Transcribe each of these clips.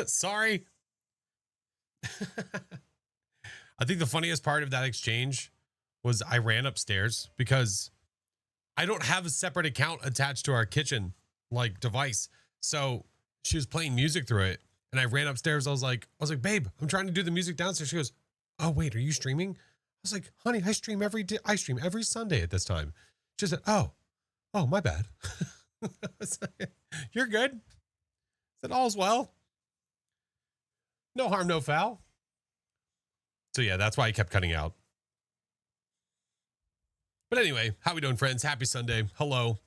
Sorry. I think the funniest part of that exchange was I ran upstairs because I don't have a separate account attached to our kitchen like device. So she was playing music through it. And I ran upstairs. I was like, babe, I'm trying to do the music downstairs. She goes, oh, wait, are you streaming? I was like, honey, I stream every Sunday at this time. She said, oh, my bad. You're good. I said, all's well. No harm, no foul. So yeah, that's why I kept cutting out. But anyway, how we doing, friends? Happy Sunday. Hello.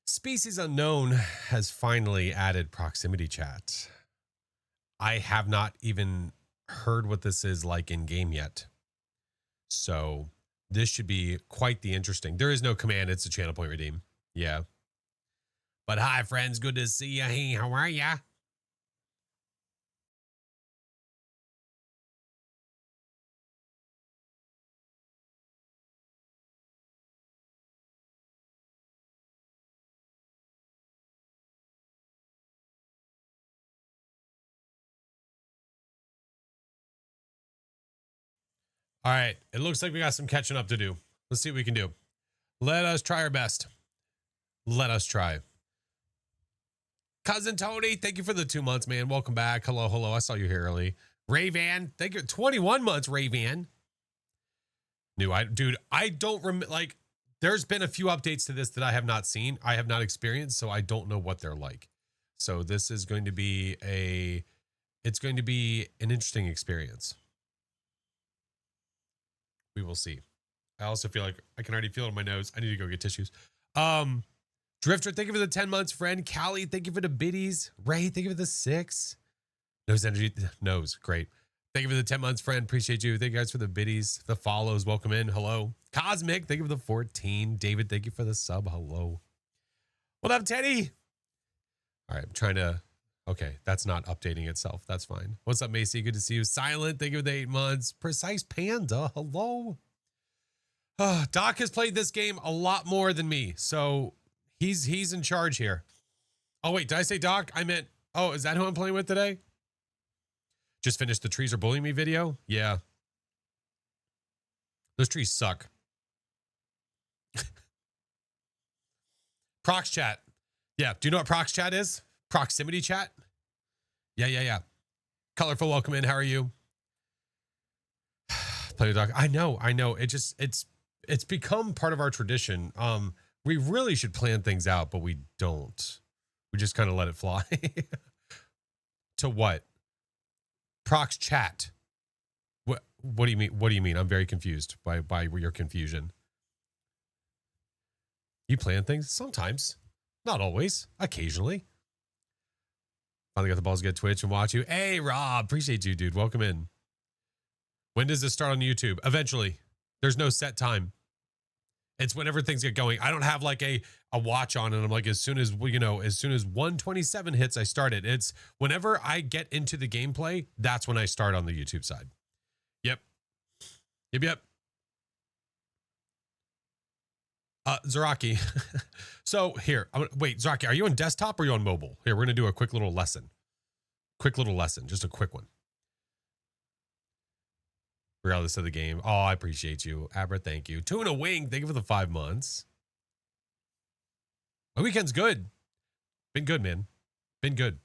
Species Unknown has finally added proximity chat. I have not even heard what this is like in game yet. So this should be quite the interesting. There is no command. It's a channel point redeem. Yeah. But hi, friends. Good to see you. Hey, how are ya? All right. It looks like we got some catching up to do. Let's see what we can do. Let us try our best. Let us try. Cousin Tony, thank you for the 2 months, man. Welcome back. Hello, hello. I saw you here early. Ray-Van, thank you. 21 months, Ray-Van. Dude, I don't remember. Like, there's been a few updates to this that I have not seen. I have not experienced, so I don't know what they're like. So this is going to be it's going to be an interesting experience. We will see. I also feel like I can already feel it on my nose. I need to go get tissues. Drifter, thank you for the 10 months, friend. Callie, thank you for the biddies. Ray, thank you for the 6. Nose energy. Nose, great. Thank you for the 10 months, friend. Appreciate you. Thank you guys for the biddies, the follows. Welcome in. Hello. Cosmic, thank you for the 14. David, thank you for the sub. Hello. What up, Teddy? All right, I'm trying to. Okay, that's not updating itself. That's fine. What's up, Macy? Good to see you. Silent, thank you for the 8 months. Precise Panda, hello. Doc has played this game a lot more than me, so he's in charge here. Oh, wait, did I say Doc? I meant, oh, is that who I'm playing with today? Just finished the trees are bullying me video? Yeah. Those trees suck. Prox chat. Yeah, do you know what prox chat is? Proximity chat? Yeah. Colorful, welcome in. How are you? Play with Doc. I know. It's become part of our tradition. We really should plan things out, but we don't. We just kind of let it fly. To what? Prox chat. What do you mean? What do you mean? I'm very confused by your confusion. You plan things sometimes, not always, occasionally. Finally got the balls to get Twitch and watch you. Hey, Rob, appreciate you, dude. Welcome in. When does this start on YouTube? Eventually. There's no set time. It's whenever things get going. I don't have like a watch on and I'm like, as soon as 127 hits, I start it. It's whenever I get into the gameplay, that's when I start on the YouTube side. Yep. Zaraki. So here, wait, Zaraki, are you on desktop or are you on mobile? Here, we're going to do a quick little lesson. Just a quick one. Regardless of the game. Oh, I appreciate you. Abra, thank you. Tuna Wing, thank you for the 5 months. My weekend's good. Been good, man. Been good.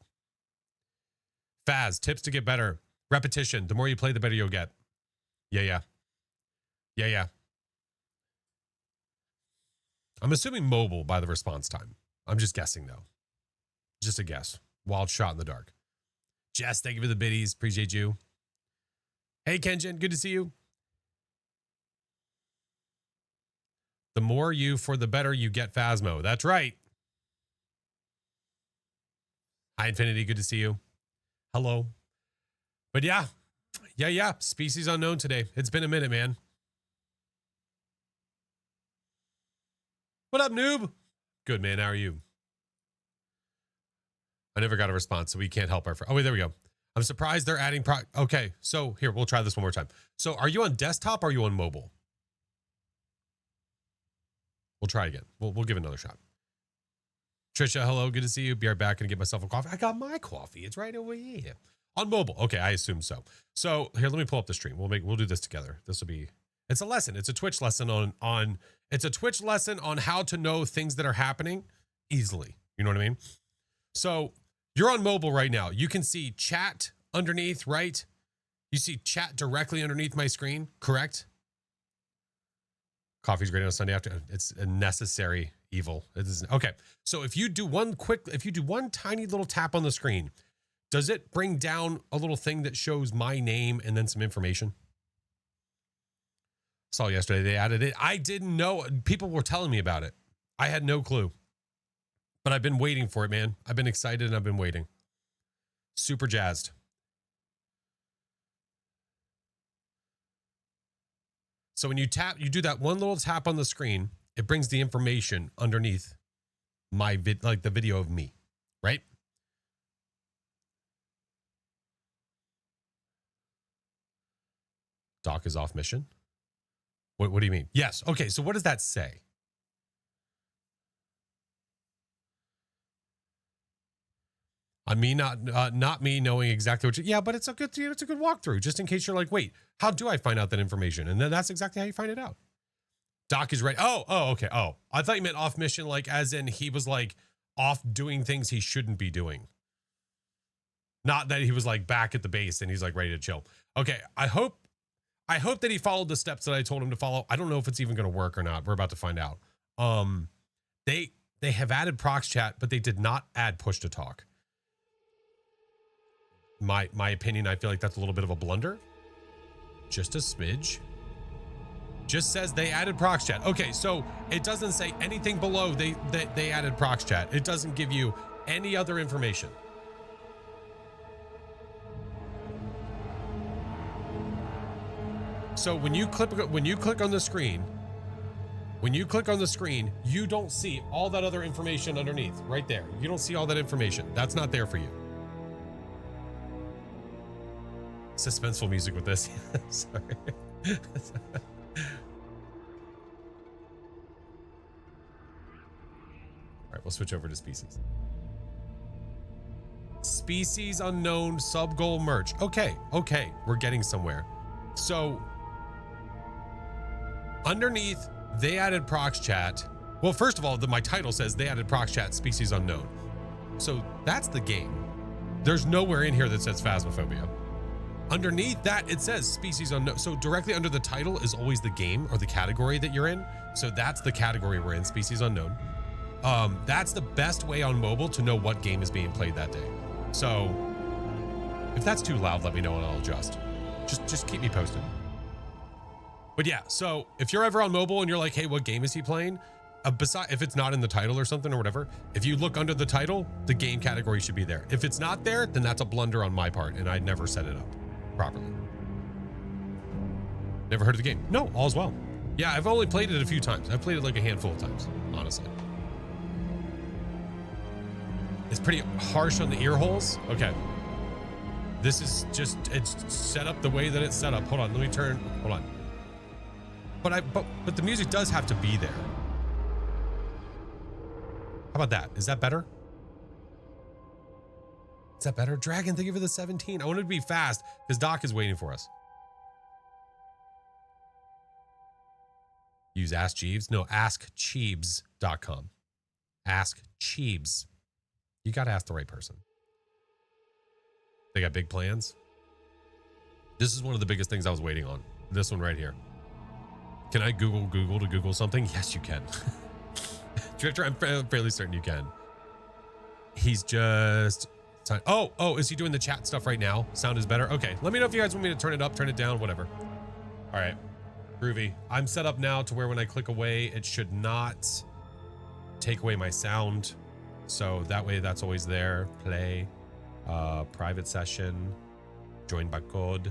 Faz, tips to get better. Repetition. The more you play, the better you'll get. Yeah. I'm assuming mobile by the response time. I'm just guessing, though. Just a guess. Wild shot in the dark. Jess, thank you for the biddies. Appreciate you. Hey, Kenjin, good to see you. The more you for the better you get Phasmo. That's right. Hi, Infinity, good to see you. Hello. But yeah. Species Unknown today. It's been a minute, man. What up, noob? Good, man. How are you? I never got a response, so we can't help our friend. Oh, wait, there we go. I'm surprised they're adding okay, so here, we'll try this one more time. So are you on desktop or are you on mobile? We'll try again. We'll give it another shot. Trisha, hello, good to see you. Be right back and get myself a coffee. I got my coffee. It's right over here. On mobile. Okay, I assume so. So here, let me pull up the stream. We'll do this together. This will be, it's a lesson. It's a Twitch lesson it's a Twitch lesson on how to know things that are happening easily. You know what I mean? So you're on mobile right now. You can see chat underneath, right? You see chat directly underneath my screen, correct? Coffee's great on a Sunday afternoon. It's a necessary evil. It is okay. So if you do one tiny little tap on the screen, does it bring down a little thing that shows my name and then some information? Saw yesterday they added it. I didn't know. People were telling me about it. I had no clue. But I've been waiting for it, man. I've been excited and I've been waiting. Super jazzed. So when you do that one little tap on the screen, it brings the information underneath my the video of me, right? Doc is off mission. What do you mean? Yes. Okay. So what does that say? I mean, not me knowing exactly what yeah, but it's a good walkthrough just in case you're like, wait, how do I find out that information? And then that's exactly how you find it out. Doc is right. Oh, okay. Oh, I thought you meant off mission, like as in he was like off doing things he shouldn't be doing. Not that he was like back at the base and he's like ready to chill. Okay. I hope that he followed the steps that I told him to follow. I don't know if it's even going to work or not. We're about to find out. They have added prox chat, but they did not add push to talk. My opinion, I feel like that's a little bit of a blunder. Just a smidge. Just says they added prox chat. Okay, so it doesn't say anything below they added prox chat. It doesn't give you any other information. So when you click on the screen, you don't see all that other information underneath right there. You don't see all that information. That's not there for you. Suspenseful music with this. Sorry. All right, we'll switch over to species. Species unknown sub goal merch. Okay, we're getting somewhere. So underneath, they added prox chat. Well, first of all, my title says they added prox chat species unknown. So that's the game. There's nowhere in here that says Phasmophobia. Underneath that, it says species unknown. So directly under the title is always the game or the category that you're in. So that's the category we're in, species unknown. That's the best way on mobile to know what game is being played that day. So if that's too loud, let me know and I'll adjust. Just keep me posted. But yeah, so if you're ever on mobile and you're like, hey, what game is he playing? If it's not in the title or something or whatever, if you look under the title, the game category should be there. If it's not there, then that's a blunder on my part and I never set it up properly. Never heard of the game? No, all's well. Yeah, I've only played it a few times. I've played it like a handful of times, honestly. It's pretty harsh on the ear holes. Okay. This is just, it's set up the way that it's set up. Hold on, let me turn, hold on. But the music does have to be there. How about that? Is that better? Is that better? Dragon, thank you for the 17. I wanted to be fast because Doc is waiting for us. Use Ask Jeeves? No, askcheebs.com. Ask Cheebs. You got to ask the right person. They got big plans. This is one of the biggest things I was waiting on. This one right here. Can I Google to Google something? Yes, you can. Drifter, I'm fairly certain you can. He's just... Oh, is he doing the chat stuff right now? Sound is better? Okay, let me know if you guys want me to turn it up, turn it down, whatever. All right, groovy. I'm set up now to where when I click away, it should not take away my sound. So that way that's always there. Play, private session, join by code.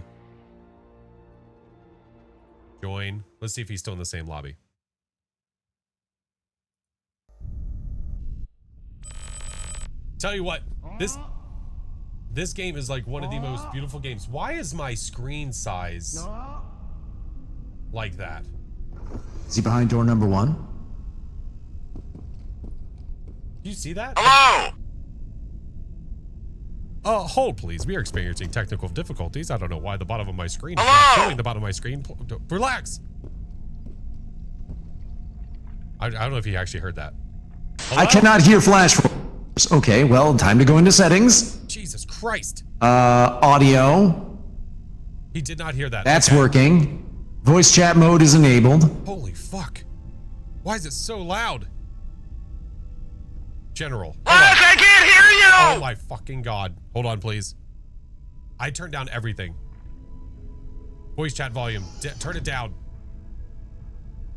Join. Let's see if he's still in the same lobby. Tell you what, this game is like one of the most beautiful games. Why is my screen size like that? Is he behind door number 1? Do you see that? Hello? Hold, please. We are experiencing technical difficulties. I don't know why the bottom of my screen is not showing the bottom of my screen. Relax. I don't know if he actually heard that. Hello? I cannot hear FlashForce. Okay, well, time to go into settings. Jesus Christ. Audio. He did not hear that. That's working. Voice chat mode is enabled. Holy fuck. Why is it so loud? General. Flash, I can't hear you! Oh my fucking god. Hold on, please. I turned down everything. Voice chat volume. Turn it down.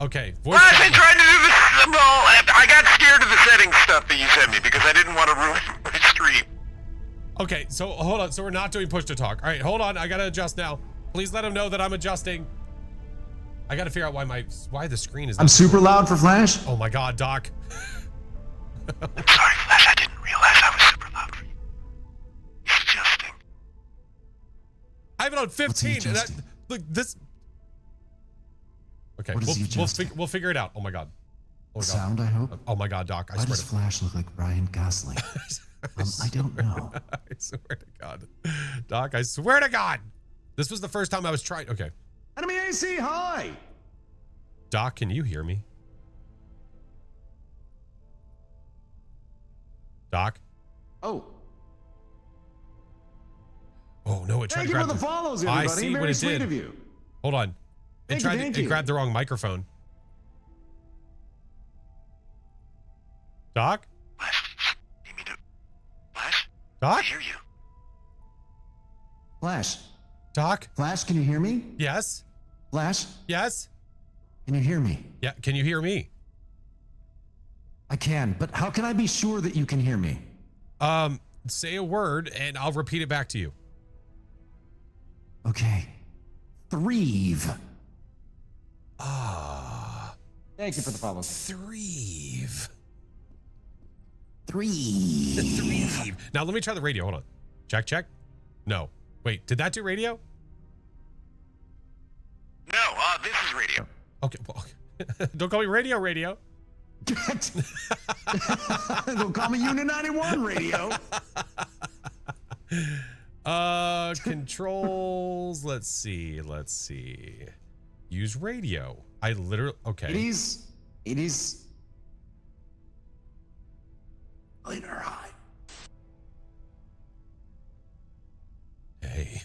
Okay. Voice Flash, chat. I tried to do this. Well, I got scared of the settings stuff that you sent me because I didn't want to ruin my stream. Okay, so hold on. So we're not doing push to talk. All right, hold on. I gotta adjust now. Please let him know that I'm adjusting. I gotta figure out why the screen is. I'm super loud for Flash. Oh my god, Doc. I'm sorry, Flash. I didn't realize I was super loud for you. He's adjusting. I have it on 15. And adjusting? look, this. Okay, What is he adjusting? we'll figure it out. Oh my god. Oh my god. Sound, I hope. Oh my god, Doc. I Why swear does to Flash look like Ryan Gosling? I don't know. I swear to God. Doc, I swear to God. This was the first time I was trying. Okay. Enemy AC, hi! Doc, can you hear me? Doc? Oh. Oh no, it tried Thank to you grab for the follows, everybody. I see Very what it sweet did. of you. Hold on. Thank you. It grabbed the wrong microphone. Doc? Flash, need me to... Flash? Doc? I hear you. Flash. Doc? Flash, can you hear me? Yes? Flash, Yes? can you hear me? Yeah, can you hear me? I can, but how can I be sure that you can hear me? Say a word and I'll repeat it back to you. Okay. Thrive. Ah. Thank you for the follow. Thrive. Thrive. Now let me try the radio. Hold on. Check, check. No. Wait, did that do radio? No, this is radio. Okay, well, don't call me radio. Don't call me Unit 91 radio. Controls. Let's see. Use radio. I literally, okay. It is later high. Hey.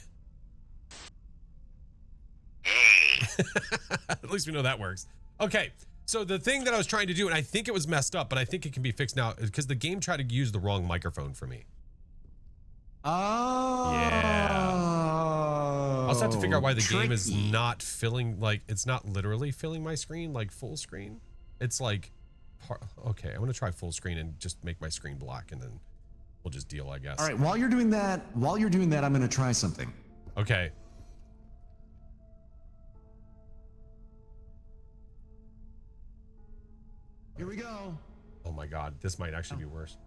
At least we know that works. Okay. So the thing that I was trying to do, and I think it was messed up, but I think it can be fixed now, because the game tried to use the wrong microphone for me. Oh. Yeah. I also have to figure out why the game is tricky. not filling, like, it's not literally filling my screen, like full screen. It's like, okay, I'm going to try full screen and just make my screen black, and then we'll just deal, I guess. All right, while you're doing that, I'm going to try something. Okay. Here we go. Oh my God, this might actually be worse.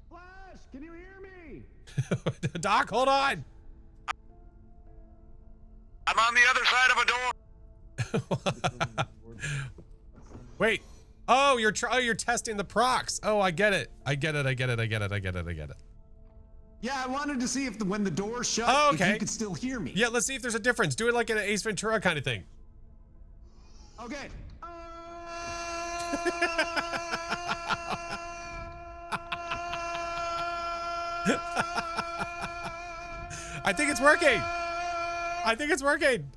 Flash, can you hear me? Doc, hold on. I'm on the other side of a door. Wait. Oh, you're testing the procs. Oh, I get it. I get it. Yeah, I wanted to see if when the door shut, Oh, if okay. you could still hear me. Yeah, let's see if there's a difference. Do it like an Ace Ventura kind of thing. Okay. I think it's working.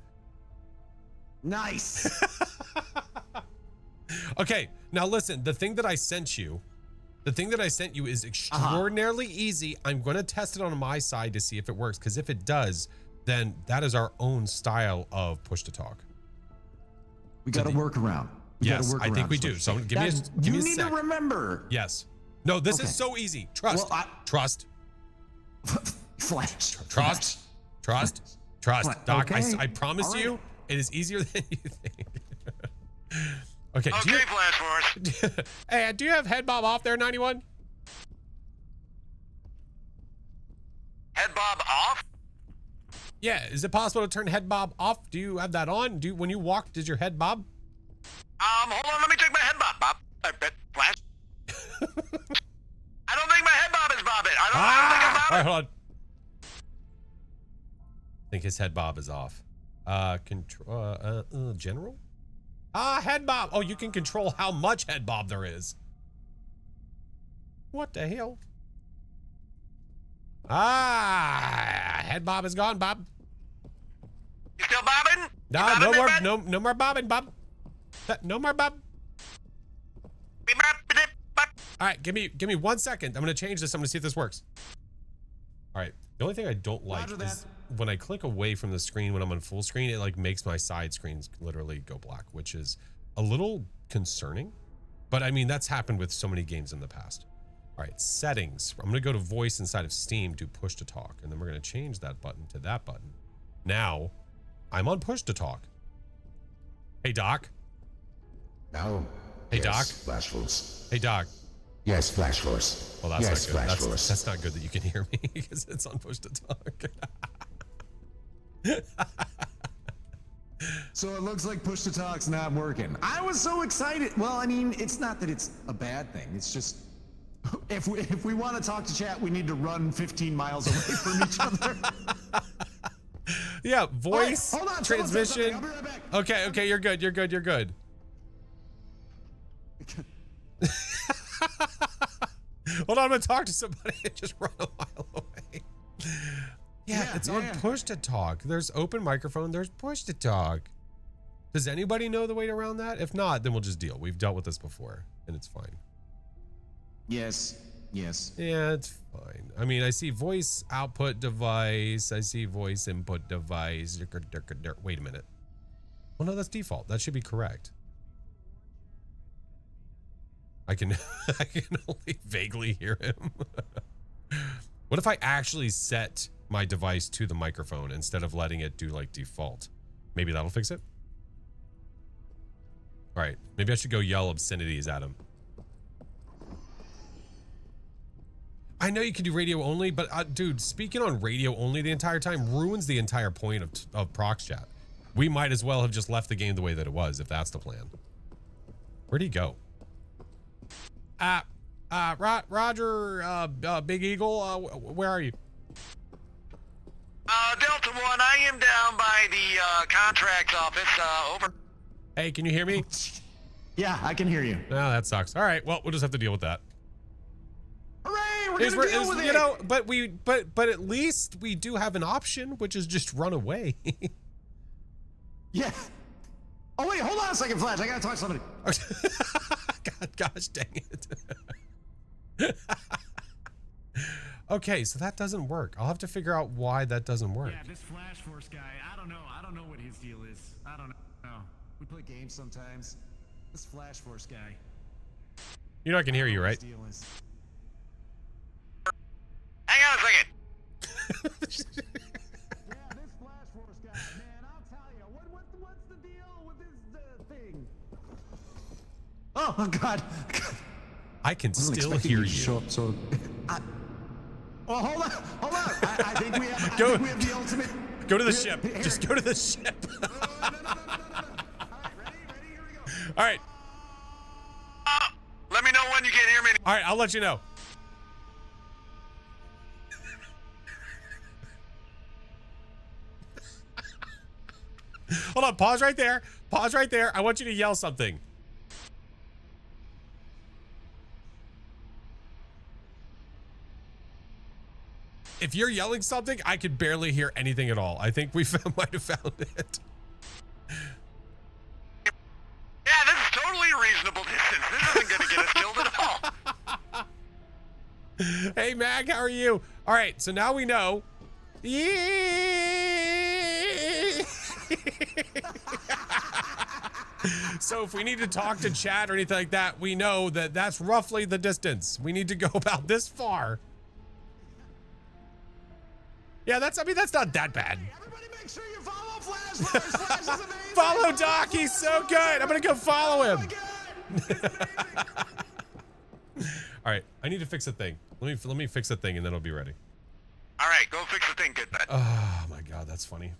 Nice. Okay, now listen, the thing that I sent you is extraordinarily easy. I'm going to test it on my side to see if it works, because if it does, then that is our own style of push to talk. We got to work around. Yes, I think we do. So give me a sec. You need to remember. Yes. No, this is so easy. Trust. Well, Trust. Flash. Trust. Doc, Okay. I promise you, it is easier than you think. Okay. Okay, FlashForce. Hey, do you have head bob off there, 91? Head bob off? Yeah. Is it possible to turn head bob off? Do you have that on? When you walk, does your head bob? Hold on, let me check my head bob. Flash. I don't think my head bob is bobbing. I don't think I'm bobbing. All right, hold on. I think his head bob is off. General? Head bob. Oh, you can control how much head bob there is. What the hell? Head bob is gone, Bob. You still bobbing? No, no more bobbing, Bob. No more bob. All right, give me 1 second. I'm gonna change this. I'm gonna see if this works. All right. The only thing I don't like is when I click away from the screen when I'm on full screen, it like makes my side screens literally go black, which is a little concerning. But I mean, that's happened with so many games in the past. All right, settings. I'm gonna go to voice inside of Steam, do push to talk, and then we're gonna change that button to that button. Now, I'm on push to talk. Hey, Doc. No. Hey, Yes, Doc. FlashForce. Hey, Doc. Yes, FlashForce. Well, that's yes, not good. FlashForce. That's not good that you can hear me because it's on push to talk. So it looks like push to talk's not working. I was so excited. Well, I mean, it's not that it's a bad thing. It's just if we want to talk to chat, we need to run 15 miles away from each other. Yeah, voice, hold on, transmission. I'll be right back. Okay, you're good. Hold on, I'm gonna talk to somebody and just run a mile away. Yeah, it's on push to talk. There's open microphone, there's push to talk. Does anybody know the way around that? If not, then we'll just deal. We've dealt with this before, and it's fine. Yes. Yeah, it's fine. I mean, I see voice output device. I see voice input device. Wait a minute. Well, no, that's default. That should be correct. I can only vaguely hear him. What if I actually set my device to the microphone instead of letting it do like default? Maybe that'll fix it. All right, maybe I should go yell obscenities at him. I know you can do radio only, but dude, speaking on radio only the entire time ruins the entire point of prox chat. We might as well have just left the game the way that it was if that's the plan. Where'd he go? Roger, Big Eagle, where are you? Delta 1, I am down by the contracts office, over. Hey, can you hear me? Yeah, I can hear you. No, that sucks. All right, well, we'll just have to deal with that. Hooray, we're gonna deal with it. You know, but at least we do have an option, which is just run away. Yeah. Oh wait, hold on a second, Flash. I gotta talk to somebody. God, gosh dang it. Okay, so that doesn't work. I'll have to figure out why that doesn't work. Yeah, this FlashForce guy, I don't know what his deal is. I don't know. We play games sometimes. This FlashForce guy. You know I can hear you, right? Hang on a second. Yeah, this FlashForce guy, man, I'll tell you. What's the deal with this thing? Oh God. I can still hear you. Well, hold on. I think we have the ultimate. Go to the ship. Just go to the ship. No. All right, ready? Here we go. All right. Let me know when you can hear me. All right, I'll let you know. Hold on, pause right there. Pause right there. I want you to yell something. If you're yelling something, I could barely hear anything at all. I think we might have found it. Yeah, this is totally a reasonable distance. This isn't gonna get us killed at all. Hey, Mag, how are you? All right, so now we know. So if we need to talk to chat or anything like that, we know that that's roughly the distance. We need to go about this far. Yeah, that's not that bad. Everybody make sure you follow Flash. Flash is amazing. Follow Doc, he's so good. I'm gonna go follow him. All right, I need to fix a thing. Let me fix a thing and then I'll be ready. All right, go fix the thing, good bud. Oh my God, that's funny.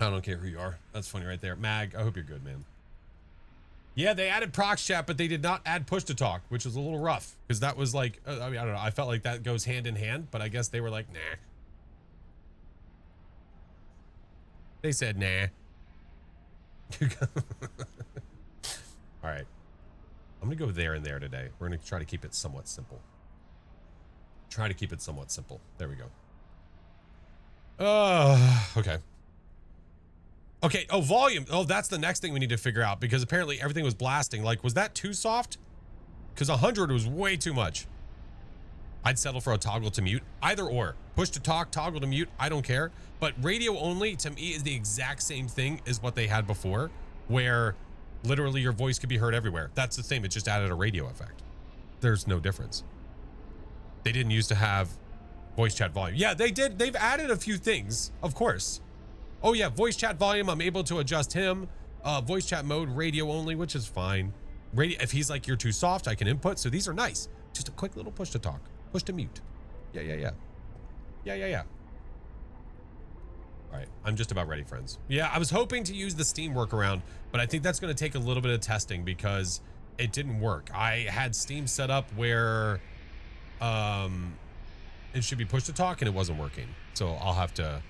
I don't care who you are. That's funny right there. Mag, I hope you're good, man. Yeah, they added prox chat, but they did not add push to talk, which was a little rough because that was like, I mean, I don't know. I felt like that goes hand in hand, but I guess they were like, nah. They said, nah. All right. I'm going to go there and there today. We're going to try to keep it somewhat simple. Try to keep it somewhat simple. There we go. Okay. Okay. Oh, volume. Oh, that's the next thing we need to figure out because apparently everything was blasting. Like, was that too soft? Because 100 was way too much. I'd settle for a toggle to mute. Either or. Push to talk, toggle to mute. I don't care. But radio only to me is the exact same thing as what they had before, where literally your voice could be heard everywhere. That's the same. It just added a radio effect. There's no difference. They didn't used to have voice chat volume. Yeah, they did. They've added a few things, of course. Oh yeah, voice chat volume. I'm able to adjust him. Voice chat mode, radio only, which is fine. Radio, if he's like, you're too soft, I can input. So these are nice. Just a quick little push to talk, push to mute. Yeah. All right, I'm just about ready, friends. Yeah, I was hoping to use the Steam workaround, but I think that's going to take a little bit of testing because it didn't work. I had Steam set up where it should be push to talk and it wasn't working. So I'll have to,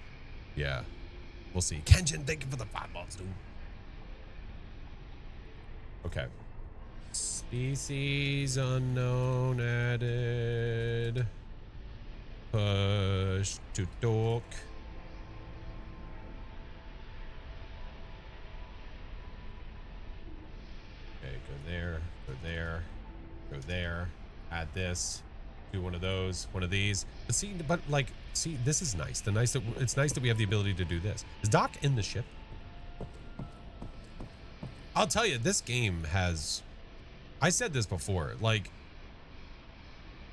yeah, we'll see. Kenjin, thank you for the 5 months, dude. Okay. Species unknown added. Push to talk. Okay, go there, go there, go there. Add this. Do one of those, one of these. But see, this is nice. It's nice that we have the ability to do this. Is Doc in the ship? I'll tell you, this game has, I said this before, like,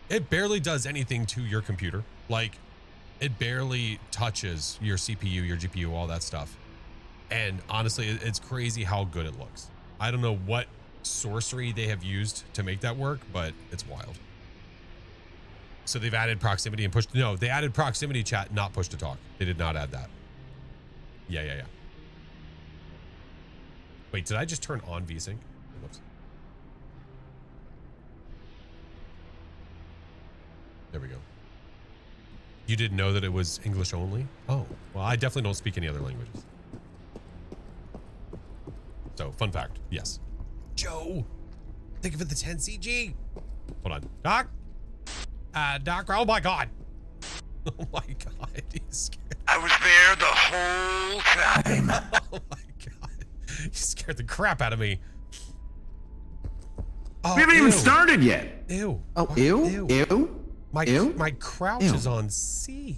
it barely does anything to your computer. Like, it barely touches your CPU, your GPU, all that stuff. And honestly, it's crazy how good it looks. I don't know what sorcery they have used to make that work, but it's wild. So they've added proximity and push. No, they added proximity chat, not push to talk. They did not add that. Yeah. Wait, did I just turn on VSync? Whoops. There we go. You didn't know that it was English only? Oh, well, I definitely don't speak any other languages. So, fun fact, yes. Joe, thank you for the 10 CG. Hold on. Doc? Doc, oh my God. Oh my God, he's scared. I was there the whole time. Oh my God. You scared the crap out of me. Oh, We haven't even started yet. Ew. Oh, What? ew. My crouch Ew. is on C.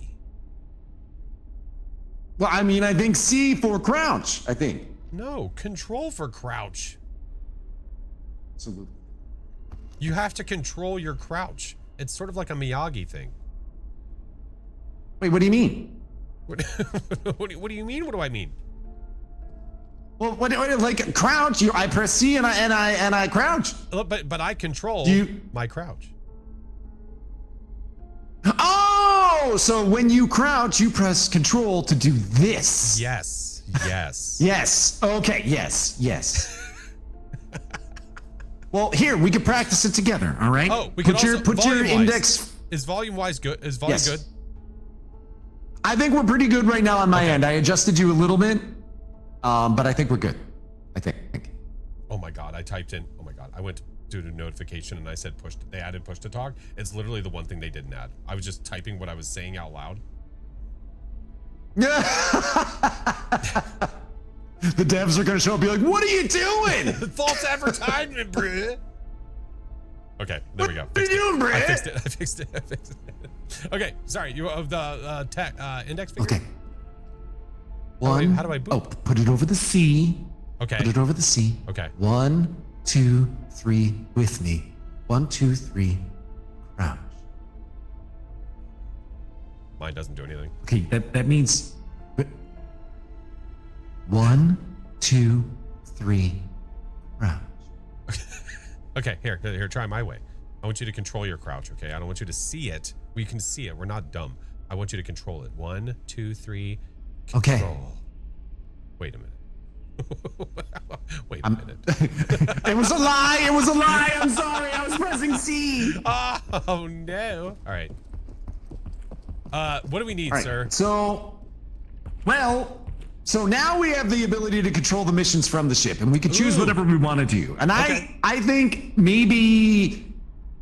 Well, I mean, I think C for crouch, I think. No, control for crouch. So, You have to control your crouch. It's sort of like a Miyagi thing. wait, what do you mean? What do you mean? What do I mean? Well, what like crouch? I press C and I crouch. But I control my crouch. Oh, so when you crouch, you press control to do this. Yes. Yes. Okay. Yes. Well, here we can practice it together. All right. Oh, we can put your volume-wise. index. Is volume wise good? Is volume Yes. good? I think we're pretty good right now on my end. I adjusted you a little bit, but I think we're good. I think. Oh my God, I typed in. Oh my God, I went to do notification and I said push. They added push to talk. It's literally the one thing they didn't add. I was just typing what I was saying out loud. The devs are gonna show up and be like, "What are you doing? False advertisement, bruh." Okay, there we go. What are you doing, I Brett?" fixed it. Okay, sorry. You of the tech index figure? Okay. Oh, wait, One. how do I boot? Oh, put it over the C. Okay. Put it over the C. Okay. 1, 2, 3 with me. 1, 2, 3. Crouch. Mine doesn't do anything. Okay, that means 1, 2, 3. Crouch. Okay, here, try my way. I want you to control your crouch, okay? I don't want you to see it. We can see it. We're not dumb. I want you to control it. 1, 2, 3. Control. Okay. Wait a minute. Wait a I'm- minute. It was a lie. It was a lie. I'm sorry. I was pressing C. Oh no. All right. What do we need, All right, sir? So now we have the ability to control the missions from the ship, and we can choose Ooh. whatever we want to do. And Okay. I think maybe.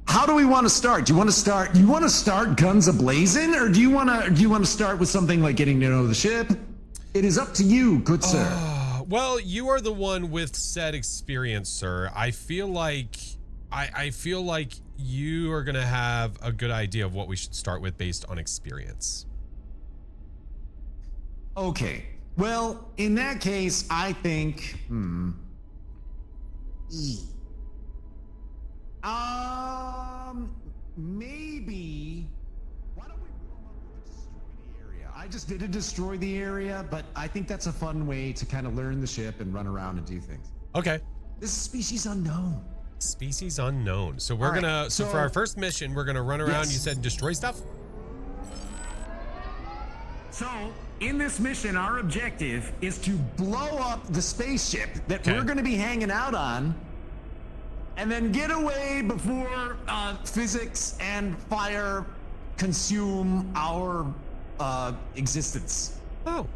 How do we want to start? Do you want to start guns a-blazing, or do you want to start with something like getting to know the ship? It is up to you, good sir. Well, you are the one with said experience, sir. I feel like I feel like you are gonna have a good idea of what we should start with based on experience. Okay. Well, in that case, I think. Maybe. Why don't we warm up with destroy the area? I just did a destroy the area, but I think that's a fun way to kind of learn the ship and run around and do things. Okay. This is species unknown. Species unknown. So we're All right, gonna. So for so- our first mission, we're gonna run around. Yes. You said destroy stuff. So, in this mission, our objective is to blow up the spaceship that Okay. we're going to be hanging out on, and then get away before physics and fire consume our existence. Oh.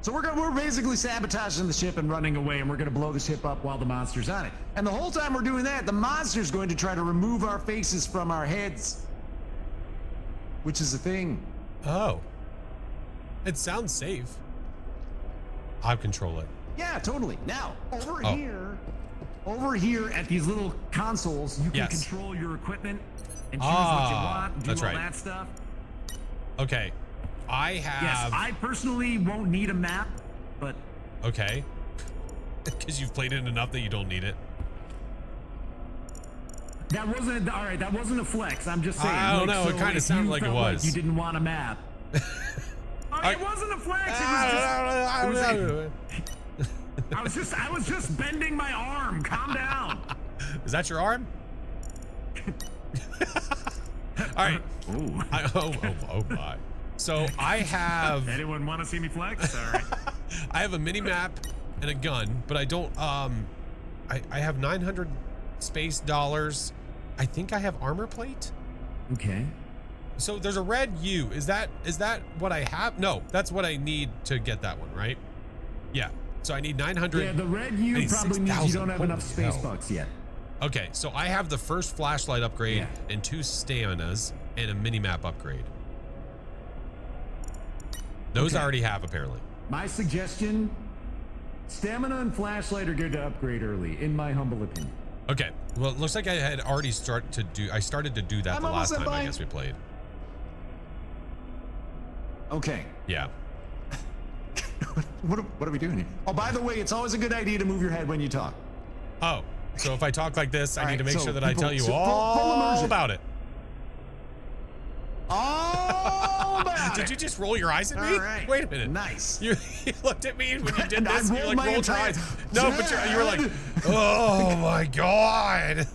So we're basically sabotaging the ship and running away, and we're going to blow the ship up while the monster's on it. And the whole time we're doing that, the monster's going to try to remove our faces from our heads, which is a thing. Oh. It sounds safe. I'll control it. Yeah, totally. Now, over Oh. here at these little consoles, you can Yes. control your equipment and choose what you want, do that's all right. that stuff. Okay. I have. Yes, I personally won't need a map, but Okay. Because you've played it enough that you don't need it. that wasn't all right. That wasn't a flex. I'm just saying. I don't know, it kinda if sounded you like it felt was. you didn't want a map. It wasn't a flex. It was just. I was just bending my arm. Calm down. Is that your arm? All right. Ooh. Oh my. So I have Anyone want to see me flex? Sorry. I have a mini map and a gun, but I don't I have 900 space dollars. I think I have armor plate. Okay. So there's a red U. Is that what I have? No, that's what I need to get that one, right? Yeah. So I need 900. Yeah, the red I U need probably means you 6,000. don't have enough Holy space hell. bucks yet. Okay, so I have the first flashlight upgrade Yeah. and 2 staminas and a mini map upgrade. Those I Okay. already have apparently. My suggestion: stamina and flashlight are good to upgrade early, in my humble opinion. Okay. Well, it looks like I had already started to do that I'm the last almost at time I mine. guess we played. Okay. Yeah. What are we doing here? Oh, by the way, it's always a good idea to move your head when you talk. Oh, so if I talk like this, I All need to right, make so sure that I people- tell you so full all immersion. about it. All about Did it. you just roll your eyes at me? All right. Wait a minute. Nice. You looked at me when you did I this. You rolled like my rolled your entire- eyes. No, but you were like, oh my god.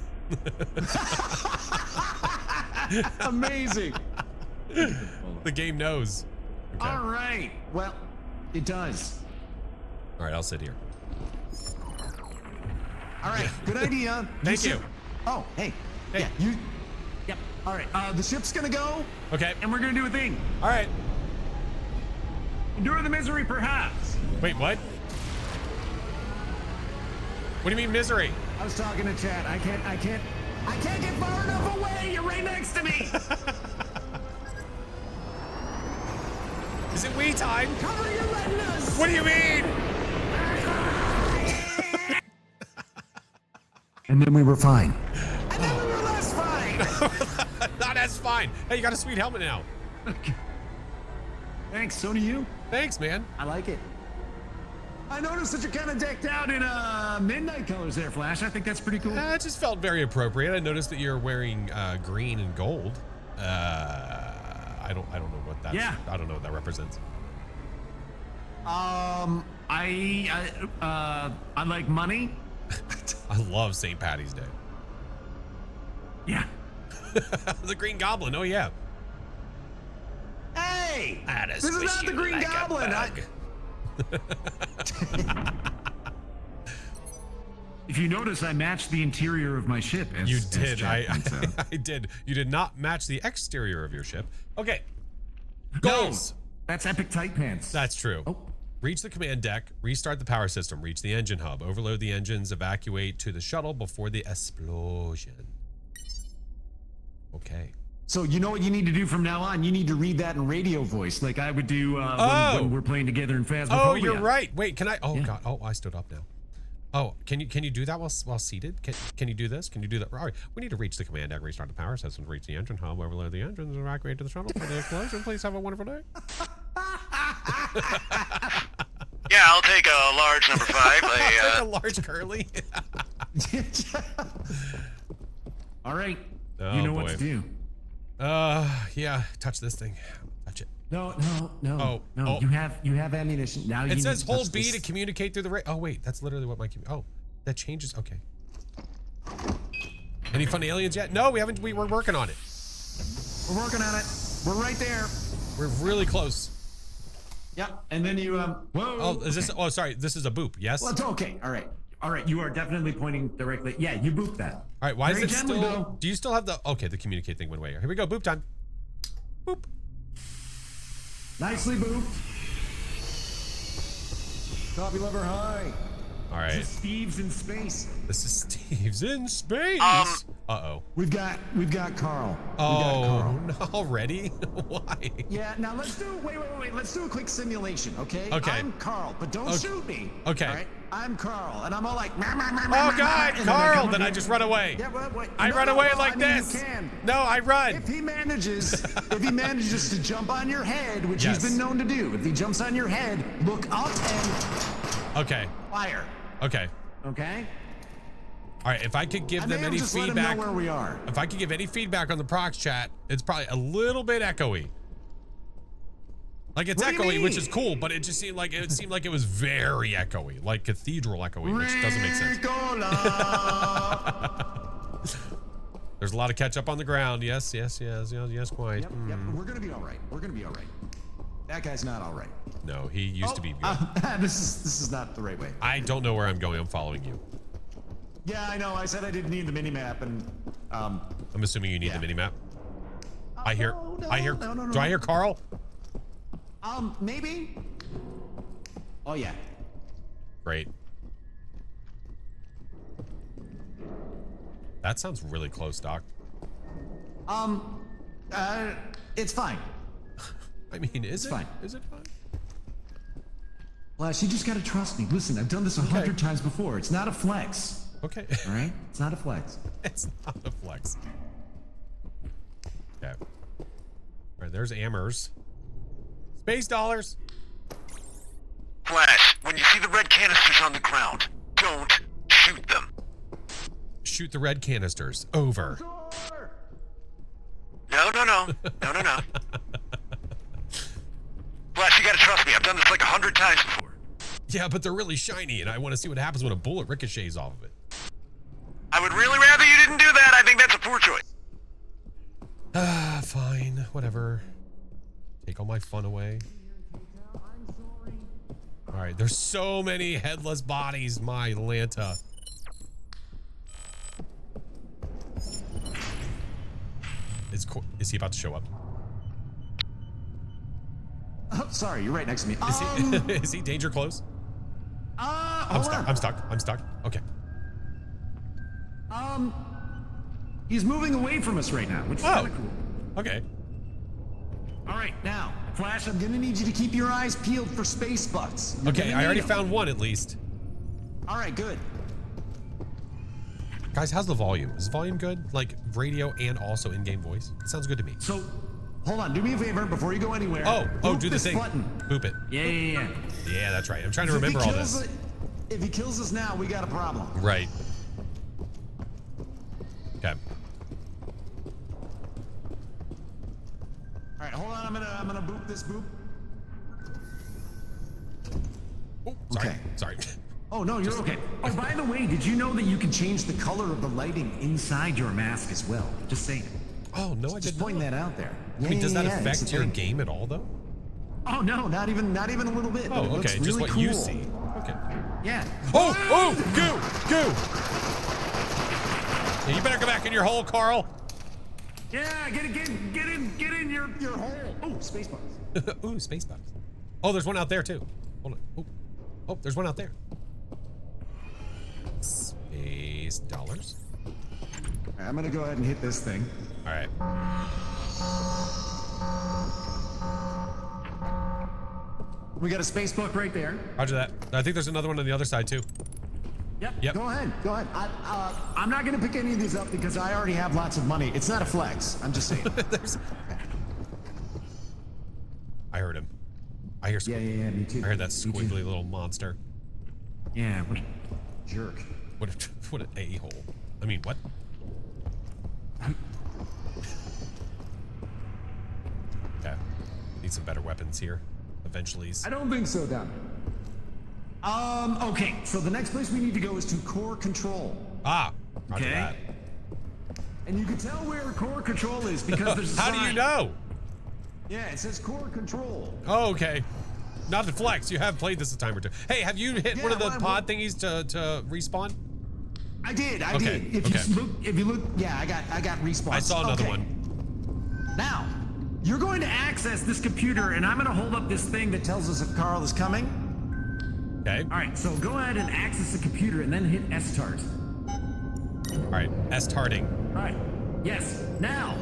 Amazing. The game knows. Okay. All right. Well, it does. All right, I'll sit here. All right. Good idea. Thank you. Oh, hey. Hey. Yeah. You. Yep. All right. The ship's gonna go, Okay. and we're gonna do a thing. All right. Endure the misery, perhaps. Wait, what? What do you mean misery? I was talking to chat. I can't get far enough away. You're right next to me. Is it we time? Cover your retinas. What do you mean? And then we were fine. And then we were less fine. Not as fine. Hey, you got a sweet helmet now. Thanks. So do you. Thanks, man. I like it. I noticed that you're kind of decked out in midnight colors there, Flash. I think that's pretty cool. It just felt very appropriate. I noticed that you're wearing green and gold. I don't know what that. Yeah. I don't know what that represents. I like money. I love St. Patty's Day. Yeah. The Green Goblin. Oh yeah. Hey! I'd This is not the Green Goblin. you notice, I matched the interior of my ship. You as did. Jack points out. I did. You did not match the exterior of your ship. Okay. No, Goals. that's epic tight pants. That's true. Oh. Reach the command deck, restart the power system, reach the engine hub, overload the engines, evacuate to the shuttle before the explosion. Okay. So you know what you need to do from now on? You need to read that in radio voice, like I would do when we're playing together in Phasmophobia. Oh, you're right. Wait, can I? Oh Yeah. God. Oh, I stood up now. Oh, can you do that while seated? Can you do this? Can you do that? All right. We need to reach the command deck, restart the power system, reach the engine hub, overload the engines, evacuate to the shuttle for the explosion. Please have a wonderful day. Yeah, I'll take a large number 5. Like a large curly. All right. Oh, you know what boy. to do. Yeah. Touch this thing. Touch it. No. Oh. You have ammunition. Now you It need says to hold touch B this. to communicate through the oh wait, that's literally what my oh, that changes. Okay. Any fun aliens yet? No, we haven't. We're working on it. We're working on it. We're right there. We're really close. Yep. And then you whoa. Oh, is this? Oh, sorry. This is a boop. Yes. Well, it's okay. All right. You are definitely pointing directly. Yeah, you booped that. All right. Why Very is it gently, still? though. Do you still have the? Okay, the communicate thing went away. Here we go. Boop time. Boop. Nicely booped. Copy lever high. All This right. is Steve's in space. This is Steve's in space. Uh-oh. We've got Carl. Oh, no, already? Why? Yeah, now let's do wait. Let's do a quick simulation, okay? Okay. I'm Carl, but don't shoot me. Okay. All right. I'm Carl, and I'm all like, "Meh, meh, meh, Oh meh, God, meh," and Carl! come Then up I here- just run away. Yeah, wait. I No, run no, away no, like I mean, this. You can. No, I run. If he manages to jump on your head, which Yes. he's been known to do, if he jumps on your head, look up and Okay. fire. Okay. Okay? All right. If I could give I them may have any just let him feedback, know where we are. if I could give any feedback on the prox chat, it's probably a little bit echoey. Like it's What do you echoey, which mean? is cool, but it just seemed like it was very echoey, like cathedral echoey, which doesn't make sense. Ricola. There's a lot of ketchup on the ground. Yes, quite. Yep, we're gonna be all right. That guy's not all right. No, he used to be good. This is not the right way. I don't know where I'm going. I'm following you. Yeah, I know. I said I didn't need the mini map, and I'm assuming you need Yeah. the minimap. I hear. no, no. Do I hear Carl? Maybe. Oh yeah. Great. That sounds really close, Doc. It's fine. I mean, is it? fine. Is it fine? Flash, you just gotta trust me. Listen, I've done this 100 times before. It's not a flex. Okay. All right? It's not a flex. It's not a flex. Okay. All right, there's Ammers. Space dollars. Flash, when you see the red canisters on the ground, don't shoot them. Shoot the red canisters. Over. No. Flash, you gotta trust me. I've done this like 100 times before. Yeah, but they're really shiny, and I want to see what happens when a bullet ricochets off of it. I would really rather you didn't do that. I think that's a poor choice. Fine. Whatever. Take all my fun away. All right, there's so many headless bodies, my Lanta. Is he about to show up? Oh, sorry, you're right next to me. Is he danger close? Hold on. I'm stuck. Okay. He's moving away from us right now, which is kind of cool. Okay. All right, now, Flash, I'm gonna need you to keep your eyes peeled for space butts. You're Okay, gonna I need already 'em. found one at least. All right, good. Guys, how's the volume? Is the volume good? Like radio and also in-game voice? It sounds good to me. So, hold on, do me a favor before you go anywhere. Oh, Boop do the this thing. button. Boop it. Yeah. Yeah, that's right. I'm trying to If he remember all kills this. If he kills us now, we got a problem. Right. Okay. All right, hold on. I'm gonna boop this boop. Oh, sorry. Okay. Sorry. Oh no, you're okay. Oh, by the way, did you know that you can change the color of the lighting inside your mask as well? Just saying. Oh, no, I Just didn't. pointing that out there. I mean, does that it's a affect your thing. game at all, though? Oh no, not even a little bit. but Oh, it looks okay. really Just what cool. you see. Okay. Yeah. Oh, goo! Yeah, you better go back in your hole, Carl. Yeah, get in your hole. Oh, space box. Ooh, space box. Oh, there's one out there too. Hold on. Oh, there's one out there. Space dollars. I'm gonna go ahead and hit this thing. All right. We got a space book right there. Roger that. I think there's another one on the other side too. Yep. Go ahead. I'm not gonna pick any of these up because I already have lots of money. It's not a flex. I'm just saying. I heard him. I hear. Yeah. Me too. I heard that squiggly little monster. Yeah. What a jerk. What an a-hole. I mean, what? Okay. Need some better weapons here. Eventually. I don't think so, Dom. Okay, so the next place we need to go is to core control. Ah, roger Okay. that. And you can tell where core control is because there's a How do you sign. know? Yeah, it says core control. Oh, okay. Not to flex. You have played this a time or two. Hey, have you hit one of the pod thingies to respawn? I did. I Okay, did. If you look, yeah, I got respawn. I saw another one. Now, you're going to access this computer, and I'm going to hold up this thing that tells us if Carl is coming. Okay. All right, so go ahead and access the computer, and then hit S-Tart. All right. S-tarting. All right. Yes. Now,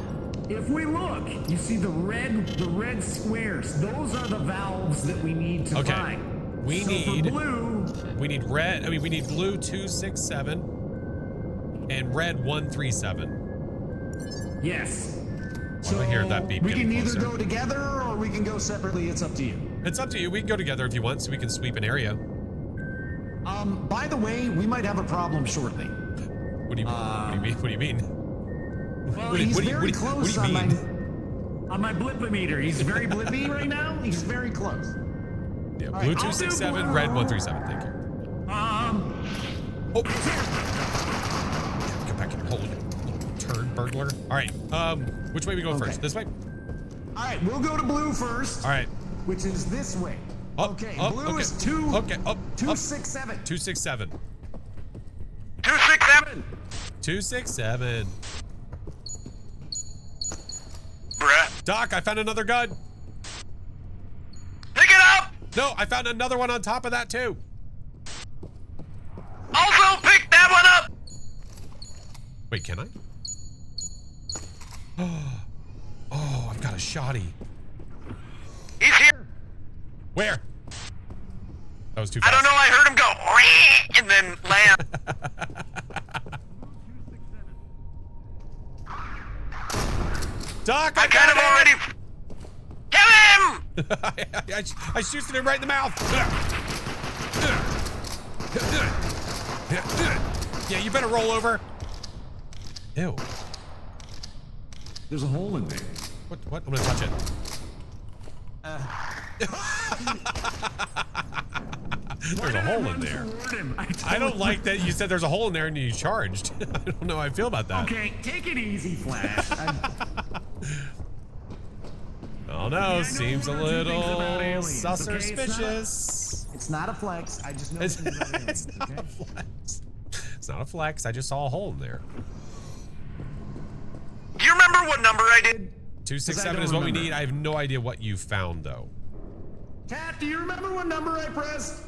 if we look, you see the red squares. Those are the valves that we need to find. We So need for blue. We need red. I mean, we need blue 267 and red 137. Yes. Why do I hear that beep we can getting either closer? go together or we can go separately. It's up to you. It's up to you. We can go together if you want, so we can sweep an area. By the way, we might have a problem shortly. What do you mean? What do you mean? Well, What he's do you- very what do you- close what do you on mean? my blipometer. He's very blippy right now. He's very close. Yeah, All blue right, I'll do 267, blue. red 137. Thank you. Oh. Get back in your hole, you little turd burglar. All right. Which way we go first? This way? All right, we'll go to blue first. All right. Which is this way. Up, Okay, up, blue okay. is 2. Okay, up. 267. 267. 267. 267. Bruh. Doc, I found another gun. Pick it up. No, I found another one on top of that too. Also pick that one up. Wait, can I? Oh, I've got a shotty. He's here. Where? That was too I fast. don't know. I heard him go "Wee," and then land. Doc, I kind of already. Kill him. I shooted him right in the mouth. Yeah, you better roll over. Ew. There's a hole in there. What? I'm gonna touch it. There's a hole in there. I don't like that you said there's a hole in there and you charged. I don't know how I feel about that. Okay, take it easy, Flash. Oh no, seems a one or two things about little aliens, okay? suspicious. It's not a flex. I just know It's, things about aliens, it's not okay? a flex. It's not a flex. I just saw a hole in there. Do you remember what number I did? 267 is what we need. I have no idea what you found though. Cat, do you remember what number I pressed?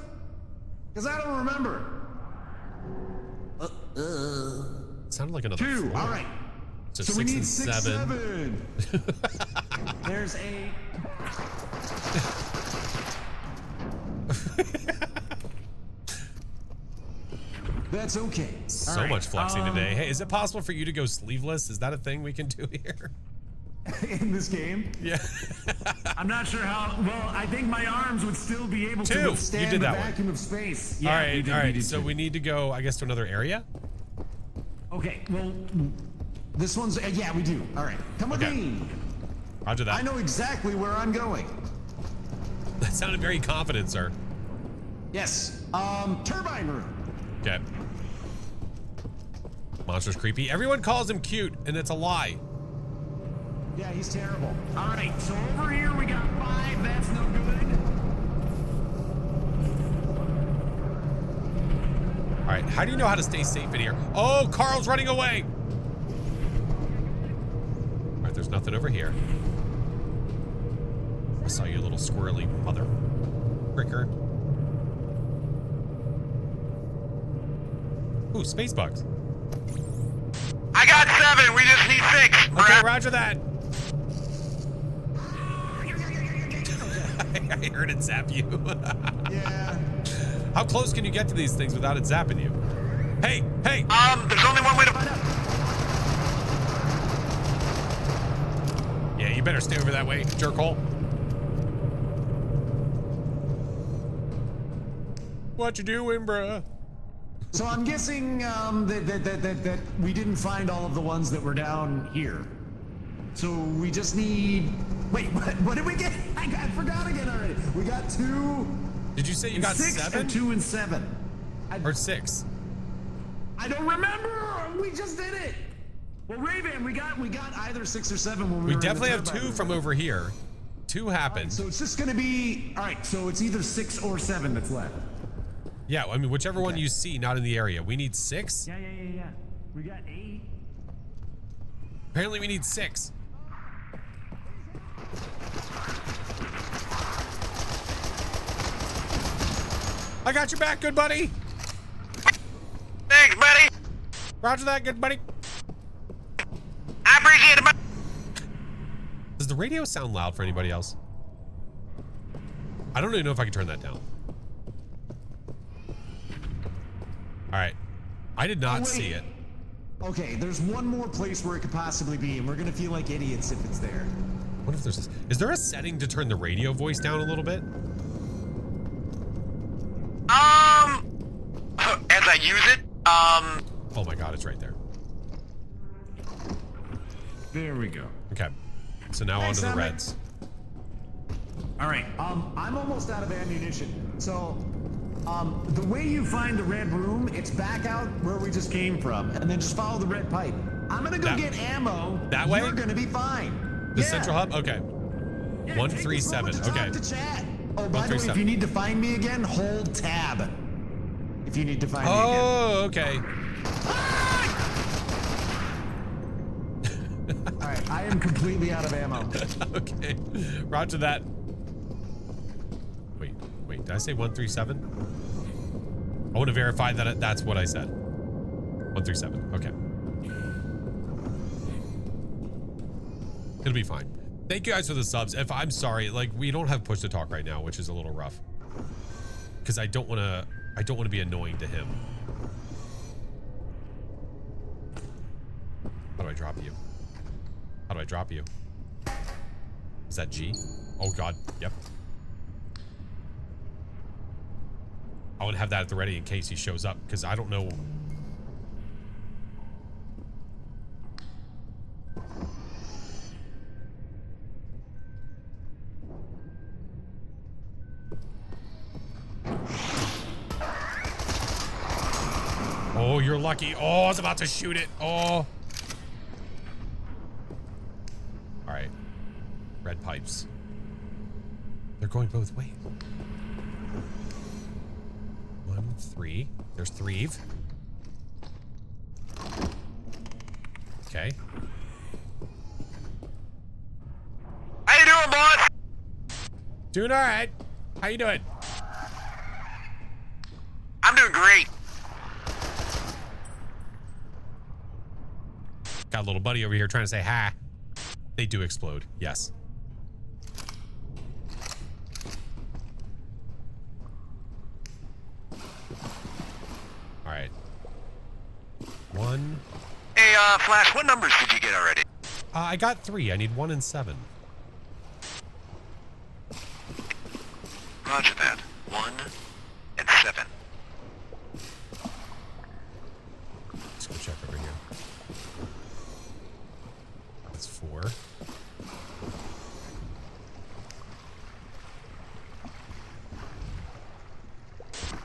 Because I don't remember. It sounded like another 2. floor. All right. So, So 6 we need and 6, 7. 7. There's a. That's okay. So All right, much flexing today. Hey, is it possible for you to go sleeveless? Is that a thing we can do here? In this game? Yeah. I'm not sure how. Well, I think my arms would still be able to 2. withstand You did the that one. vacuum of space. all Yeah, right. we did, All we right. did So too. we need to go, I guess, to another area. Okay. Well, this one's. Yeah, we do. All right. Come with Okay. me. Roger that. I know exactly where I'm going. That sounded very confident, sir. Yes. Turbine room. Okay. Monster's creepy. Everyone calls him cute, and it's a lie. Yeah, he's terrible. All right. So over here we got 5. That's no good. All right. How do you know how to stay safe in here? Oh, Carl's running away. nothing over here. I saw you, little squirrely mother fricker. Ooh, space bugs. I got 7. We just need 6. Okay, roger that. I heard it zap you. Yeah. How close can you get to these things without it zapping you? Hey, hey. There's only one way to find out. Yeah, you better stay over that way, jerkhole. What you doing, bruh? So I'm guessing that we didn't find all of the ones that were down here. So we just need. Wait, what did we get? I forgot again already. We got 2. Did you say you got 6 7? or 2 and 7? Or 6? I don't remember. We just did it. Well, Ray-Ban, we got either 6 or 7 when We were definitely in have the 2 turbine from room. over here. 2 happened. So it's just gonna be all right. So it's either 6 or 7 that's left. Yeah, I mean, whichever one you see, not in the area. We need 6? Yeah. We got 8. Apparently we need 6. I got your back, good buddy. Thanks, buddy. Roger that, good buddy. I appreciate it, buddy. Does the radio sound loud for anybody else? I don't even know if I can turn that down. All right. I did not see it. Okay, there's one more place where it could possibly be, and we're gonna feel like idiots if it's there. What if there's this? Is there a setting to turn the radio voice down a little bit? As I use it, Oh my God, it's right there. There we go. Okay. So now Thanks, onto the Dominic. reds. All right. I'm almost out of ammunition. So, the way you find the red room, it's back out where we just came from, and then just follow the red pipe. I'm gonna go That- get ammo. that way? You're gonna be fine. The Yeah. central hub? Okay. Yeah, 137. take this moment Okay. to talk to chat. Oh, by the way, if 137. you need to find me again, hold tab. If you need to find me again. Oh, okay. All right, I am completely out of ammo. Okay. Roger that. Wait. Did I say 137? I want to verify that that's what I said. 137. Okay. It'll be fine. Thank you guys for the subs. If I'm sorry, like we don't have push to talk right now, which is a little rough. Because I don't want to be annoying to him. How do I drop you? How do I drop you? Is that G? Oh God, yep. I want to have that at the ready in case he shows up, because I don't know. Oh, you're lucky. Oh, I was about to shoot it. Oh. All right. Red pipes. They're going both ways. 1, 3. There's 3. Okay. how you doing, boss? Doing all right. How you doing? I'm doing great. Got a little buddy over here trying to say hi. They do explode. Yes. All right. 1. Hey, Flash, what numbers did you get already? I got 3. I need 1 and 7. Roger that. 1 and 7. Let's go check over here. That's 4.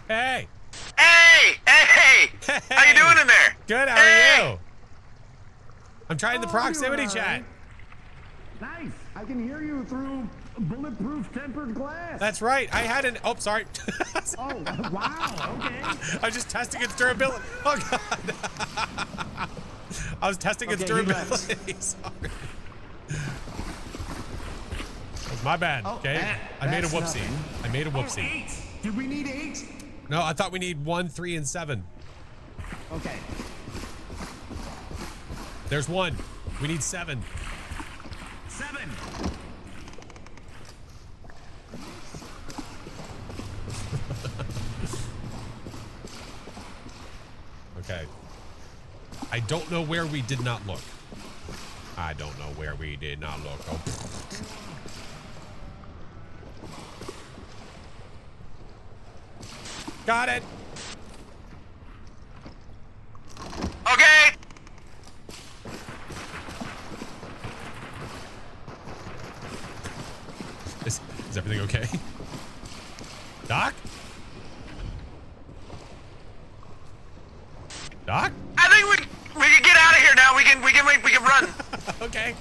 Hey! Hey! How you doing in there? Good, how are you? I'm trying the proximity you chat. Nice. I can hear you through bulletproof tempered glass. That's right. I had an. Oh, sorry. Oh, wow. Okay. I was just testing its durability. Oh, God. I was testing its Okay, he left. durability. Sorry. My bad. Oh, Okay. I made a that's whoopsie. nothing. I made a Oh, whoopsie. 8. Did we need 8? No, I thought we need 1, 3, and 7. Okay. There's 1. We need 7. 7. Okay. I don't know where we did not look. I don't know where we did not look. Oh. Got it. Okay. Is everything okay? Doc? Doc? I think we can get out of here now. We can run. Okay.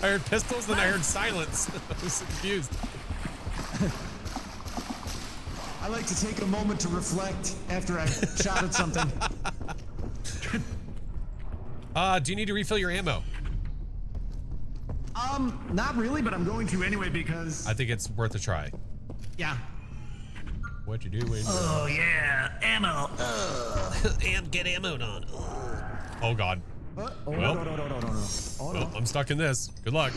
I heard pistols, then I heard silence. I was confused. I like to take a moment to reflect after I shot at something. Do you need to refill your ammo? Not really, but I'm going to anyway because... I think it's worth a try. Yeah. What you doing? Oh, yeah. Ammo. Get ammoed on. Oh, God. Oh, Well. no. Oh, Well, no. I'm stuck in this. Good luck.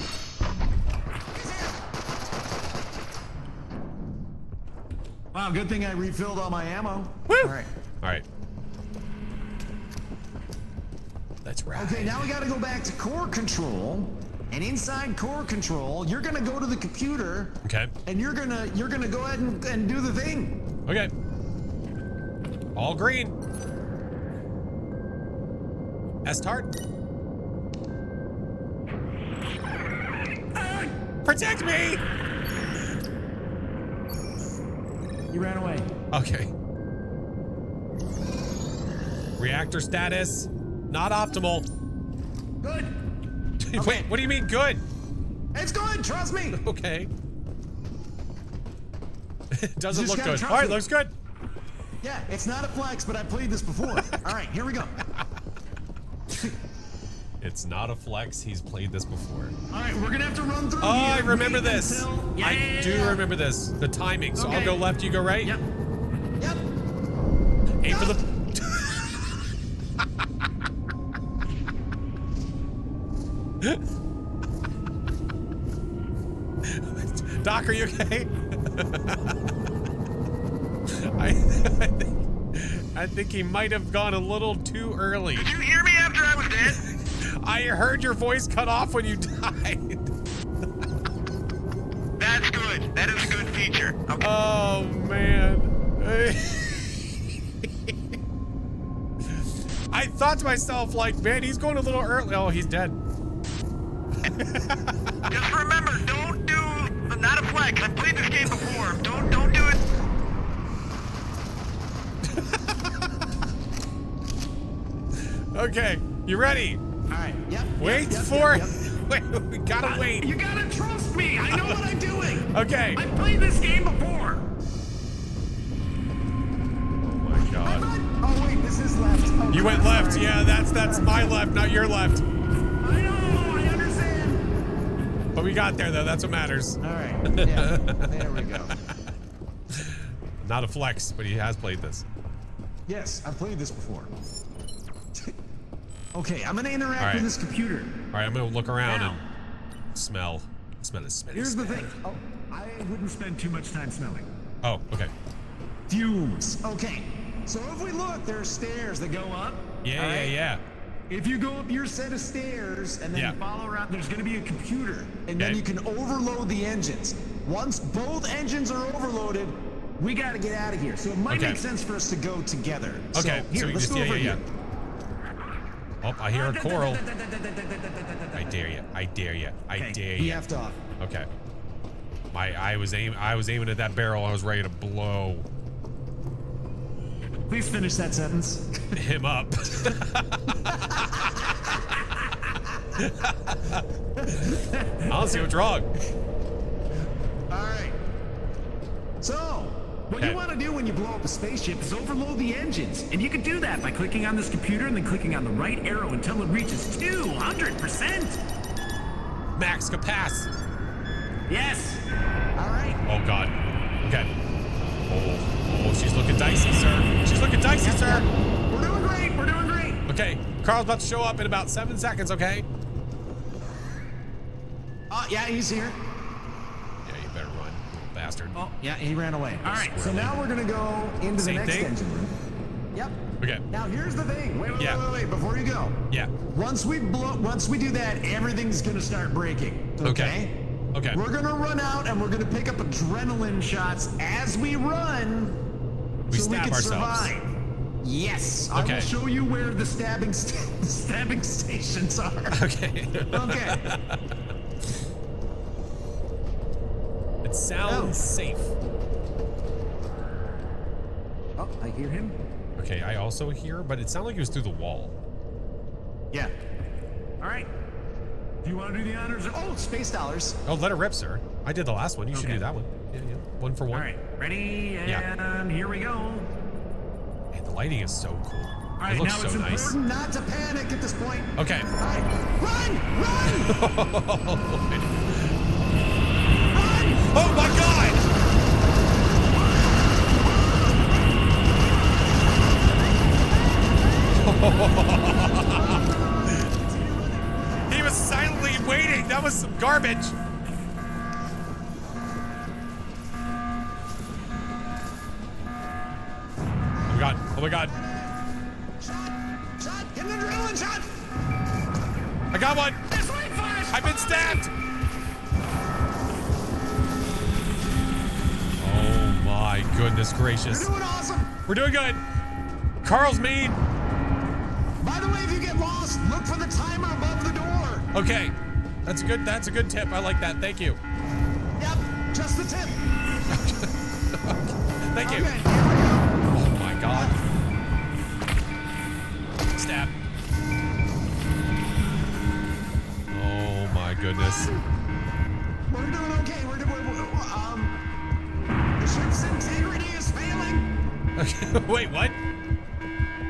Wow, good thing I refilled all my ammo. Woo! All right. All right. That's right. Okay, now we gotta go back to core control. And inside core control, you're gonna go to the computer. Okay. And you're gonna go ahead and do the thing. Okay. All green. S-Tart. Protect me! You ran away. Okay. Reactor status, not optimal. Good. Wait, what do you mean good? It's good, trust me. Okay. It doesn't You just look gotta good. trust All right, me. looks good. Yeah, it's not a flex, but I played this before. All right, here we go. It's not a flex. He's played this before. All right, we're gonna have to run through. Oh, here. I remember Wait this. until- Yeah, I yeah, do yeah. remember this. The timing. So I'll Okay. go left, you go right. Yep. Yep. Aim for the. Doc, are you okay? I think he might have gone a little too early. Did you hear me after I was dead? I heard your voice cut off when you died. That's good. That is a good feature. Okay. Oh, man. I thought to myself, like, man, he's going a little early. Oh, he's dead. Just remember, don't do not a flex. I've played this game before. Don't do it. Okay, you ready? All right. Yep. Wait yep, for yep. Wait, we gotta wait. You gotta trust me. I know what I'm doing. Okay. I played this game before. Oh my god. Oh wait, this is left. Oh, You went sorry. left. Yeah, that's my left, not your left. I know. I understand. But we got there though. That's what matters. All right. Yeah. There we go. Not a flex, but he has played this. Yes, I've played this before. Okay, I'm gonna interact All right. with this computer. All right, I'm gonna look around Now. and smell. Smell it. Here's the thing. Oh, I wouldn't spend too much time smelling. Oh, okay. Fumes. Okay. So if we look, there are stairs that go up. Yeah, all right? yeah. If you go up your set of stairs and then Yeah. you follow around, there's going to be a computer, and then Okay. you can overload the engines. Once both engines are overloaded, we got to get out of here. So it might Okay. make sense for us to go together. Okay, So here, we let's just go over yeah. here. Oh, I hear a coral. I dare you. I dare you. I Okay, dare he you. effed off. Okay. I was aiming at that barrel. I was ready to blow Please finish that sentence. him up. I don't see what's wrong. All right. So, what Okay. you want to do when you blow up a spaceship is overload the engines. And you can do that by clicking on this computer and then clicking on the right arrow until it reaches 200%. Max Capass. Yes. All right. Oh God. Okay. Oh, she's looking dicey, sir. She's looking dicey, sir. We're doing great. We're doing great. Okay, Carl's about to show up in about 7 seconds, okay? Yeah, he's here. Yeah, you better run, little bastard. Oh, yeah, he ran away. All right, so now we're gonna go into the Same next thing? engine room. Yep. Okay. Now here's the thing. Wait, Yeah. wait, before you go. Yeah. Once we do that, everything's gonna start breaking. Okay. Okay. We're gonna run out and we're gonna pick up adrenaline shots as we run. We so stab we can ourselves. survive. Yes. I Okay. will show you where the stabbing stations are. Okay. Okay. It sounds safe. Oh, I hear him. Okay, I also hear, but it sounded like it was through the wall. Yeah. All right. Do you want to do the honors? Oh, space dollars. Oh, let it rip, sir. I did the last one. You should Okay. do that one. Yeah. 1 for 1. All right. Ready? And Yeah. here we go. Man, the lighting is so cool. All right, It looks now so it's nice. important not to panic at this point. Okay. All right. Run! Run! Oh my God! He was silently waiting. That was some garbage. Oh my God. Oh my God. Shot! Get an adrenaline shot! I got one. This way, Flash! I've been stabbed. Oh my goodness gracious. You're doing awesome! We're doing good. Carl's mean. By the way, if you get lost, look for the timer above the door. Okay. That's a good tip. I like that. Thank you. Yep, just the tip. Thank you. Okay, here we go. Oh my God. Stab. Oh my goodness. We're doing okay. The ship's integrity is failing. Okay. Wait, what?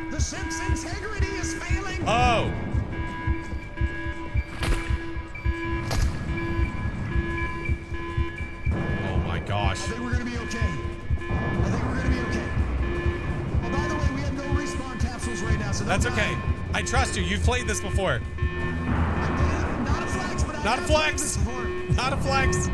The ship's integrity is failing. Oh. Oh my gosh. I think we're gonna be okay. Oh, by the way, we have no respawn capsules right now, so That's don't okay. die. I trust you. You've played this before. Not a flex, but Not a I've played flex. this before. Not a flex.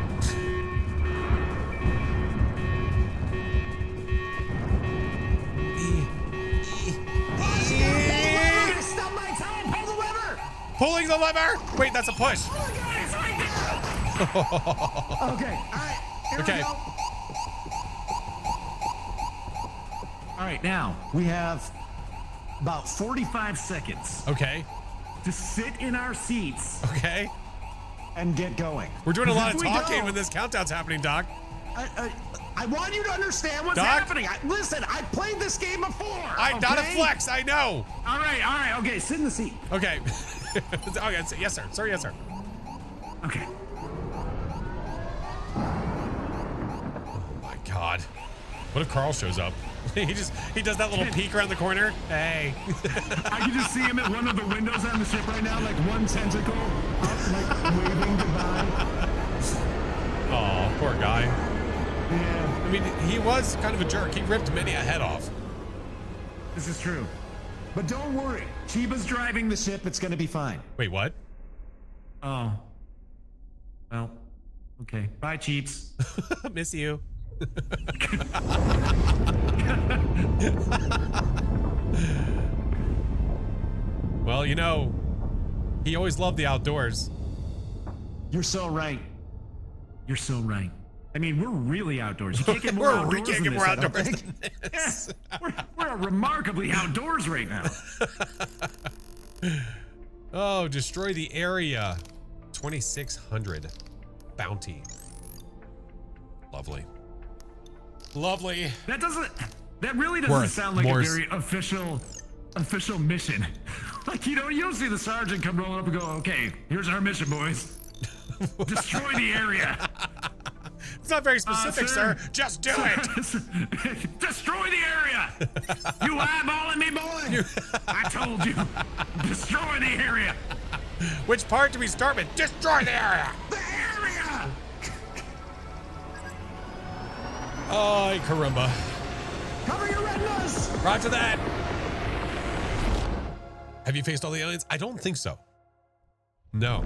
I stubbed my toe. Pull the lever. Pulling the lever. Wait, that's a push. Oh my God, it's right there. Okay, all right. Here Okay. we go. All right, now we have about 45 seconds Okay. to sit in our seats Okay. and get going. We're doing a lot of If we talking don't- when this countdown's happening, Doc. I want you to understand what's Doc? happening. Listen, I played this game before. I'm not a okay? flex. I know. All right. Okay, sit in the seat. Okay. Okay. Yes, sir. Sir, yes, sir. Okay. Oh my God. What if Carl shows up? He does that little peek around the corner. Hey. I can just see him at one of the windows on the ship right now, like one tentacle up, like waving goodbye. Oh, poor guy. Yeah, I mean, he was kind of a jerk. He ripped many a head off. this is true. But don't worry, Chiba's driving the ship. It's gonna be fine. Wait, what? Oh. Well, okay. Bye, Cheeps. Miss you. Well, you know, he always loved the outdoors. You're so right. You're so right. I mean, we're really outdoors. You can't get more outdoors We can't than get this, more I don't outdoors think. than this. We're remarkably outdoors right now. Oh, destroy the area. 2,600 bounty. Lovely. Lovely. That really doesn't Worth. sound like Morse. a very official mission. Like, you'll see the sergeant come rolling up and go, okay, here's our mission, boys. Destroy the area. It's not very specific, sir. Just do it. Destroy the area. You eyeballing me, boy? I told you. Destroy the area. Which part do we start with? Destroy the area! The area! Oh, caramba. Cover your retinas! Roger that. Have you faced all the aliens? I don't think so. No.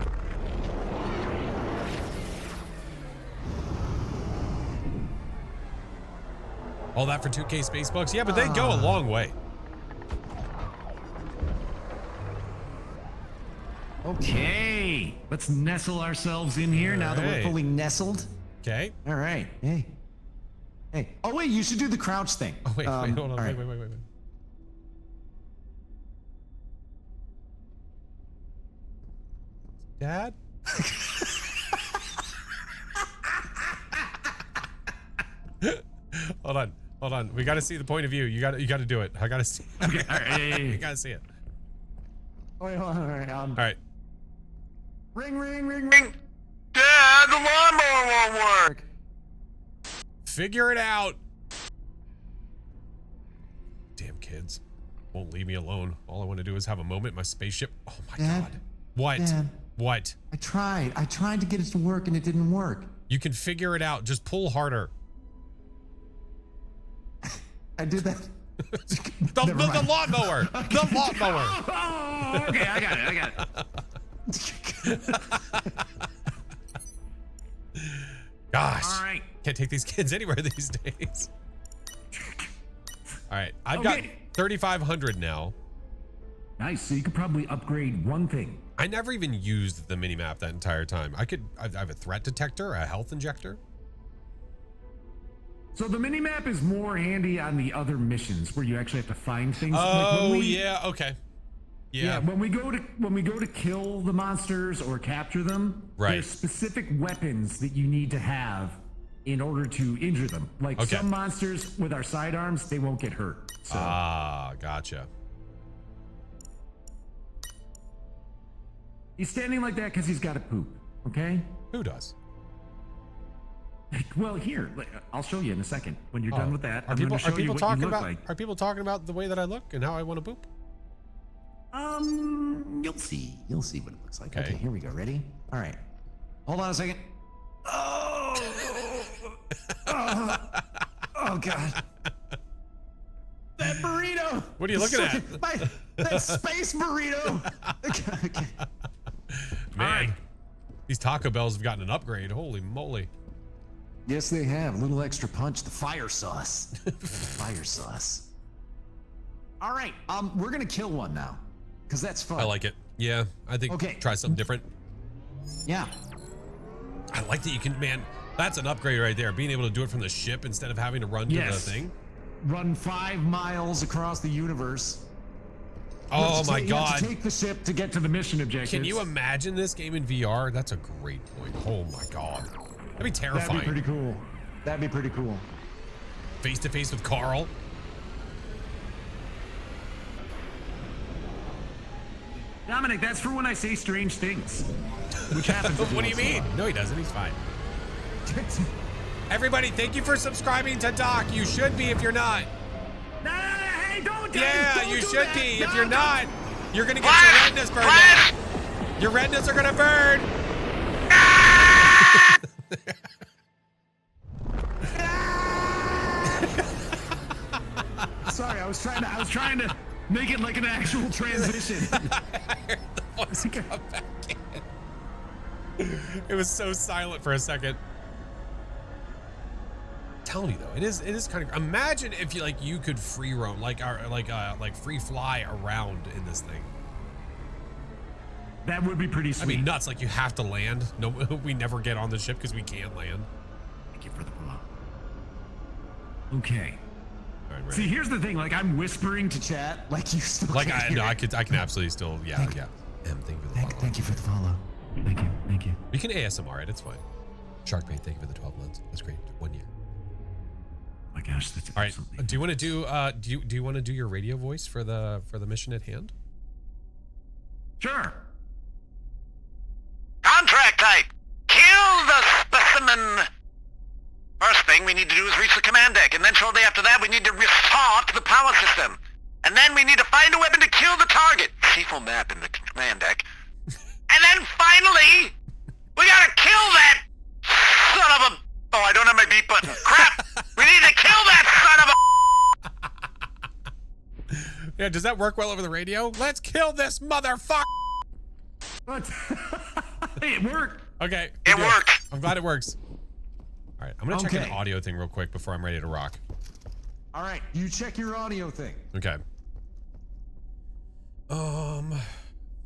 All that for 2K space bucks? Yeah, but they go a long way. Okay, let's nestle ourselves in here now that we're right. fully nestled. Okay. All right. Hey. Hey. Oh, wait, you should do the crouch thing. Oh, wait, hold on. all right. Wait. Dad? Hold on. We got to see the point of view. You got to do it. I got to see. Okay, all right. You got to see it. Wait, hold on, all right. All right. Ring. Dad, the lawnmower won't work. Figure it out. Damn kids. Won't leave me alone. All I want to do is have a moment in my spaceship. Oh my Dad? God. What? Dad? What? I tried to get it to work and it didn't work. You can figure it out. Just pull harder. I did that. The Never mind. lawnmower. The lawnmower. Oh, okay, I got it. Gosh. All right. Can't take these kids anywhere these days. All right. I've got 3,500 now. Nice. So you could probably upgrade one thing. I never even used the mini map that entire time. I have a threat detector, a health injector. So the mini map is more handy on the other missions where you actually have to find things. Oh, yeah. Okay. Yeah. When we go to kill the monsters or capture them, Right. there's specific weapons that you need to have in order to injure them. Like Okay. some monsters with our sidearms, they won't get hurt. So Gotcha. he's standing like that because he's got to poop. Okay. Who does? Well, here, I'll show you in a second. When you're done with that, Are I'm going people to show you what you look like. Are people talking about the way that I look and how I want to poop? You'll see. You'll see what it looks like. Okay. Okay, here we go. Ready? All right. Hold on a second. Oh, oh God. That burrito. What are you looking at? That space burrito. Okay. Man, these Taco Bells have gotten an upgrade. Holy moly. Yes, they have. A little extra punch. The fire sauce. Fire sauce. All right. We're gonna kill one now, because that's fun. I like it. Yeah, I think try something different. Yeah. I like that you can, man, that's an upgrade right there. Being able to do it from the ship instead of having to run to the thing. Run 5 miles across the universe. Oh my You have God. to take the ship to get to the mission objectives. Can you imagine this game in VR? That's a great point. Oh my God. That'd be terrifying. That'd be pretty cool. That'd be pretty cool. Face to face with Carl. Dominic, that's for when I say strange things. Which happens. What do you mean? No, he doesn't. He's fine. Everybody, thank you for subscribing to Doc. You should be if you're not. No, hey, don't. Yeah, don't you do should that. be. If No, you're don't. not, you're gonna get your retinas burned out. Your retinas are gonna burn. Sorry, I was trying to make it like an actual transition. I heard the voice come back in. It was so silent for a second. Telling you though, it is kind of. Imagine if you could free roam, like free fly around in this thing. That would be pretty sweet. I mean, nuts. Like you have to land. No, we never get on the ship because we can't land. Thank you for the blow. Okay. All right, See, here's the thing. Like I'm whispering to chat, like you still. like can't I hear no, it. I can absolutely still. Yeah. Thank you for the follow. Thank you for the follow. Thank you. You can ASMR it. It's fine. Sharkbait, thank you for the 12 months. That's great. 1 year. My gosh, that's All right. Do you want to do you want to do your radio voice for the mission at hand? Sure. Contract type. Kill the specimen. First thing we need to do is reach the command deck, and then shortly after that we need to restart the power system. And then we need to find a weapon to kill the target. C4 map in the command deck. then finally, we gotta kill that son of a... Oh, I don't have my beat button. Crap! We need to kill that son of a... Yeah, does that work well over the radio? Let's kill this motherfucker. What? Hey, it worked. Okay. It good. worked. I'm glad it works. All right, I'm gonna check Okay. an audio thing real quick before I'm ready to rock. All right, you check your audio thing. Okay.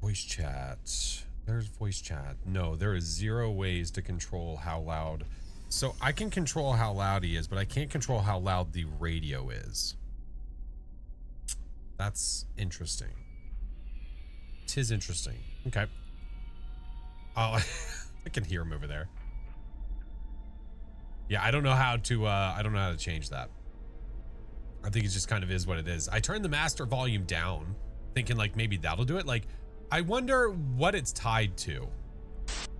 Voice chat. There's voice chat. No, there is 0 ways to control how loud. So I can control how loud he is, but I can't control how loud the radio is. That's interesting. 'Tis interesting. Okay. Oh, I can hear him over there. Yeah, I don't know how to change that. I think it just kind of is what it is. I turned the master volume down, thinking like maybe that'll do it. Like, I wonder what it's tied to.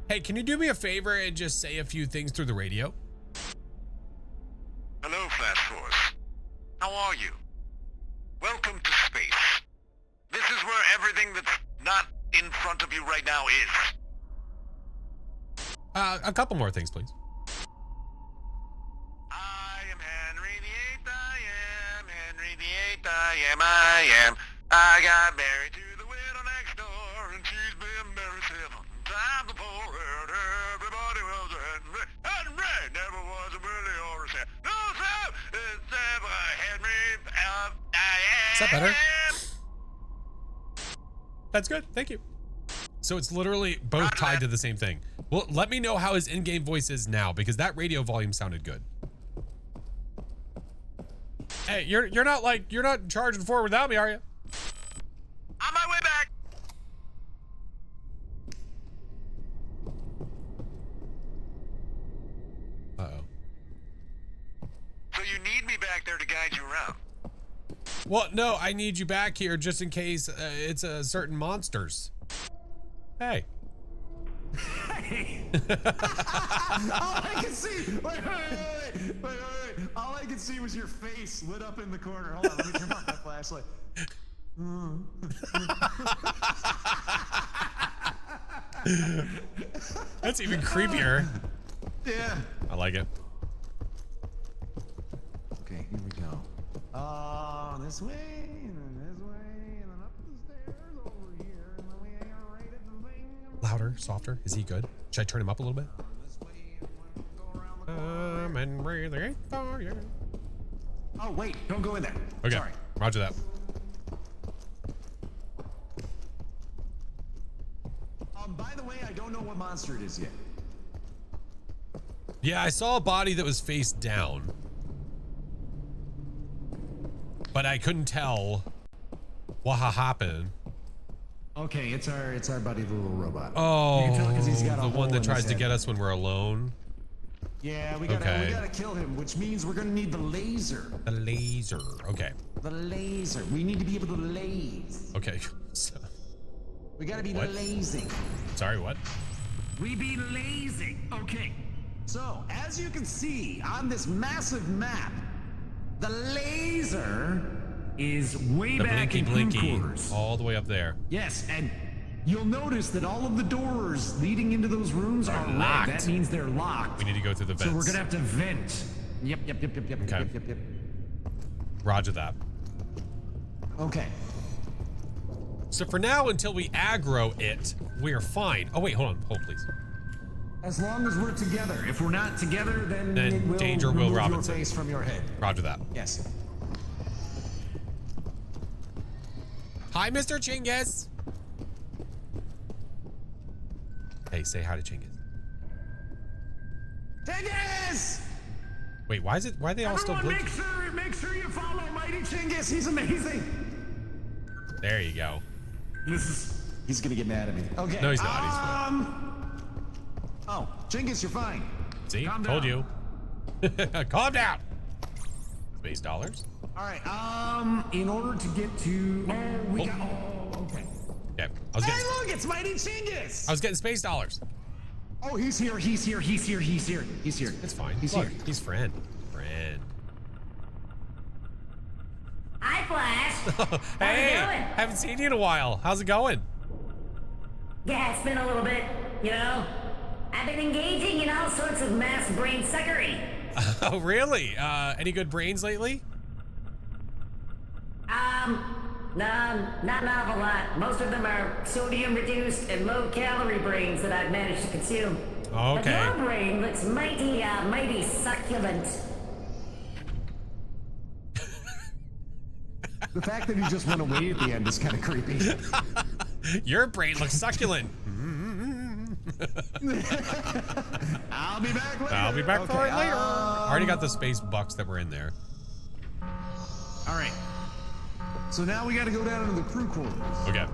Hey, can you do me a favor and just say a few things through the radio? Hello, FlashForce. How are you? Welcome to space. This is where everything that's not in front of you right now is. A couple more things, please. I am Henry the 8th, I am Henry the 8th, I am. I got married to the widow next door, and she's been married 7 times before, and everybody was Henry. Henry never was a really or a no, sir, it's Henry, I am. Is that better? That's good. Thank you. So it's literally both tied to the same thing. Well, let me know how his in-game voice is now, because that radio volume sounded good. Hey, you're not charging forward without me, are you? On my way back. Uh-oh. So you need me back there to guide you around? Well, no, I need you back here just in case it's certain monsters. Hey. Hey. All I can see. Wait. All I could see was your face lit up in the corner. Hold on, let me turn off my flashlight. That's even creepier. Yeah. I like it. Okay, here we go. This way, and then this way, and then up the stairs over here, and then we are right at the thing. Louder, softer. Is he good? Should I turn him up a little bit? This way, and we'll go around the corner. And breathing for you. Oh wait, don't go in there. Okay, Sorry. roger that. By the way, I don't know what monster it is yet. Yeah, I saw a body that was face down, but I couldn't tell what happened. Okay, it's our buddy, the little robot. Oh, You can tell 'cause he's got a the hole one in that his tries to head. get us when we're alone. Yeah, we Okay. gotta kill him, which means we're gonna need the laser. The laser. Okay. The laser. We need to be able to laze. Okay. So, We gotta be What? lazing. sorry, what? We be lazing. Okay. So, as you can see on this massive map, the laser is way The back blinky in blinky. headquarters. All the way up there. Yes, and you'll notice that all of the doors leading into those rooms are locked. locked. That means they're locked. We need to go through the vents. So we're gonna have to vent. Yep. Okay. Yep. Roger that. Okay. So for now, until we aggro it, we're fine. Oh wait, hold please. As long as we're together. If we're not together, then it will danger, Will remove Robinson. your face from your head. Roger that. Yes. Hi, Mr. Chinggis. Hey, say hi to Chinggis. Chinggis! Wait, why are they all still Everyone, blinking? make sure you follow Mighty Chinggis. He's amazing. There you go. He's gonna get mad at me. Okay. No, he's not. He's fine. Oh, Chinggis, you're fine. See, Calm told down. you. Calm down. Space dollars. All right. In order to get to, okay. Yeah, I was Hey, getting. look, it's Mighty Chinggis. I was getting space dollars. Oh, he's here. He's here. It's fine. He's Look, here. he's friend. Friend. Hi, Flash. Hey, doing? haven't seen you in a while. How's it going? Yeah, it's been a little bit, you know. I've been engaging in all sorts of mass brain suckery. Oh, really? Any good brains lately? No, not an awful lot. Most of them are sodium-reduced and low-calorie brains that I've managed to consume. But Okay. your brain looks mighty succulent. The fact that he just went away at the end is kind of creepy. Your brain looks succulent. I'll be back later. I'll be back for it later. um, I already got the space bucks that were in there. All right. So now we got to go down into the crew quarters. Okay.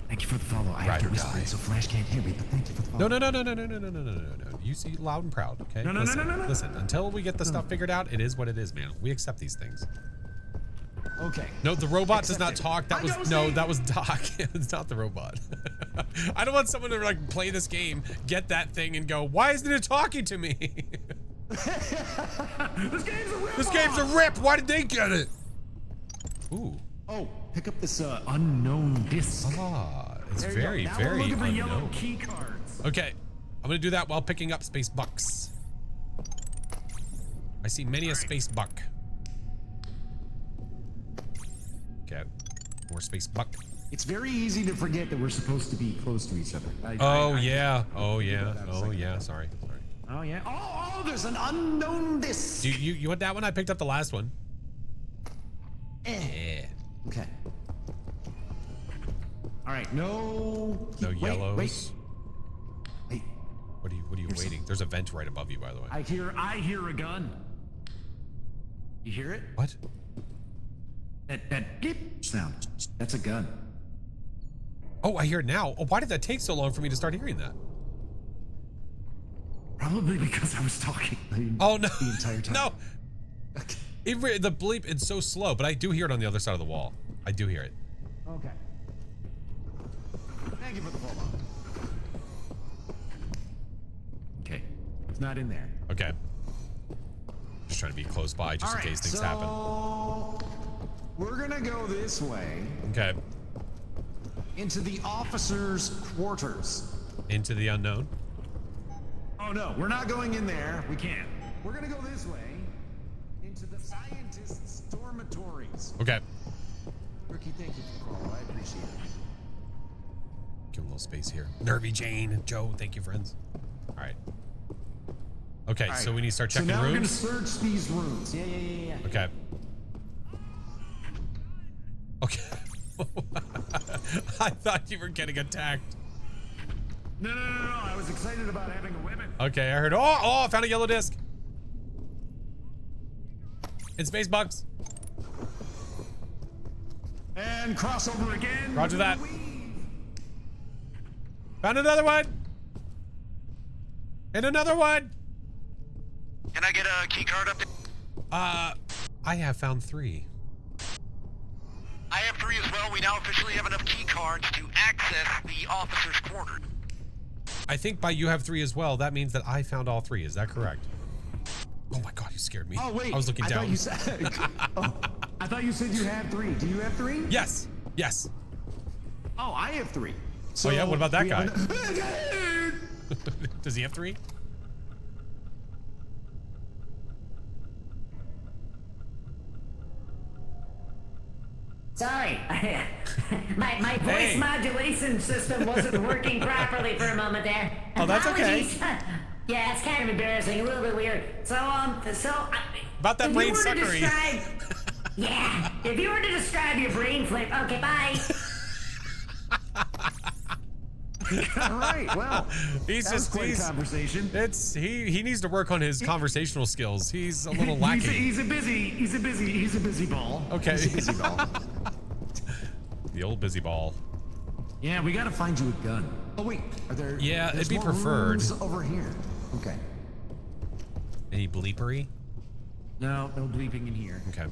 Thank you for the follow. I Right, have to whisper guy. it so Flash can't hear me, but thank you for the follow. No. You see loud and proud, okay? No. Listen, until we get the stuff figured out, it is what it is, man. We accept these things. Okay. No, the robot does not Accepted. talk. That I was know, see? that was Doc. It's not the robot. I don't want someone to like play this game, get that thing, and go, "Why isn't it talking to me?" This game's a rip. This game's a rip. Why did they get it? Ooh. Oh, pick up this unknown disc. Ah, it's There you go. very, Now very we're looking for yellow unknown. key cards. Okay, I'm gonna do that while picking up space bucks. I see many a space buck. Okay, more space buck. It's very easy to forget that we're supposed to be close to each other. Oh yeah. Oh yeah. Sorry. Oh yeah. Oh, there's an unknown disc. Do you want that one? I picked up the last one. Yeah. Okay. All right. No. No Wait, yellows. Wait. What are you Here's waiting? There's a vent right above you, by the way. I hear a gun. You hear it? What? That beep sound. That's a gun. Oh, I hear it now. Oh, why did that take so long for me to start hearing that? Probably because I was talking. Oh no! The entire time. No. The bleep, it's so slow, but I do hear it on the other side of the wall. I do hear it. Okay. Thank you for the follow. Okay. It's not in there. Okay. Just trying to be close by just in case things happen. We're gonna go this way Okay. into the officers' quarters. Into the unknown. Oh no, we're not going in there. We can't. We're gonna go this way into the scientists' dormitories. Okay. Ricky, thank you for the follow. I appreciate it. Give him a little space here. Nervy Jane, Joe, thank you, friends. All right. Okay, All right. so we need to start checking so now rooms. we're gonna search these rooms. Yeah. Okay. Okay. I thought you were getting attacked. No. I was excited about having a weapon. Okay, I heard. Oh, I found a yellow disc. In space bugs. And crossover again. Roger that. Found another one. And another one. Can I get a key card up there? I have found 3. I have 3 as well. We now officially have enough key cards to access the officer's quarters. I think by you have 3 as well, that means that I found all 3. Is that correct? Oh my God, you scared me. Oh wait, I was looking down. Thought you said, I thought you said you had 3. Do you have 3? Yes. Oh, I have 3. So Oh yeah, what about that we guy? have Does he have 3? Sorry, my voice Hey. modulation system wasn't working properly for a moment there. Oh, that's okay. Apologies. Yeah, it's kind of embarrassing, a little bit weird. About that brain suckery. Yeah, if you were to describe your brain flip, okay, bye. All right, well, He's that was just quite a conversation. he needs to work on his conversational skills. He's a little lacking. He's a busy ball. Okay. He's a busy ball. The old busy ball. Yeah, we gotta find you a gun. Oh wait, are there? Yeah, there's it'd be more preferred. rooms over here. Okay. Any bleepery? No bleeping in here. Okay.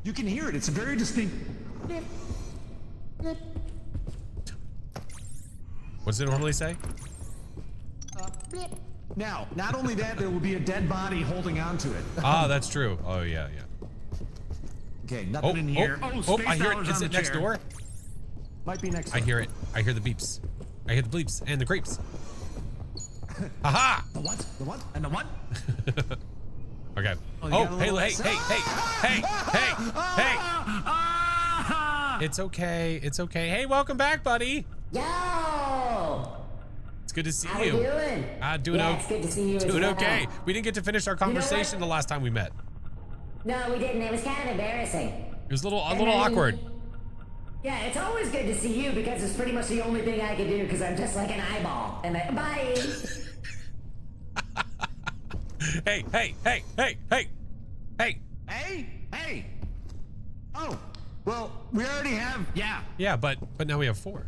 You can hear it. It's a very distinct. What does it normally say? Now, not only that, there will be a dead body holding on to it. Ah, that's true. Oh yeah. Okay, nothing in here. I Space hear it. Dollar's Is on it the next chair. door? Might be next. I hear it. I hear the beeps. I hear the bleeps and the grapes. Haha! The what? The what? And the what? Okay. Oh, you Oh, got a hey, little- hey. It's okay. It's okay. Hey, welcome back, buddy. Yo! It's good to see How you. we doing? Doing Yeah, it's good to see you as Doing well. okay. We didn't get to finish our conversation the last time we met. No, we didn't. It was kind of embarrassing. It was a little And then awkward. Yeah, it's always good to see you because it's pretty much the only thing I can do because I'm just like an eyeball. And then, bye! Hey. Hey! Oh, well, we already have. Yeah. Yeah, but now we have 4.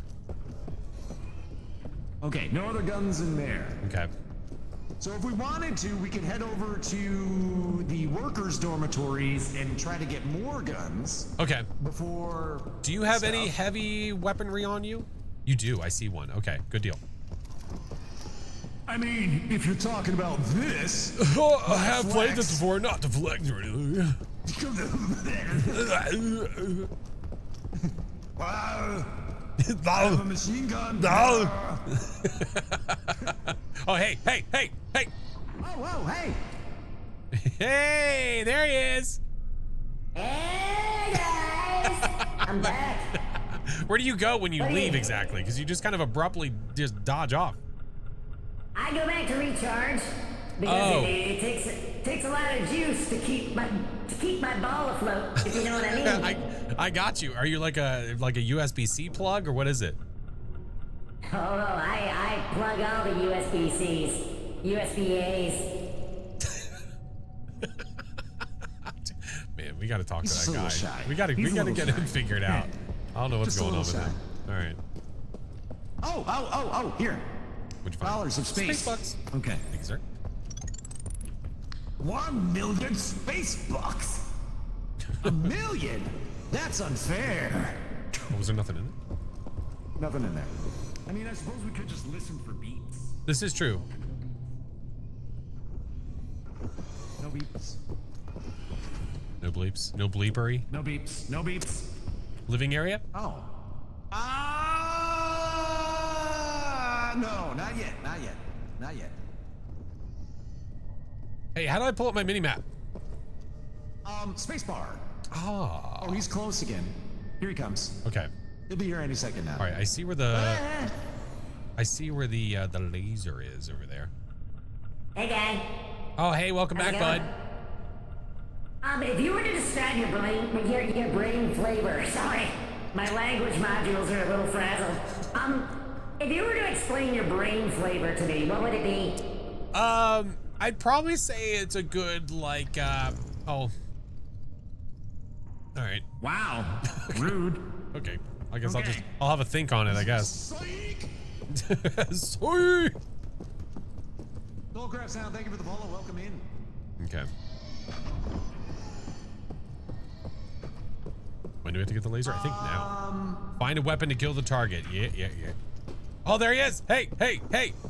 Okay, no other guns in there. Okay. So if we wanted to, we could head over to the workers' dormitories and try to get more guns Okay. before. Do you have any stuff. heavy weaponry on you? You do. I see one. Okay. Good deal. I mean, if you're talking about this. Oh, I have flex. played this before. Not to flex or anything. I have a machine gun. No. Oh, hey. Oh, hey. Hey, there he is. Hey, guys! I'm back. Where do you go when you What do you- leave exactly? Because you just kind of abruptly just dodge off. I go back to recharge because Oh. it takes a lot of juice to keep my ball afloat. If you know what I mean. I got you. Are you like a USB-C plug or what is it? Oh no, I plug all the USB-Cs, USB-As. Man, we got to talk He's to just a that guy. little shy. We got to He's a get little him shy. figured out. I don't know what's Just a going on little with him. All right. Oh, here. What'd you find? Dollars of space. bucks. Okay. Thank you, sir. 1 million space bucks. A million? That's unfair. Oh, was there nothing in it? Nothing in there. I mean, I suppose we could just listen for beats. This is true. No beeps. No bleeps. No bleepery. No beeps. No beeps. Living area? Oh. No, not yet. Not yet. Not yet. Hey, how do I pull up my mini map? Spacebar. Ah. Oh, he's close again. Here he comes. Okay. He'll be here any second now. All right. I see where the laser is over there. Hey, guy. Oh, hey, welcome How's back, it going? bud. If you were to describe your brain flavor, sorry, my language modules are a little frazzled. If you were to explain your brain flavor to me, what would it be? I'd probably say it's a good all right. Wow. Rude. Okay. I guess Okay. I'll have a think on it, I guess. Psych. Sorry. Soulcraft Sound, thank you for the follow. Welcome in. Okay. When do we have to get the laser? I think now. Find a weapon to kill the target. Yeah. Oh, there he is. Hey.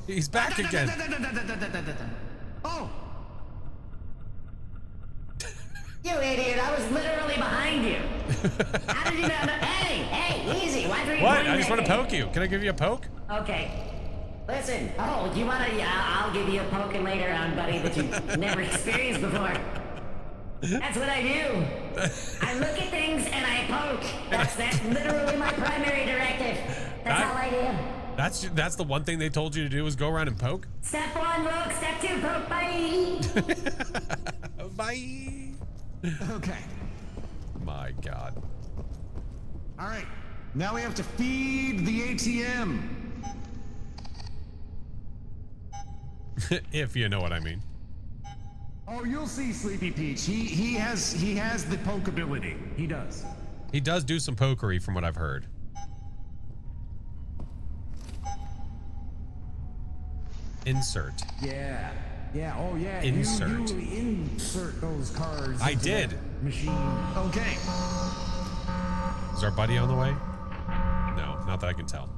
He's back again. Oh. You idiot, I was literally behind you. How did you not know? Hey, easy. Why are you What? pointing I just at want to me? poke you. Can I give you a poke? Okay. Listen, you wanna, I'll give you a poking later on, buddy, that you've never experienced before. That's what I do. I look at things and I poke. That's literally my primary directive. That's all I do. That's the one thing they told you to do was go around and poke? Step 1, look. Step 2, poke. Bye. Bye. Okay. My God. All right. Now we have to feed the ATM. If you know what I mean. Oh, you'll see, Sleepy Peach. He has the poke ability. He does. He does do some pokery from what I've heard. Insert. Yeah. Oh yeah. Insert. You insert those cards. I into did. that machine. Okay. Is our buddy on the way? No, not that I can tell.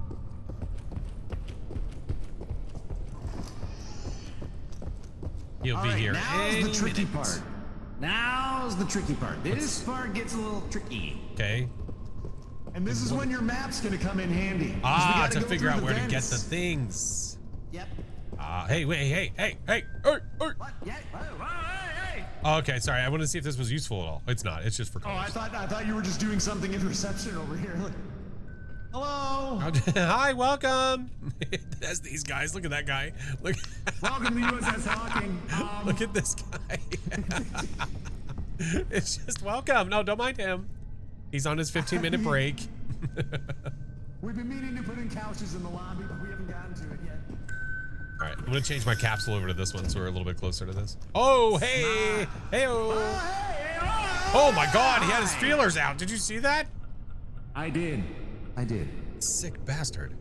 He'll All be right, here now's any the tricky minute. part. Now's the tricky part. This part gets a little tricky. Okay. And this is when your map's gonna come in handy. 'cause we Ah, gotta to go figure through out where to get vents. the things. Yep. Hey, wait, hey. What? Yeah. Hey. Okay, sorry. I wanted to see if this was useful at all. It's not. It's just for Oh, I colors. thought you were just doing something in reception over here. Look. Hello. Hi, welcome. That's these guys. Look at that guy. Look. Welcome to USS Hawking. Look at this guy. It's just welcome. No, don't mind him. He's on his 15-minute break. We've been meaning to put in couches in the lobby, but we haven't gotten to it yet. All right, I'm gonna change my capsule over to this one so we're a little bit closer to this. Oh, hey, hey-oh. Oh my God, he had his feelers out. Did you see that? I did. Sick bastard.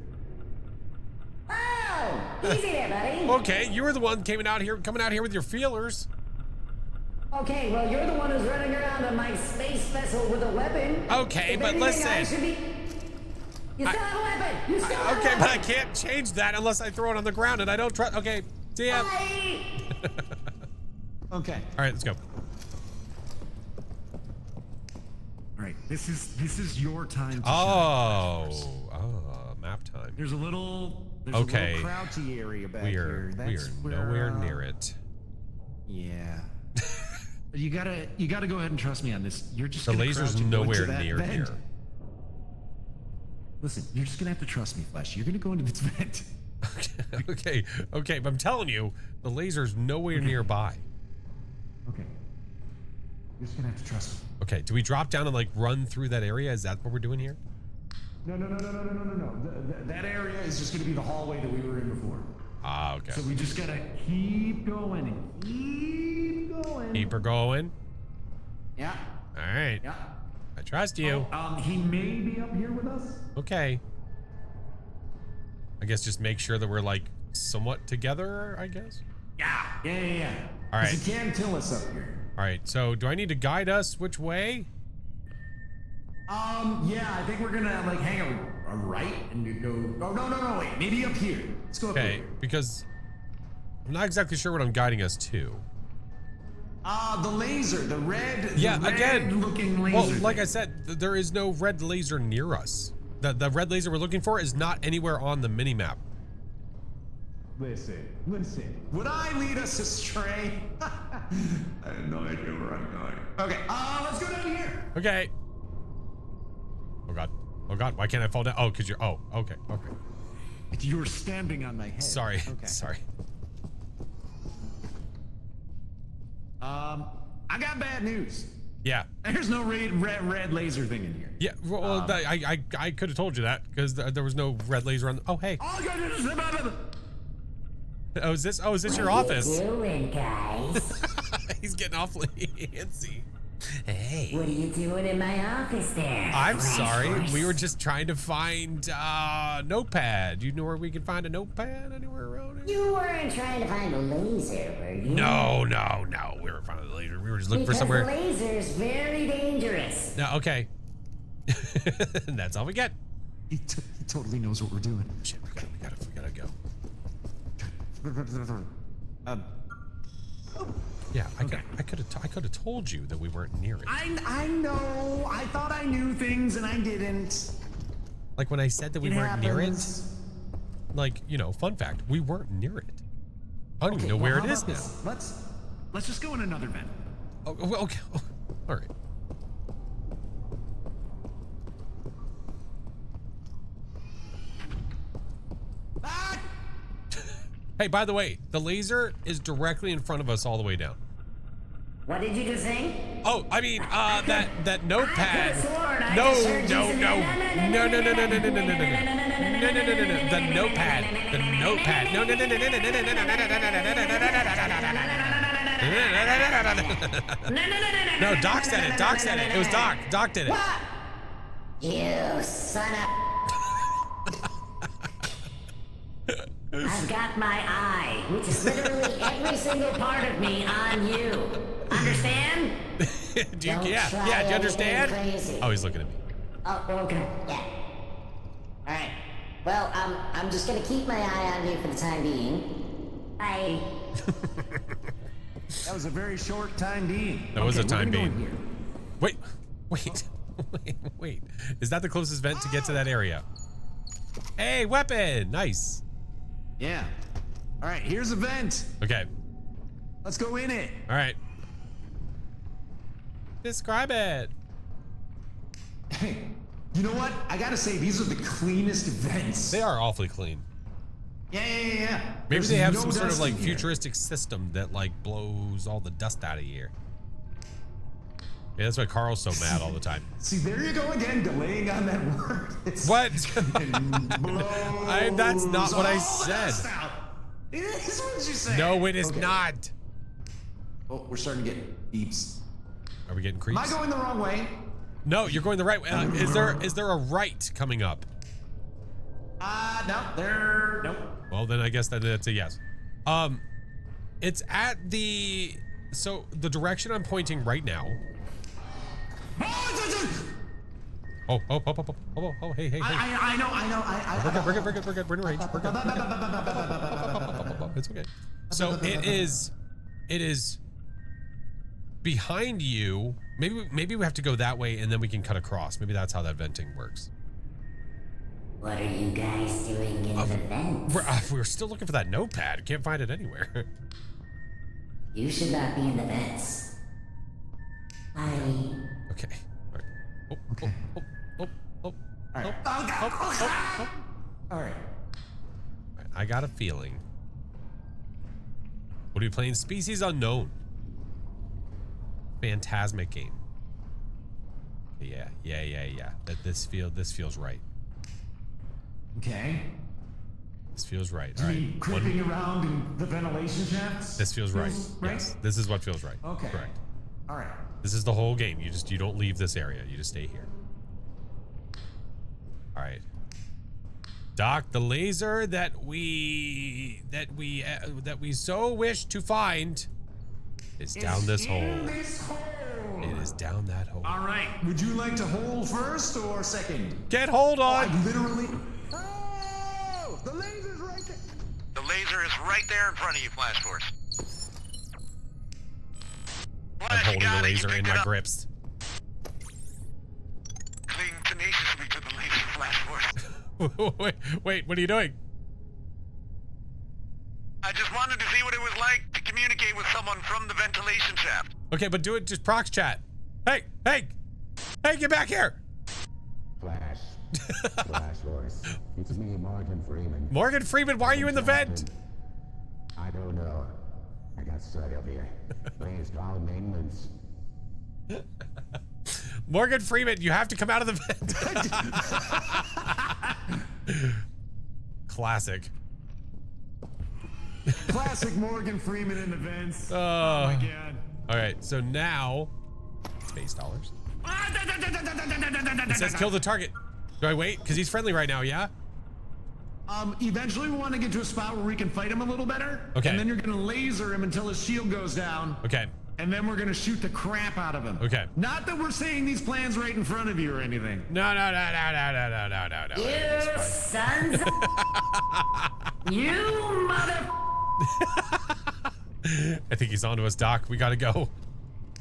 Oh, easy there, buddy. Okay, you were the one coming out here with your feelers. Okay, well, you're the one who's running around on my space vessel with a weapon. Okay, If but anything, I listen. should be... You still have a weapon. You still have a Okay, weapon. but I can't change that unless I throw it on the ground, and I don't trust. Okay, see ya. Bye. Okay. All right, let's go. All right. This is your time to shine. Oh, map time. There's a little Okay. crouchy area back We here. are That's where, nowhere near it. Yeah. you gotta go ahead and trust me on this. You're just The gonna laser's crouch and go into nowhere that near vent. here. Listen, you're just gonna have to trust me, Flash. You're gonna go into this vent. Okay, but I'm telling you, the laser's nowhere nearby. Okay. You're just gonna have to trust me. Okay, do we drop down and like run through that area? Is that what we're doing here? No. That area is just gonna be the hallway that we were in before. Ah, okay. So we just gotta keep going and keep going. Keep her going. Yeah. All right. Yeah. I trust you. He may be up here with us. Okay. I guess just make sure that we're like somewhat together, I guess. Yeah. All right. 'Cause he can kill us up here. All right. So do I need to guide us which way? Yeah, I think we're gonna like hang a right and go. Oh no, wait, maybe up here. Let's go up Okay, here. because I'm not exactly sure what I'm guiding us to. The laser, the red. Yeah, the red again. looking laser. Well, like thing. I said, there is no red laser near us. The red laser we're looking for is not anywhere on the mini map. Listen. Would I lead us astray? I have no idea where I'm going. Okay, let's go down here. Okay. Oh God, why can't I fall down? Oh, because you're, okay. You're standing on my head. Sorry, Okay. sorry. I got bad news. Yeah. There's no red laser thing in here. Yeah, well, I could have told you that because there was no red laser on the, oh, hey. All you gotta do is Oh, is this your office? What are you doing, guys? He's getting awfully antsy. Hey. What are you doing in my office there? I'm sorry. FlashForce? We were just trying to find notepad. Do you know where we can find a notepad anywhere around here? You weren't trying to find a laser, were you? No. We were finding the laser. We were just looking for somewhere. Because the laser's very dangerous. No, okay. That's all we get. He totally knows what we're doing. Shit, we gotta go. Yeah, I could have told you that we weren't near it. I know. I thought I knew things and I didn't. Like when I said that we It weren't near it. happens. Like, fun fact, we weren't near it. I don't even know well, where how it is about now. this? Let's just go in another vent. Oh, well, okay. Oh, all right. Ah! Hey, by the way, the laser is directly in front of us all the way down. What did you just say? Oh, I mean, that notepad. I could've sworn I No. just heard you say- The notepad. No, Doc said it. It was Doc. Doc did it. What? You son of... I've got my eye, which is literally every single part of me on you. Understand? Do you, Don't yeah, try do you understand? anything crazy. Oh, he's looking at me. Oh, okay. Yeah. Alright. Well, I'm just gonna keep my eye on you for the time being. Bye. That was a very short time being. That was a Okay, we're time gonna go in being. here. Wait. Wait. Is that the closest vent to get to that area? Hey, weapon. Nice. Yeah. All right, here's a vent. Okay. Let's go in it. All right. Describe it. Hey, you know what? I gotta say, these are the cleanest vents. They are awfully clean. Yeah. Maybe There's they have no some sort of dust like in here. futuristic system that like blows all the dust out of here. Yeah, that's why Carl's so mad all the time. See, there you go again, delaying on that word. What? Blows That's not what I all the said. dust out. It is what you said. No, it is Okay. not. Oh, we're starting to get beeps. Are we getting Am creeps? I going the wrong way? No, you're going the right way. Is there a right coming up? No, there. Nope. Well, then I guess that's a yes. It's at the direction I'm pointing right now. Oh, hey. I know. We're good. We're in range. We're good. It's okay. So it is behind you. Maybe we have to go that way and then we can cut across. Maybe that's how that venting works. What are you guys doing in the vents? We're still looking for that notepad. Can't find it anywhere. You should not be in the vents. Okay. All right. All right. I got a feeling. What are we playing? Species Unknown. Phantasmic game. Yeah. This feels right. Okay. This feels right. Do All you right. mean creeping around in the ventilation shafts? This feels right. Right? Yes. This is what feels right. Okay. Correct. All right. This is the whole game. You don't leave this area. You just stay here. All right. Doc, the laser that we so wish to find is down this hole. This hole. It is down that hole. All right. Would you like to hold first or second? Get hold on. I literally. Oh, the laser's right there. The laser is right there in front of you, FlashForce. I'm Flash, you holding the got it. You laser in picked my it up. grips. Cling tenaciously to the laser, FlashForce. Wait, what are you doing? I just wanted to see what it was like to communicate with someone from the ventilation shaft. Okay, but do it just prox chat. Hey, get back here. FlashForce. It's me, Morgan Freeman. Morgan Freeman, why are you in the vent? I don't know. I got stuck up here. Raised all maintenance. Morgan Freeman, you have to come out of the vent. Classic. Classic Morgan Freeman in the vents. Oh my god. All right, so now space dollars. It says kill the target. Do I wait? Because he's friendly right now, yeah? Eventually we want to get to a spot where we can fight him a little better. Okay. And then you're gonna laser him until his shield goes down. Okay. And then we're gonna shoot the crap out of him. Okay. Not that we're saying these plans right in front of you or anything. No. You sons of... You mother... I think he's onto us, Doc. We gotta go.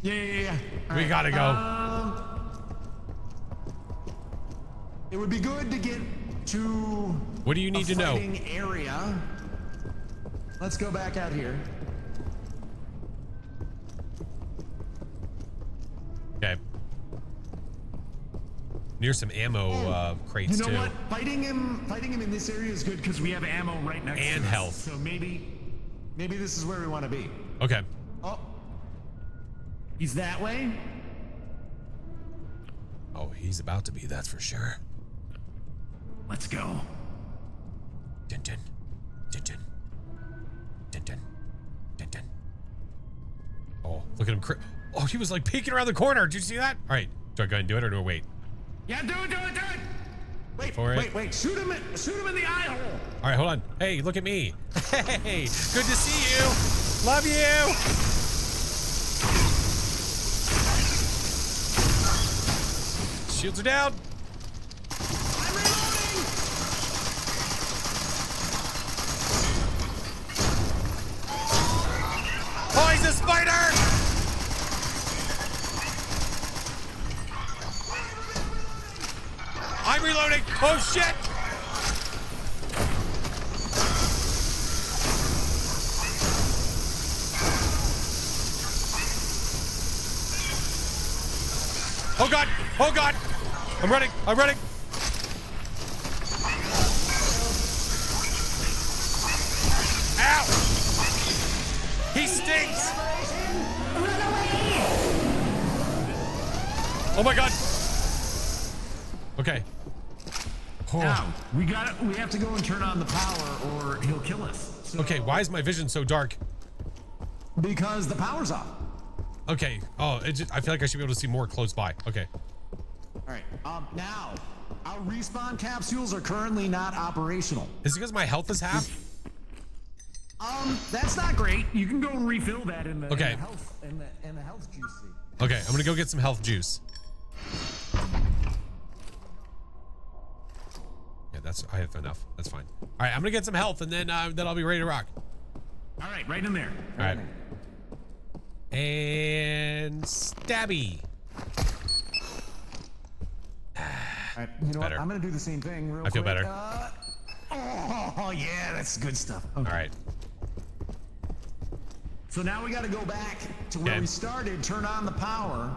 Yeah. All We right. gotta go. It would be good to get to What do you need to know? fighting area. Let's go back out here. Okay. Near some ammo crates You know too. what? Fighting him in this area is good because we have ammo right next to us. And health. So maybe this is where we want to be. Okay. Oh, he's that way. Oh, he's about to be, that's for sure. Let's go. Dun dun. Dun dun. Dun dun. Dun dun. Oh, look at him. Oh, he was like peeking around the corner. Did you see that? All right. Do I go ahead and do it or do I wait? Yeah, do it. Wait, For it. wait. Shoot him in the eye hole. All right, hold on. Hey, look at me. Hey, good to see you. Love you. Shields are down. I'm reloading. Oh, he's a spider. I'm reloading. Oh shit. Oh god. Oh god. I'm running. I'm running. Ow. He stinks. Oh my god. Okay. Oh. Now, we have to go and turn on the power or he'll kill us. So, Okay, why is my vision so dark? because the power's off. Okay. Oh, I feel like I should be able to see more close by. Okay. All right. Now, our respawn capsules are currently not operational. Is it because my health is half? That's not great. You can go and refill that in the, Okay. in the health juice. Okay, I'm gonna go get some health juice. Yeah, I have enough. That's fine. All right, I'm gonna get some health, and then I'll be ready to rock. All right, right in there. All right. And stabby. All right, you know Better. what? I'm gonna do the same thing real quick. I feel better. Oh yeah, that's good stuff. Okay. All right. So now we got to go back to where Okay. we started, turn on the power,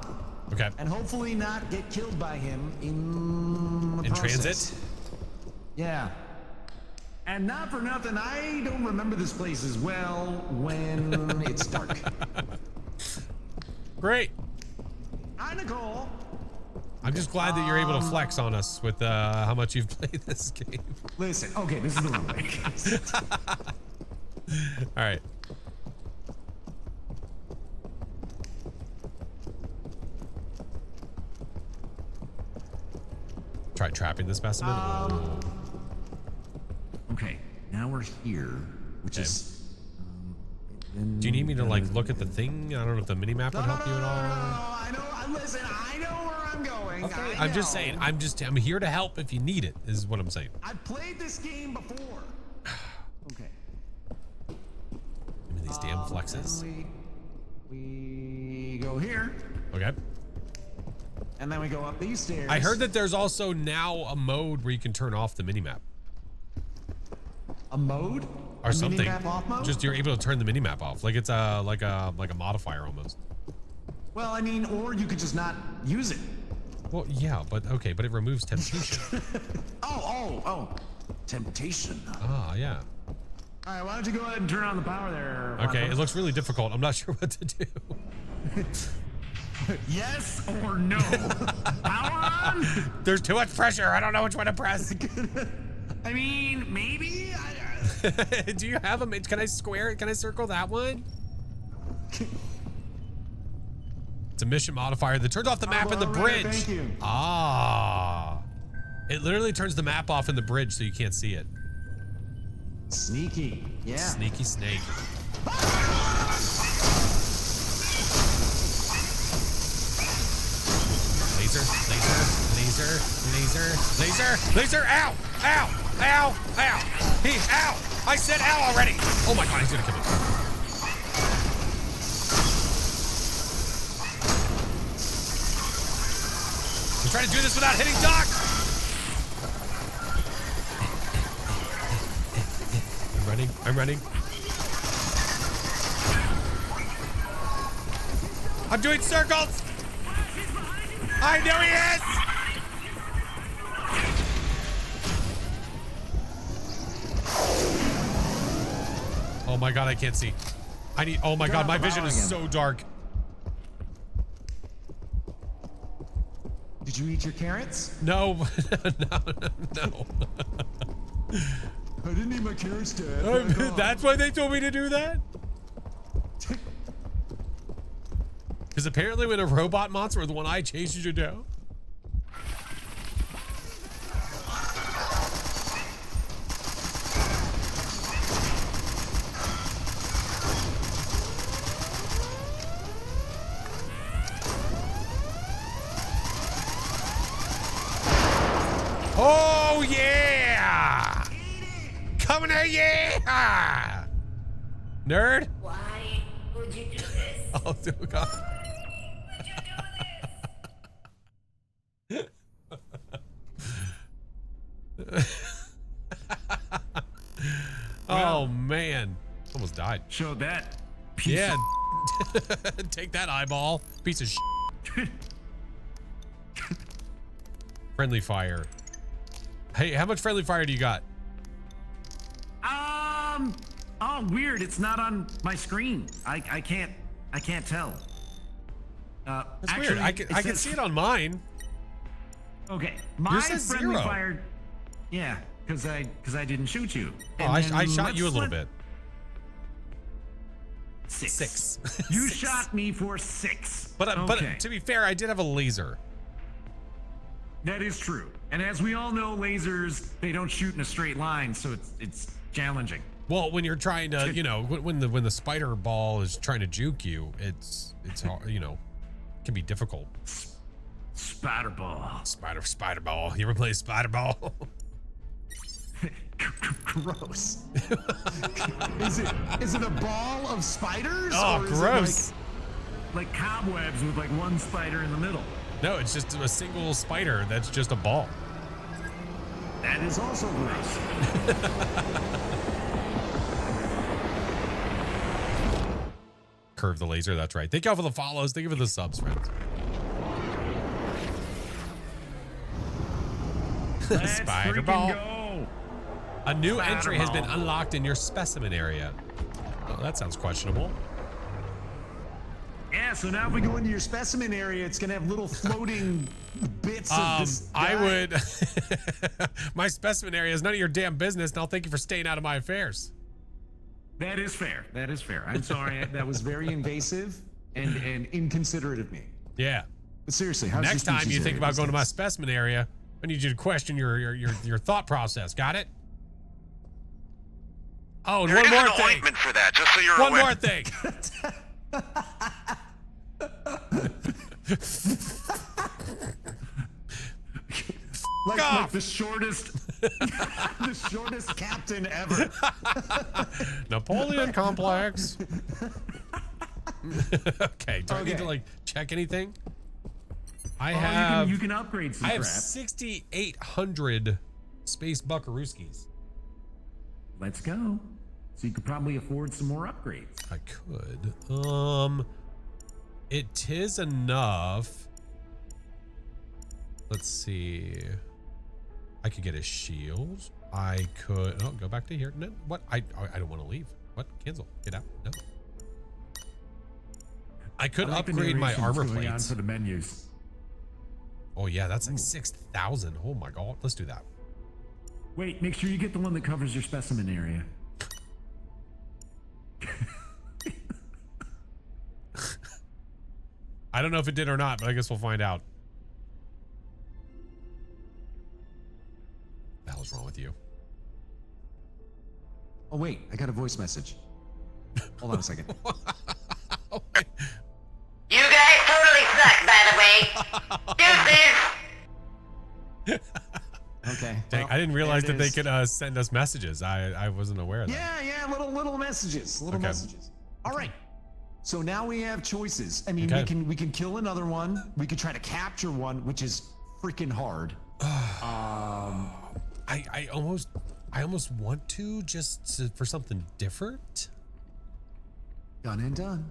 Okay. and hopefully not get killed by him in the In process. transit. Yeah. And not for nothing, I don't remember this place as well when it's dark. Great. Hi, Nicole. I'm just glad that you're able to flex on us with how much you've played this game. Listen, okay, this is the wrong way. All right. Try trapping this specimen. Okay, now we're here, which Okay. is. Do you need me to like look at the thing? I don't know if the mini map would help you at all. I know. Listen, I know where I'm going. Okay. I I'm just know. saying. I'm here to help if you need it. Is what I'm saying. I've played this game before. Okay. Give me these damn flexes. We go here, Okay. and then we go up these stairs. I heard that there's also now a mode where you can turn off the mini map a mode or A something. minimap off mode? Just you're able to turn the mini map off. Like it's like a modifier almost. Well, I mean, or you could just not use it. Well, yeah, but okay, but it removes temptation. Oh, temptation. Ah, yeah. All right, why don't you go ahead and turn on the power there? Okay, Flashforce? it looks really difficult. I'm not sure what to do. Yes or no? Power on? There's too much pressure. I don't know which one to press. I mean, maybe. Do you have a? Can I square it? Can I circle that one? It's a mission modifier that turns off the map in the all right, bridge. thank you. Ah. It literally turns the map off in the bridge so you can't see it. Sneaky. Yeah. Sneaky snake. Laser, laser. Ow, ow, ow, ow. Ow. I said ow already. Oh my God, he's gonna kill me. I'm trying to do this without hitting Doc. I'm running. I'm doing circles. I know he is. Oh my God, I can't see. Oh my God, my vision is so dark. Did you eat your carrots? No. No. I didn't eat my carrots, Dad. That's why they told me to do that? Because apparently when a robot monster with one eye chases you down. Oh yeah! Coming at yeah! Nerd? Why would you do this? Oh God. Oh man, almost died. Showed that. Piece Yeah. Take that eyeball, piece of shit. Friendly fire. Hey, how much friendly fire do you got? Oh, weird. It's not on my screen. I can't tell. That's actually, weird. I can see it on mine. Okay, my says friendly 0. fire. Yeah, because I didn't shoot you. Oh, And I then shot you a little let- bit. 6. 6. You 6. shot me for 6. But okay. to be fair, I did have a laser. That is true. And as we all know, lasers, they don't shoot in a straight line, so it's challenging. Well, when you're trying to, you know, when the spider ball is trying to juke you, it's hard, you know, it can be difficult. Spider ball. Spider ball. You ever play spider ball? Gross. Is it a ball of spiders? Oh, or is gross. it like cobwebs with like one spider in the middle? No, it's just a single spider that's just a ball. That is also gross. Curve the laser, that's right. Thank y'all for the follows. Thank you for the subs, friends. Let's Spider freaking ball. go. A new Spider entry has been ball. unlocked in your specimen area. Oh, that sounds questionable. Yeah, so now if we go into your specimen area, it's gonna have little floating bits of this I guy. would. My specimen area is none of your damn business, and I'll thank you for staying out of my affairs. That is fair. That is fair. I'm sorry. That was very invasive and inconsiderate of me. Yeah. But seriously, how's Next your time you species think area about these going to my days? specimen area, I need you to question your thought process. Got it? Oh, and There one is more an thing. ointment for that, just so you're One aware. more thing. like the shortest, the shortest captain ever. Napoleon complex. Okay. Do I need to Okay. like check anything? I Oh, have. you can upgrade some I have crap. 6,800 space buckaroos. Let's go. So you could probably afford some more upgrades. I could. It is enough. Let's see. I could get a shield. I could. Oh, go back to here. No, what? I don't want to leave. What? Cancel. Get out. No. I could I like the upgrade my narration armor that's going on plates. for the menus. Oh yeah, that's like 6,000. Oh my god. Let's do that. Wait, make sure you get the one that covers your specimen area. I don't know if it did or not, but I guess we'll find out. What the hell's wrong with you? Oh wait, I got a voice message. Hold on a second. You guys totally suck, by the way. Deuces! Okay. Dang, well, I didn't realize there that it they is. could send us messages. I wasn't aware of that. Yeah, little messages, Okay. messages. All right. So now we have choices. I mean, Okay. we can kill another one. We could try to capture one, which is freaking hard. I almost want to for something different. Done and done.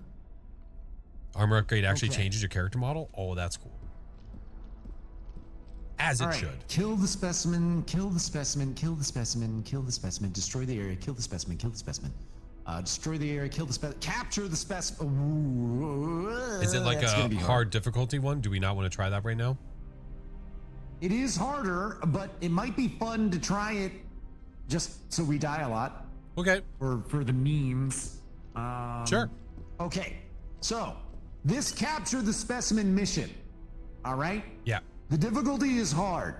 Armor upgrade actually Okay. changes your character model. Oh, that's cool. As it All right. should. Kill the specimen. Kill the specimen. Kill the specimen. Kill the specimen. Destroy the area. Kill the specimen. Kill the specimen. Destroy the area. Kill the specimen. Capture the specimen. Is it like That's gonna a be hard difficulty one? Do we not want to try that right now? It is harder, but it might be fun to try it, just so we die a lot, Okay. or for the memes. Sure. Okay, so this capture the specimen mission. All right. Yeah. The difficulty is hard.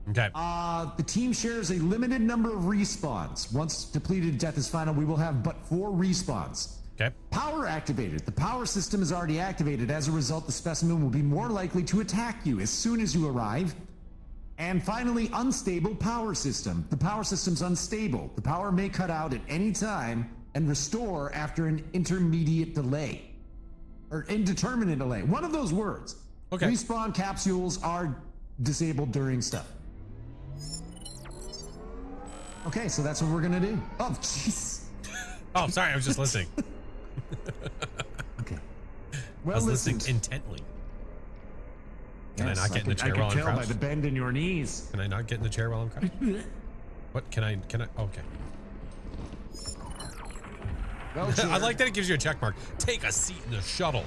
Okay. The team shares a limited number of respawns. Once depleted, death is final. We will have but 4 respawns. Okay. Power activated. The power system is already activated. As a result, the specimen will be more likely to attack you as soon as you arrive. And finally, unstable power system. The power system's unstable. The power may cut out at any time and restore after an intermediate delay. Or indeterminate delay. One of those words. Okay. Respawn capsules are disabled during stuff. Okay, so that's what we're gonna do. Oh, jeez. Oh, sorry, I was just listening. Okay. I Well, was listen. listening intently. Can Yes, I not get in the chair I while I'm can tell by crouched? the bend in your knees. Can I not get in the chair while I'm crouched? What can I? Okay. Well, I sure. like that it gives you a check mark. Take a seat in the shuttle.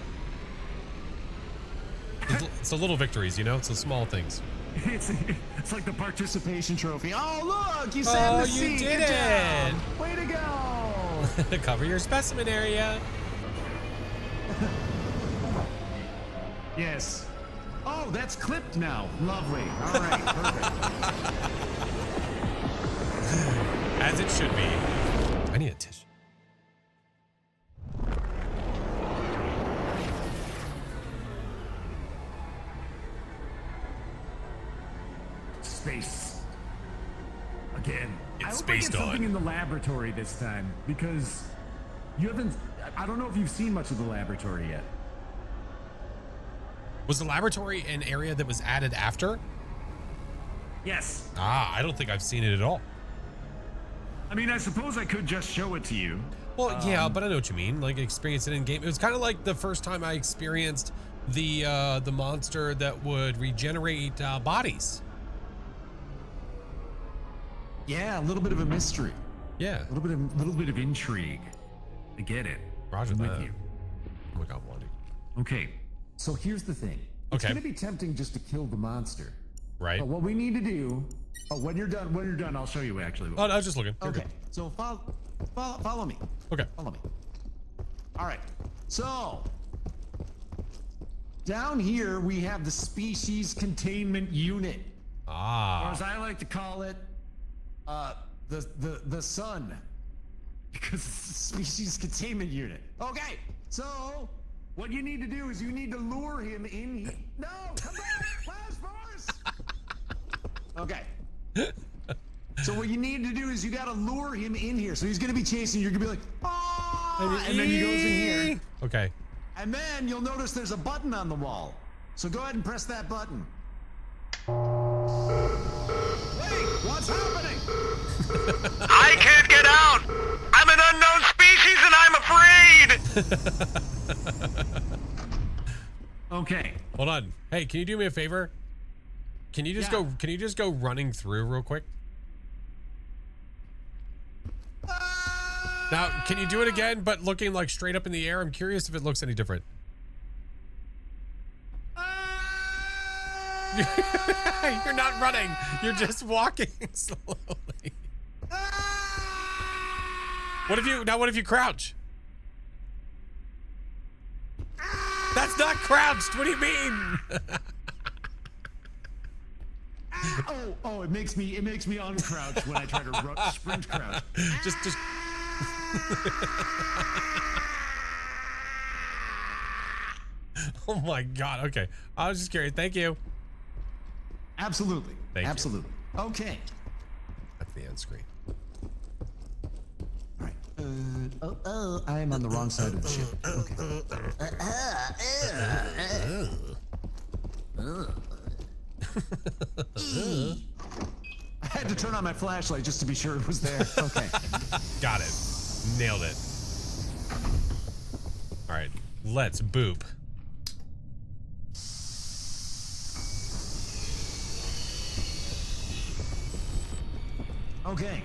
It's the little victories, you know? It's the small things. It's like the participation trophy. Oh, look, you sat in the seat. you did Good it. job. Way to go. Cover your specimen area. Yes. Oh, that's clipped now. Lovely. All right, perfect. As it should be. I need a tissue. Space. Again. It's I hope space I get something dog. in the laboratory this time, because you haven't... I don't know if you've seen much of the laboratory yet. Was the laboratory an area that was added after? Yes. Ah, I don't think I've seen it at all. I mean, I suppose I could just show it to you. Well, yeah, but I know what you mean. Like, experience it in game. It was kind of like the first time I experienced the monster that would regenerate bodies. Yeah, a little bit of a mystery. Yeah. A little bit of intrigue. I get it. Roger I'm that. with you. Oh my God, Wandy. Okay, so here's the thing. It's Okay. gonna be tempting just to kill the monster. Right. But what we need to do... Oh, when you're done, I'll show you actually. Oh, no, I was just looking. You're Okay, good. so follow me. Okay. Follow me. All right, so... Down here, we have the species containment unit. Or Ah. as I like to call it, the sun. Because it's the species containment unit. Okay, so what you need to do is you need to lure him in here. No, come back, FlashForce. Okay. So what you need to do is you gotta lure him in here. So he's gonna be chasing you. You're gonna be like, oh, and then he goes in here. Okay. And then you'll notice there's a button on the wall. So go ahead and press that button. Wait, what's happening? I can't get out! I'm an unknown species and I'm afraid! Okay. Hold on. Hey, can you do me a favor? Can you just Yeah. Can you just go running through real quick? Now, can you do it again, but looking like straight up in the air? I'm curious if it looks any different. You're not running. You're just walking slowly. What if you crouch? That's not crouched. What do you mean? Oh, it makes me uncrouch when I try to sprint crouch. just Oh my God. Okay. I was just curious. Thank you. Absolutely. Thank you. Absolutely. Okay. That's the end screen. All right. I am on the wrong side of the ship. Okay. I had to turn on my flashlight just to be sure it was there. Okay. Got it. Nailed it. All right. Let's boop. Okay.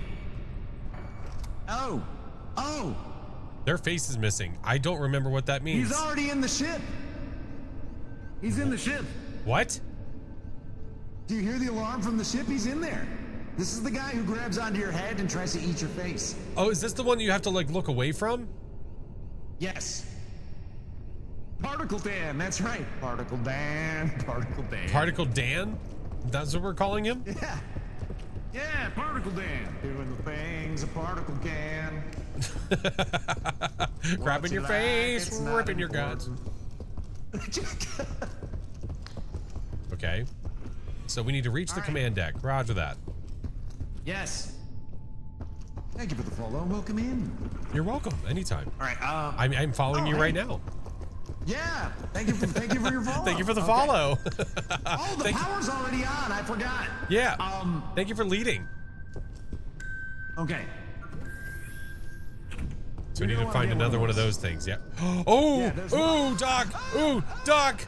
Oh. Their face is missing. I don't remember what that means. He's already in the ship. He's in the ship. What? Do you hear the alarm from the ship? He's in there. This is the guy who grabs onto your head and tries to eat your face. Oh, is this the one you have to like look away from? Yes. Particle Dan, that's right. Particle Dan, Particle Dan. Particle Dan? That's what we're calling him? Yeah. Yeah, Particle Dan. Doing the things a particle can. Grabbing your What's it like? face, It's not ripping your guts. Okay. So we need to reach the right. command deck. Roger that. Yes. Thank you for the follow. Welcome in. You're welcome. Anytime. All right. I'm following you right hey. now. Yeah. Thank you for your follow. Thank you for the Okay. follow. Oh, the Thank- power's already on. I forgot. Yeah. Thank you for leading. Okay. So we need don't to wanna find get another one of those things. Yeah. Oh, Yeah, there's ooh, Doc. Ooh, Doc.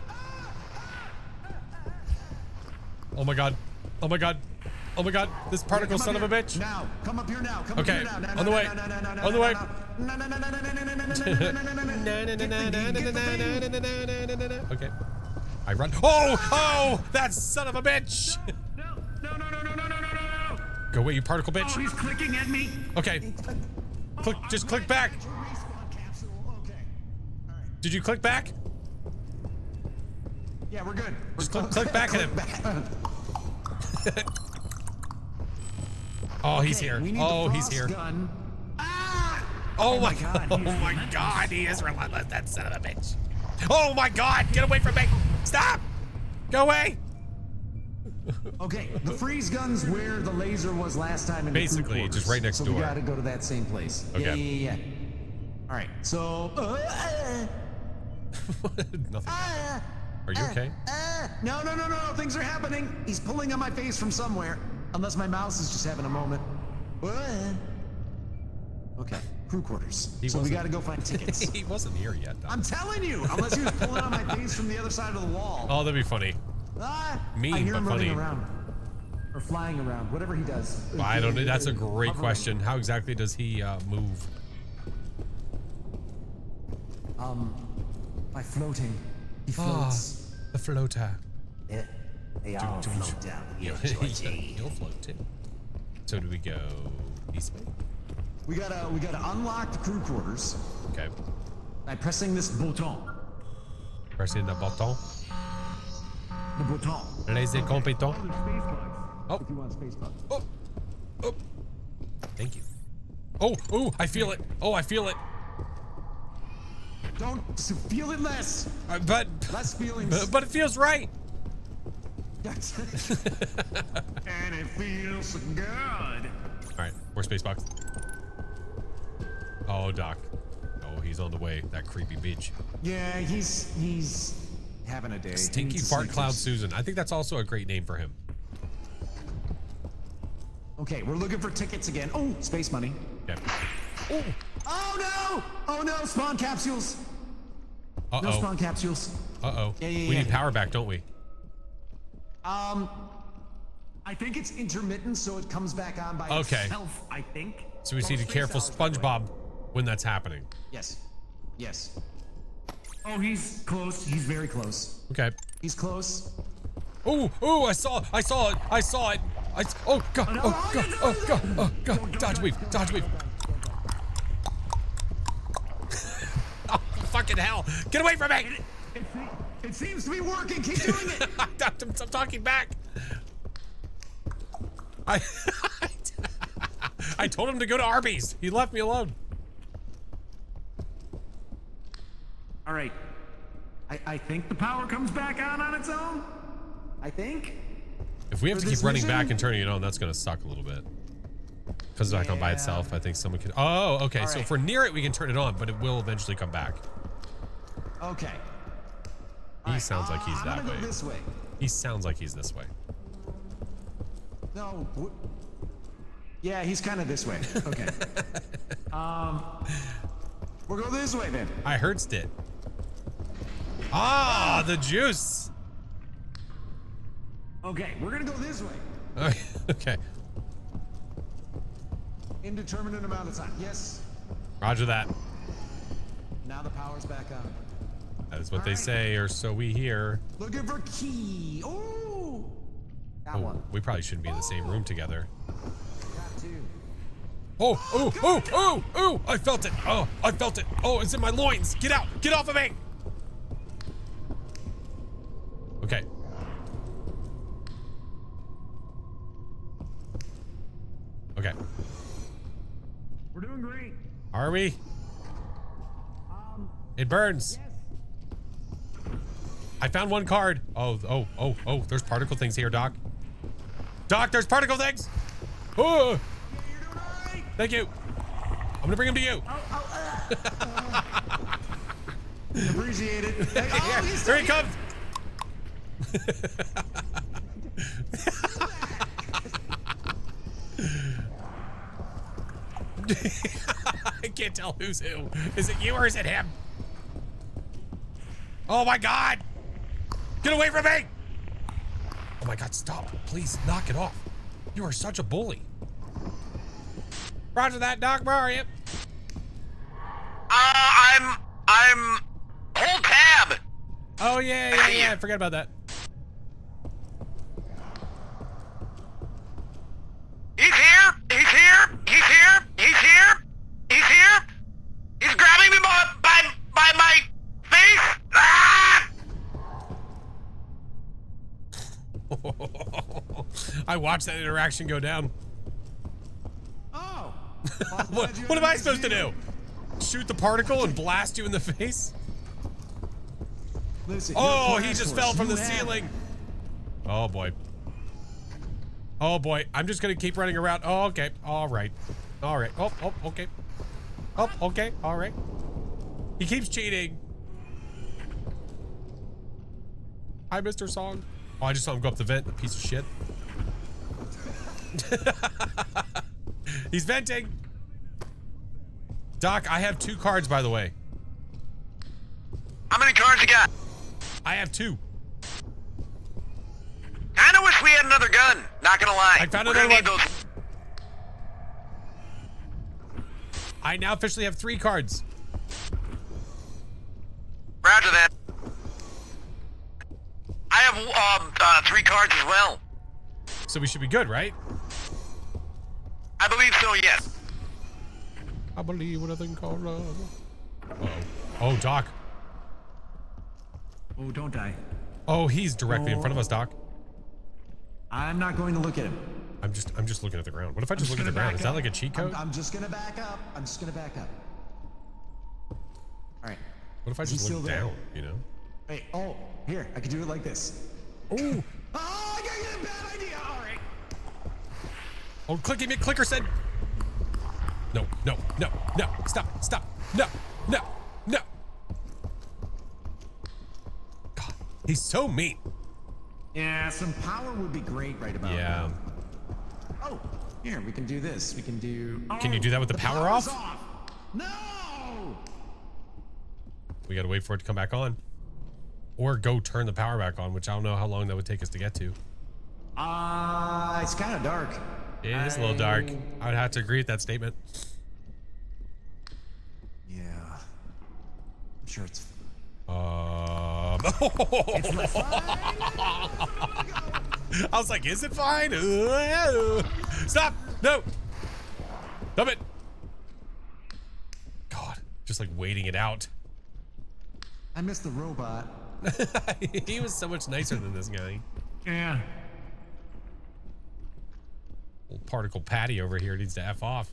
Oh my God. Oh my God. Oh my God. This particle Come son up of a here. bitch. Now, come up here now. Come Okay, up here now. on the way. On the way. Okay. I run. Oh, oh, that son of a bitch. No. Go away, you particle bitch. Oh, he's clicking at me. Okay. Click, just click back. Okay. All right. Did you click back? Yeah, we're good. Just click back at him. Oh, he's here. We need Oh, the he's frost here. gun. Ah! Oh my God, God. he's Oh my relentless. God. He is relentless. That son of a bitch. Oh my God. Get away from me. Stop. Go away. Okay, the freeze gun's where the laser was last time in Basically, the crew just quarters. right next so door. we gotta go to that same place. Okay. Yeah. All right, so... Nothing. Are you okay? No, things are happening. He's pulling on my face from somewhere. Unless my mouse is just having a moment. Okay, crew quarters. He So we wasn't- gotta go find tickets. He wasn't here yet, Doc. I'm telling you, unless he was pulling on my face from the other side of the wall. Oh, that'd be funny. I hear him but running funny. around. Or flying around, whatever he does. I don't know. That's a great Hovering. question. How exactly does he move? By floating. He floats. The floater. They all float down here, Georgie. He'll float too. So do we go east way? We gotta unlock the crew quarters Okay. by pressing this button. Pressing the button. The button. Les incompétents. Space bugs. Oh. If you want space bugs. Oh. Oh. Thank you. Oh, oh, I feel it. Oh, I feel it. Don't feel it less. But Less feelings. but it feels right. And it feels good. All right, more space box. Oh, Doc. Oh, he's on the way. That creepy bitch. Yeah, he's having a day. He Stinky needs to Fart sleep Cloud first. Susan. I think that's also a great name for him. Okay, we're looking for tickets again. Oh, space money. Okay. Oh no, spawn capsules. No Uh-oh. spawn capsules. Uh-oh. Yeah, We need power back, don't we? I think it's intermittent, so it comes back on by Okay. itself, I think. So we just need to be careful SpongeBob when that's happening. Yes. Oh, he's close. He's very close. Okay. He's close. Oh, oh, I saw it. Oh, God. Oh, God. Oh, God. Oh, God. Dodge weave. Oh, fucking hell. Get away from me. It seems to be working. Keep doing it. I'm talking back. I told him to go to Arby's. He left me alone. All right. I think the power comes back on its own. I think. If we have For to keep this running mission? back and turning it on, that's going to suck a little bit. Because it's not going by Yeah. itself. I think someone can. Oh, okay. All So right. if we're near it, we can turn it on, but it will eventually come back. Okay. He sounds like he's I'm that gonna way. go this way. He sounds like he's this way. No. Yeah, he's kind of this way. Okay. We'll go this way then. I heard it. Ah, the juice. Okay, we're gonna go this way. Okay. Indeterminate amount of time. Yes. Roger that. Now the power's back on. That is what they Alright. say, or so we hear. Looking for key. Ooh. Got Oh, one. we probably shouldn't be in the same room together. Got two. Oh, oh, oh, oh, oh, I felt it. Oh, I felt it. Oh, it's in my loins. Get out. Get off of me. Okay. Okay. We're doing great. Are we? It burns. I found one card. Oh, there's particle things here, Doc. Doc, there's particle things. Oh, Yeah, you're doing all right. thank you. I'm gonna bring them to you. Appreciate it. Hey, Here, he's here he still comes. I can't tell who's who. Is it you or is it him? Oh my God! Get away from me! Oh my God, stop. Please knock it off. You are such a bully. Roger that, Doc. Where are you? I'm hold tab. Oh yeah. I forgot about that. He's here. He's here. He's here. He's here. He's here. He's grabbing me by my face. Ah! I watched that interaction go down. Oh. What am I supposed to do? Shoot the particle and blast you in the face? Listen, Oh, you're he just FlashForce. fell from You the have- ceiling. Oh boy. Oh boy. I'm just gonna keep running around. Oh, okay. All right. All right. Oh, okay. Oh, okay. All right. He keeps cheating. Hi, Mr. Song. Oh, I just saw him go up the vent. A piece of shit. He's venting. Doc, I have 2 cards, by the way. How many cards you got? I have 2. Kinda wish we had another gun. Not gonna lie. I found We're gonna another need one. those. I now officially have 3 cards. Roger that. I have 3 cards as well. So we should be good, right? I believe so. Yes. I believe in a thing called love. Uh-oh. Oh, Doc. Oh, don't die. Oh, he's directly in front of us, Doc. I'm not going to look at him. I'm just looking at the ground. What if I just look at the gonna ground? back Is that up. like a cheat code? I'm just gonna back up. I'm just gonna back up. All right. What if I Is he just look still there? down, you know? Wait. Oh, here. I can do it like this. Oh, Oh, I got a bad idea. All right. oh, clicker said. No. Stop. No. God, he's so mean. Yeah, some power would be great right about Yeah. now. Oh, here, we can do this. We can do... Can you do that with the power power's off? No! We gotta wait for it to come back on. Or go turn the power back on, which I don't know how long that would take us to get to. It's kind of dark. It is a little dark. I would have to agree with that statement. Yeah. I'm sure it's... I was like, is it fine? Stop! No! Stop it! God, just like waiting it out. I missed the robot. He was so much nicer than this guy. Yeah. Old particle Patty over here needs to F off.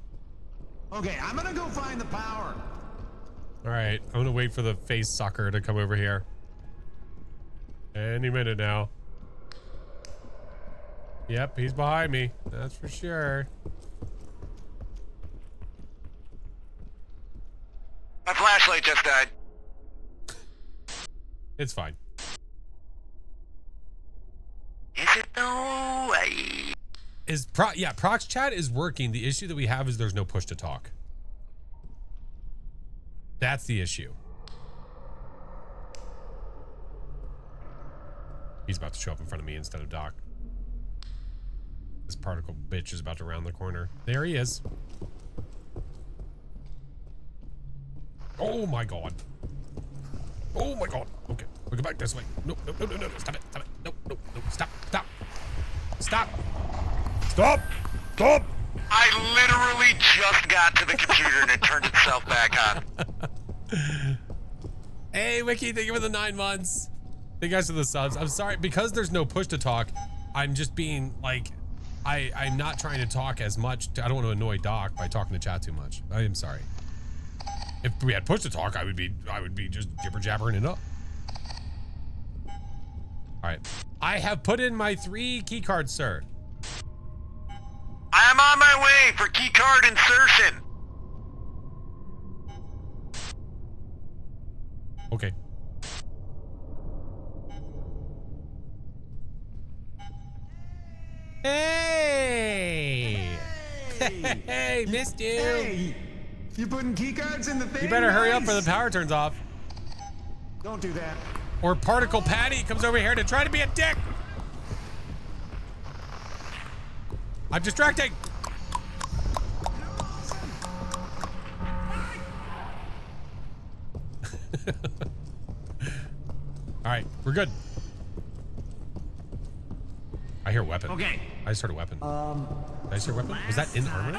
Okay, I'm gonna go find the power. All right, I'm gonna wait for the face sucker to come over here. Any minute now. Yep, he's behind me. That's for sure. My flashlight just died. It's fine. Is it though? Yeah, Prox chat is working. The issue that we have is there's no push to talk. That's the issue. He's about to show up in front of me instead of Doc. This particle bitch is about to round the corner. There he is. Oh my god. Oh my god. Okay, we go back this way. No. Stop it. No. Stop. Stop. I literally just got to the computer and it turned itself back on. Hey, Wiki, thank you for the 9 months. Thank you guys for the subs. I'm sorry, because there's no push to talk, I'm just being like, I'm not trying to talk as much. I don't want to annoy Doc by talking to chat too much. I am sorry. If we had push to talk, I would be just jibber jabbering it up. All right, I have put in my 3 key cards, sir. I am on my way for keycard insertion. Okay. Hey! Hey, missed you. Hey, you putting key cards in the thing? You better hurry up or Nice. the power turns off. Don't do that. Or Particle Patty comes over here to try to be a dick. I'm distracting. All right, we're good. I hear a weapon. Okay. I just heard a weapon. Did I just hear a weapon? Was that in armor?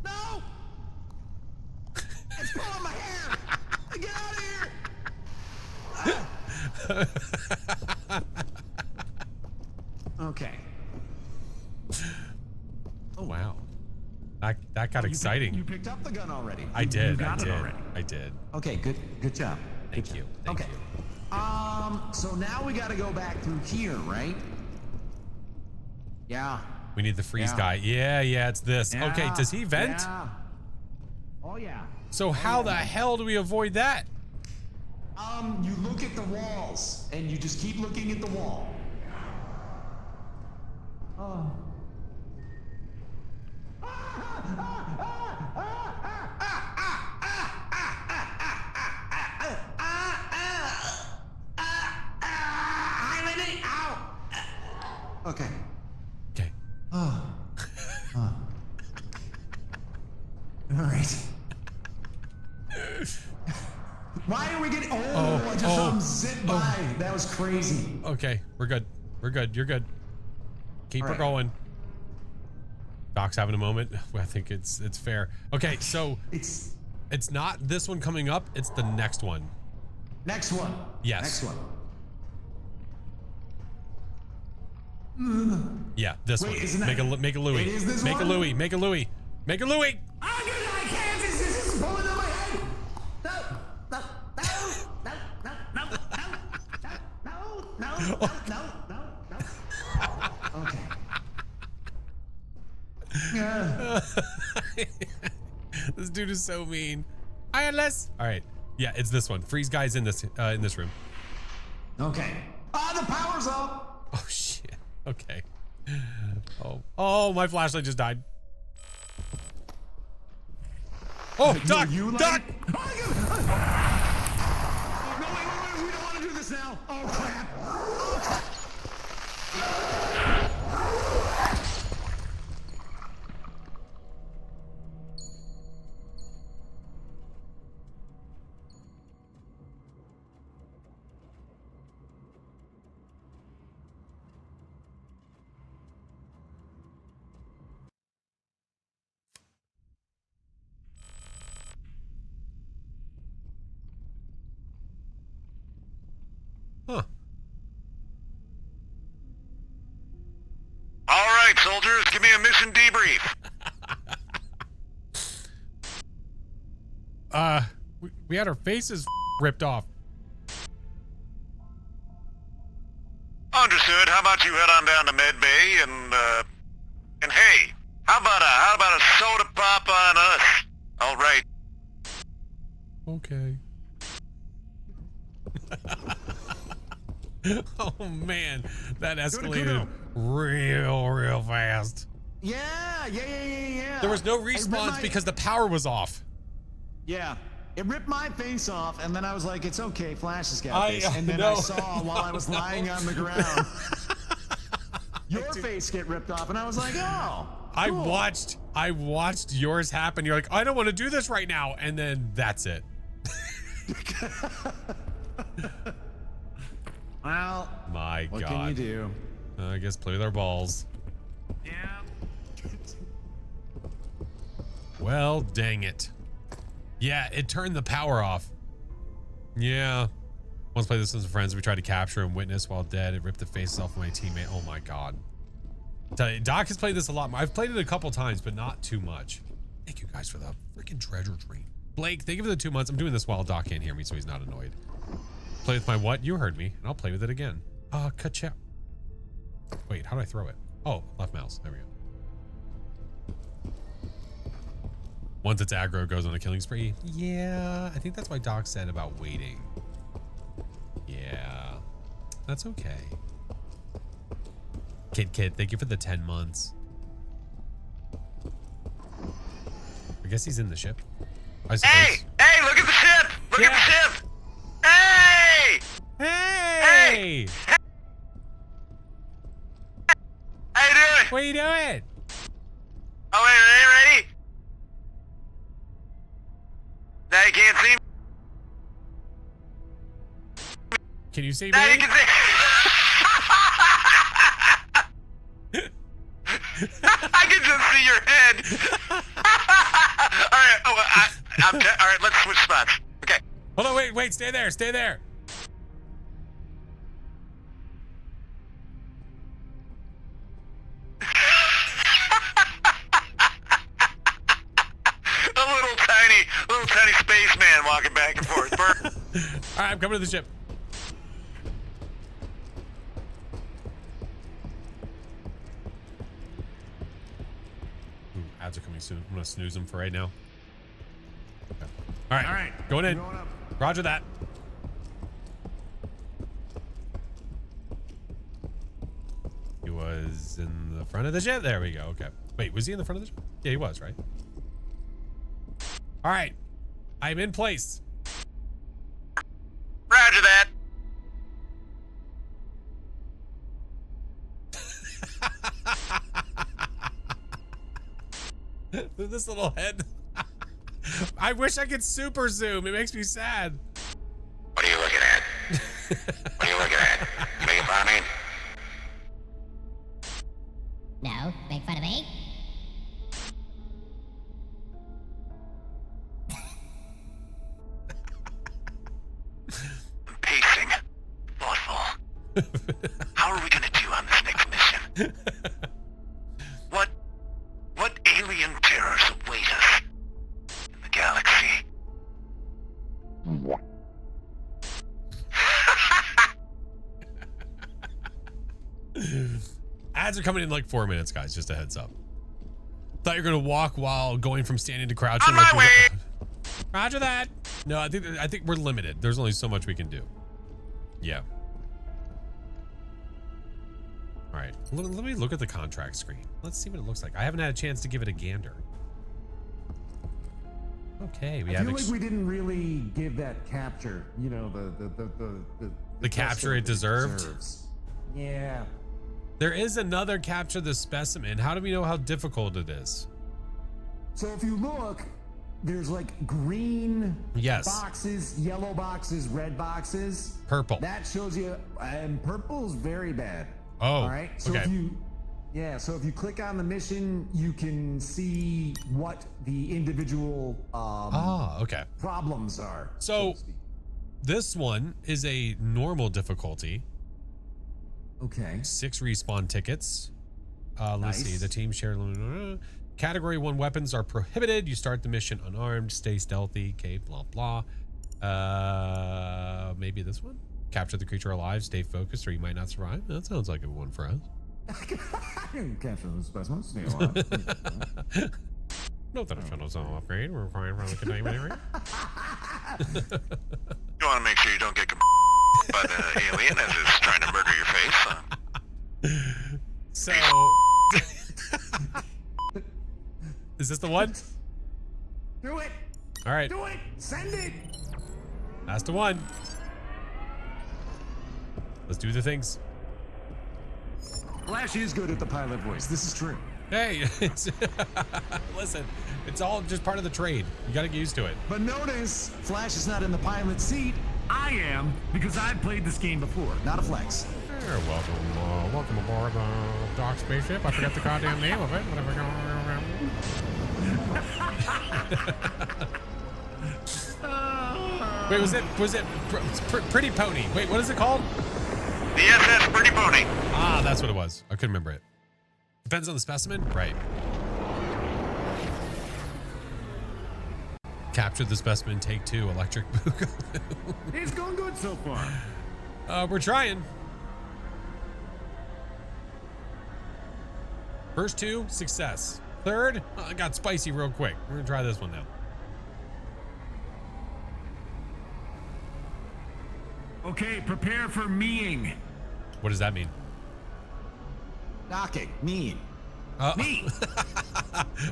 No! It's pulling my hair! Get out of here! Okay. Oh wow. That got exciting. You picked up the gun already. I You did. got I it did. already. I did. Okay, good job. Thank you. Thank Okay. you. So now we got to go back through here, right? Yeah. We need the freeze Yeah. guy. Yeah, it's this. Okay, Yeah. does he vent? Yeah. Oh yeah. So how the hell do we avoid that? You look at the walls, and you just keep looking at the wall. Oh. Okay. Okay. All right. Why are we getting? Oh, I just saw him zip by. That was crazy. Okay, we're good. We're good. You're good. Keep All her right. going. Doc's having a moment. Well, I think it's fair. Okay, so It's it's not this one coming up. It's the next one. next one. Yes. Next one. Yeah, this Wait, one. isn't that- Make a Louis. It is this Make a one? Louis. Make a Louis. Make a Louis. I can't. This is pulling on my head. No. Okay. Yeah. This dude is so mean. Ireless. All right. Yeah, it's this one. Freeze guy's in this room. Okay. The power's off. Oh shit. Okay. Oh, my flashlight just died. Oh, Doc! You like Doc! it? No, wait. We don't want to do this now. Oh, crap. Huh. All right, soldiers, give me a mission debrief. We had our faces ripped off. Understood. How about you head on down to Med Bay and hey, how about a soda pop on us? All right. Okay. Oh man, that escalated real fast. Yeah. There was no It ripped respawns because the power was off. Yeah. It ripped my face off, and then I was like, it's okay, Flash has got this. And then know. I saw while I was lying on the ground, your face get ripped off, and I was like, oh, I cool. watched yours happen. You're like, I don't want to do this right now. And then that's it. Well, My what God. can you do? I guess play with our balls. Yeah. Well, dang it. Yeah, it turned the power off. Yeah. Once played this with some friends, we tried to capture and witness while dead. It ripped the faces off of my teammate. Oh my God. Tell you, Doc has played this a lot more. I've played it a couple times, but not too much. Thank you guys for the freaking treasure train. Blake, thank you for the 2 months. I'm doing this while Doc can't hear me, so he's not annoyed. Play with my what? You heard me, and I'll play with it again. Ka-chow. Wait, how do I throw it? Oh, left mouse. There we go. Once it's aggro, it goes on a killing spree. Yeah, I think that's why Doc said about waiting. Yeah. That's okay. Kid, thank you for the 10 months. I guess he's in the ship. I suppose. Hey, look at the ship! Look at the ship! Hey! Hey! How you doing? What are you doing? Oh, wait, are you ready? Now you can't see me. Can you see me? Now you can see. I can just see your head. All right, all right, let's switch spots. Okay. Hold on, wait, stay there. A little tiny spaceman walking back and forth. All right, I'm coming to the ship. Ooh, ads are coming soon. I'm gonna snooze them for right now. Okay. All right, going in. Going up. Roger that. He was in the front of the ship. There we go. Okay. Wait, was he in the front of the ship? Yeah, he was, right? All right. I'm in place. Roger that. This little head. I wish I could super zoom. It makes me sad. What are you looking at? What are you looking at? You making fun of me? No, make fun of me? Pacing. Thoughtful. How are we gonna do on this next mission? What alien terrors await us in the galaxy? Ads are coming in like 4 minutes, guys. Just a heads up. Thought you were gonna walk while going from standing to crouching. On my way. Roger that. No, I think we're limited. There's only so much we can do. Yeah. All right. Let me look at the contract screen. Let's see what it looks like. I haven't had a chance to give it a gander. Okay, I feel like we didn't really give that capture, you know, the capture it deserved. deserves. Yeah. There is another capture the specimen. How do we know how difficult it is? So if you look, there's like green boxes, yellow boxes, red boxes. Purple. That shows you, and purple's very bad. Oh, all right. So okay. if you click on the mission, you can see what the individual okay. problems are. So to speak. this one is a normal difficulty. Okay. 6 respawn tickets. Let's Nice. see. The team share. Category 1 weapons are prohibited. You start the mission unarmed. Stay stealthy. Okay, blah, blah. Maybe this one? Capture the creature alive. Stay focused or you might not survive. That sounds like a one for us. Capture the specimen. Stay alive. No, that a shuttle cell upgrade. We're requiring from the containment area. You want to make sure you don't get by the alien as it's trying to murder your face. So, is this the one? Do it. All right, Do it. Send it. that's the one. Let's do the things. Flash is good at the pilot voice. This is true. Hey, listen, it's all just part of the trade. You got to get used to it. But notice, Flash is not in the pilot seat. I am, because I've played this game before. Not a flex. Welcome aboard the Dock spaceship. I forgot the goddamn name of it. Wait, was it Pretty Pony? Wait, what is it called? The SS Pretty Pony. Ah, that's what it was. I couldn't remember it. Depends on the specimen? Right. Capture the specimen, take 2, electric boogaloo. It's going good so far. We're trying. First 2, success. Third, it got spicy real quick. We're gonna try this one now. Okay, prepare for meing. What does that mean? Docking. Mean. Me.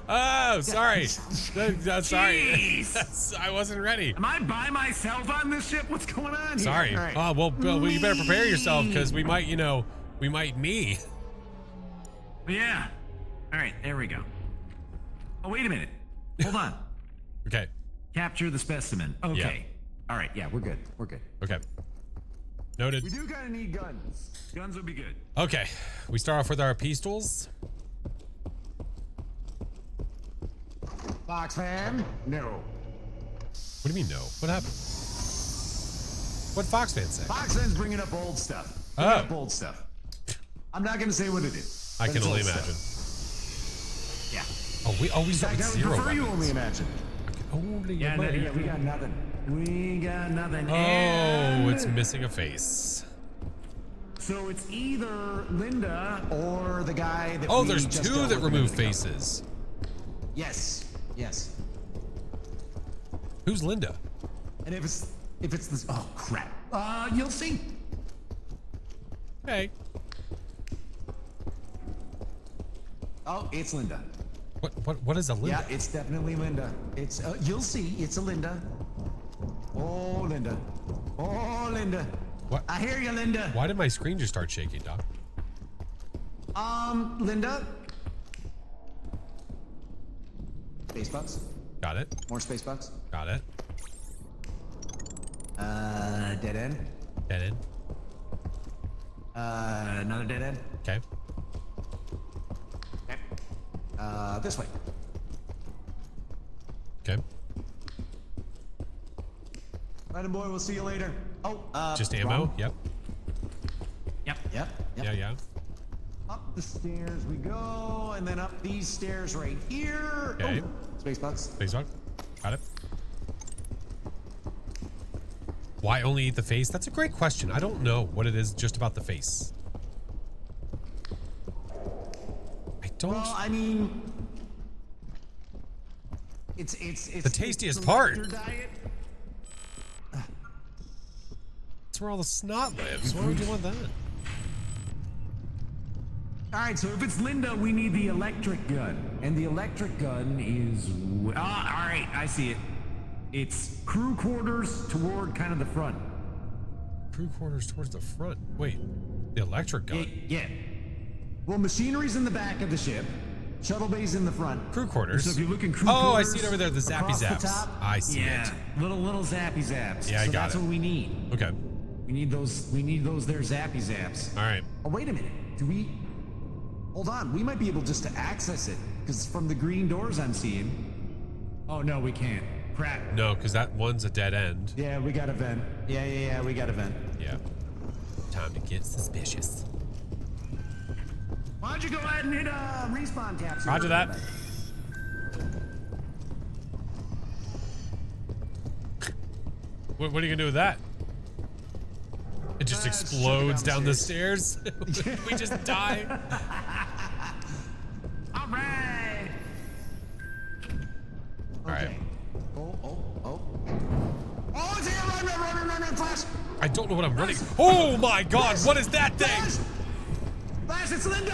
Oh, sorry. Sorry. Jeez. I wasn't ready. Am I by myself on this ship? What's going on here? Sorry. All right. Oh, well, Bill, you better prepare yourself because we might, we might me. Yeah. All right, there we go. Oh, wait a minute. Hold on. Okay. Capture the specimen. Okay. All right, yeah, we're good. We're good. Okay. Noted. We do kind of need guns. Guns would be good. Okay. We start off with our pistols. Fox fan? No. What do you mean no? What happened? What Fox fan say? Fox fan's bringing up old stuff. Bringing up old stuff. I'm not going to say what it is. I but can it's only old imagine. stuff. Yeah. Oh, we start with I would zero prefer you weapons. only imagine. I can only Yeah, imagine. we got nothing. We got nothing. Oh, And it's missing a face. so it's either Linda or the guy that. Oh, we there's just two dealt that with a remove minute ago. faces. Yes. Yes. Who's Linda? And if it's this, oh crap. You'll see. Hey. Oh, it's Linda. What is a Linda? Yeah, it's definitely Linda. It's you'll see. It's a Linda. Oh, Linda. Oh, Linda. What? I hear you, Linda. Why did my screen just start shaking, Doc? Linda. Space box. Got it. More space box. Got it. Dead end. Dead end. Another dead end. Okay. Okay. This way. Okay. Random boy, we'll see you later. Oh, Just ammo? wrong. Yep. Yep. Yeah. Up the stairs we go, and then up these stairs right here. Okay. Oh, space box. Space dog. Got it. Why only eat the face? That's a great question. I don't know what it is just about the face. I don't. Well, I mean, it's The tastiest it's a part. Lecter diet. That's where all the snot lives. Why would you want that? All right, so if it's Linda, we need the electric gun, and the electric gun is. All right, I see it. It's crew quarters toward kind of the front. Crew quarters towards the front. Wait, the electric gun. Yeah. Well, machinery's in the back of the ship. Shuttle bay's in the front. Crew quarters. So if you look in crew Oh, I quarters, see it over there. The zappy across the zaps. top, I see yeah, it. little zappy zaps. Yeah, I so got that's it. what we need. Okay. We need those there zappy zaps. All right. Oh, wait a minute. Do we? Hold on. We might be able just to access it because from the green doors I'm seeing. Oh no, we can't. Crap. No, because that one's a dead end. Yeah, we got a vent. Yeah. We got a vent. Yeah. Time to get suspicious. Why don't you go ahead and hit a respawn capsule? Roger that. What are you gonna do with that? It just Let's check it explodes down the downstairs. stairs. We just die. All right. All right. Okay. Oh. Oh, it's here! Run, Flash! I don't know what I'm running. Oh my God! What is that thing? Flash, it's Linda!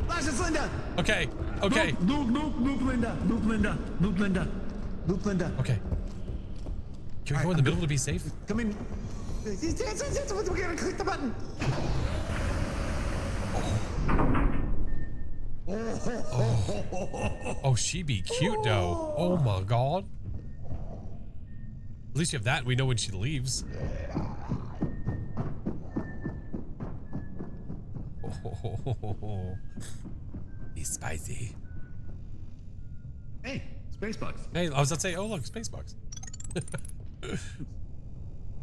Flash, it's Linda! Okay. Loop Linda. Okay. Can we go in the middle to be safe? Come in. Yes, we're gonna click the button. Oh, she be cute though. Oh my God. At least you have that. We know when she leaves. Oh, he's spicy. Hey, space bugs. Hey, I was about to say, oh look, space bugs.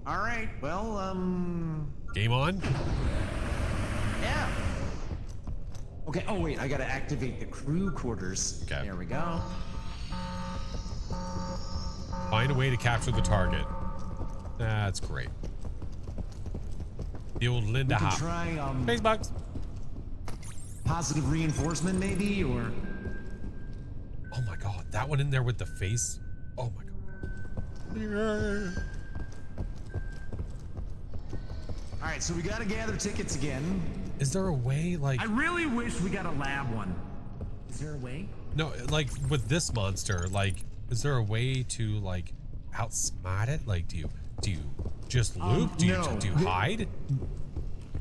All right, well, Game on. yeah. Okay, oh wait, I gotta activate the crew quarters. Okay. There we go. Find a way to capture the target. That's great. The old Linda We can hop. try, Space bugs. positive reinforcement maybe, or... Oh my God, that one in there with the face. Oh my God. All right, right, so we gotta gather tickets again. Is there a way, like... I really wish we got a lab one. Is there a way? No, like, with this monster, like, is there a way to, like, outsmart it? Like, do you just loop? Do you hide?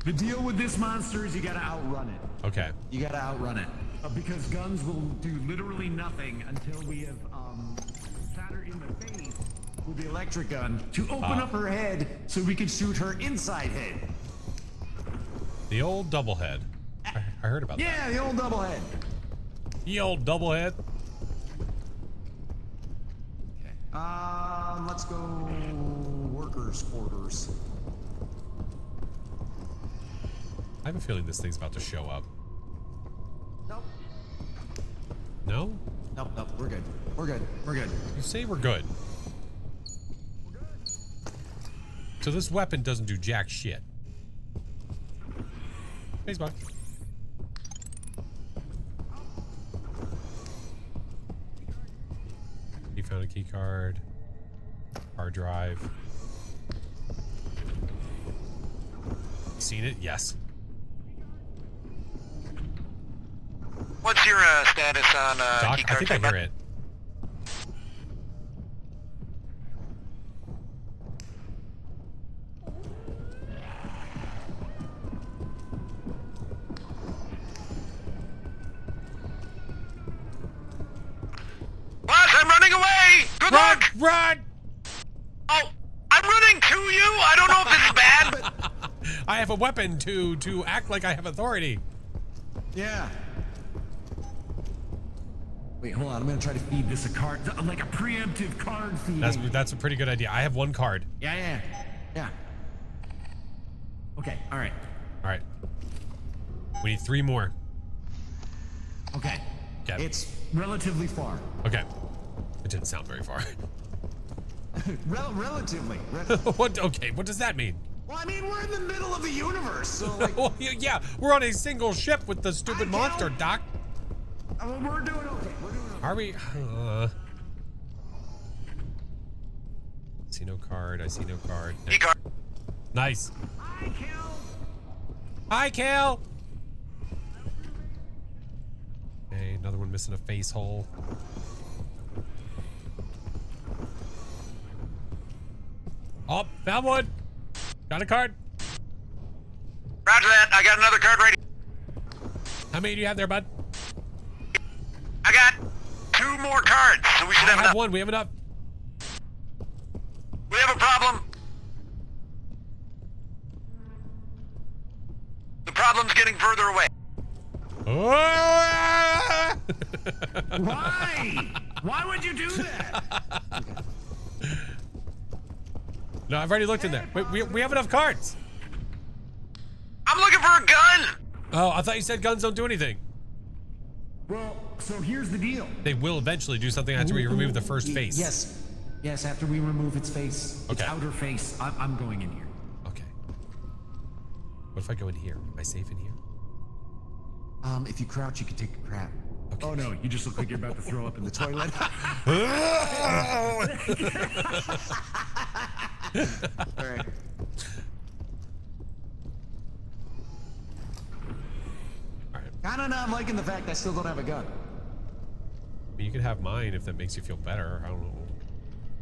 The deal with this monster is you gotta outrun it. Okay. You gotta outrun it. Because guns will do literally nothing until we have shot her in the face with the electric gun to open up her head so we can shoot her inside head. The old double head. I heard about that. Yeah, the old double head. The old double head. Okay. Let's go workers' quarters. I have a feeling this thing's about to show up. Nope. No? Nope, nope, we're good. We're good. We're good. You say we're good. We're good. So this weapon doesn't do jack shit. Thanks, bud. He found a key card. Hard drive. Seen it? Yes. What's your status on Doc, key I card think I hear it. Boss, I'm running away! Good Run! luck! Run! Oh, I'm running to you! I don't know if this is bad, but... I have a weapon to act like I have authority. Yeah. Wait, hold on. I'm gonna try to feed this a card, like a preemptive card feeding. That's a pretty good idea. I have one card. Yeah. Okay, all right. All right. We need 3 more. Okay. Okay. It's relatively far. Okay. It didn't sound very far. Relatively. What? Okay. What does that mean? Well, I mean, we're in the middle of the universe, so like... Well, yeah, we're on a single ship with the stupid monster, Doc. We're doing okay. We're doing okay. Are we? See no card. I see no card. Key card. Nice. Hi, Kel. Hi, Cal. Okay, another one missing a face hole. Oh, found one. Got a card. Roger that. I got another card ready. How many do you have there, bud? I got 2 more cards, so we should I have have enough. one. We have enough. We have a problem. The problem's getting further away. Why? Why would you do that? No, I've already looked in there. Wait, we have enough cards. I'm looking for a gun. Oh, I thought you said guns don't do anything. Well, so here's the deal. They will eventually do something after we remove the first face. Yes, after we remove its face, its Okay. outer face. I'm going in here. Okay. What if I go in here? Am I safe in here? If you crouch, you can take a crap. Okay. Oh no, you just look like you're about to throw up in the toilet. All right. All right. Kinda not liking the fact I still don't have a gun. You can have mine if that makes you feel better. I don't know.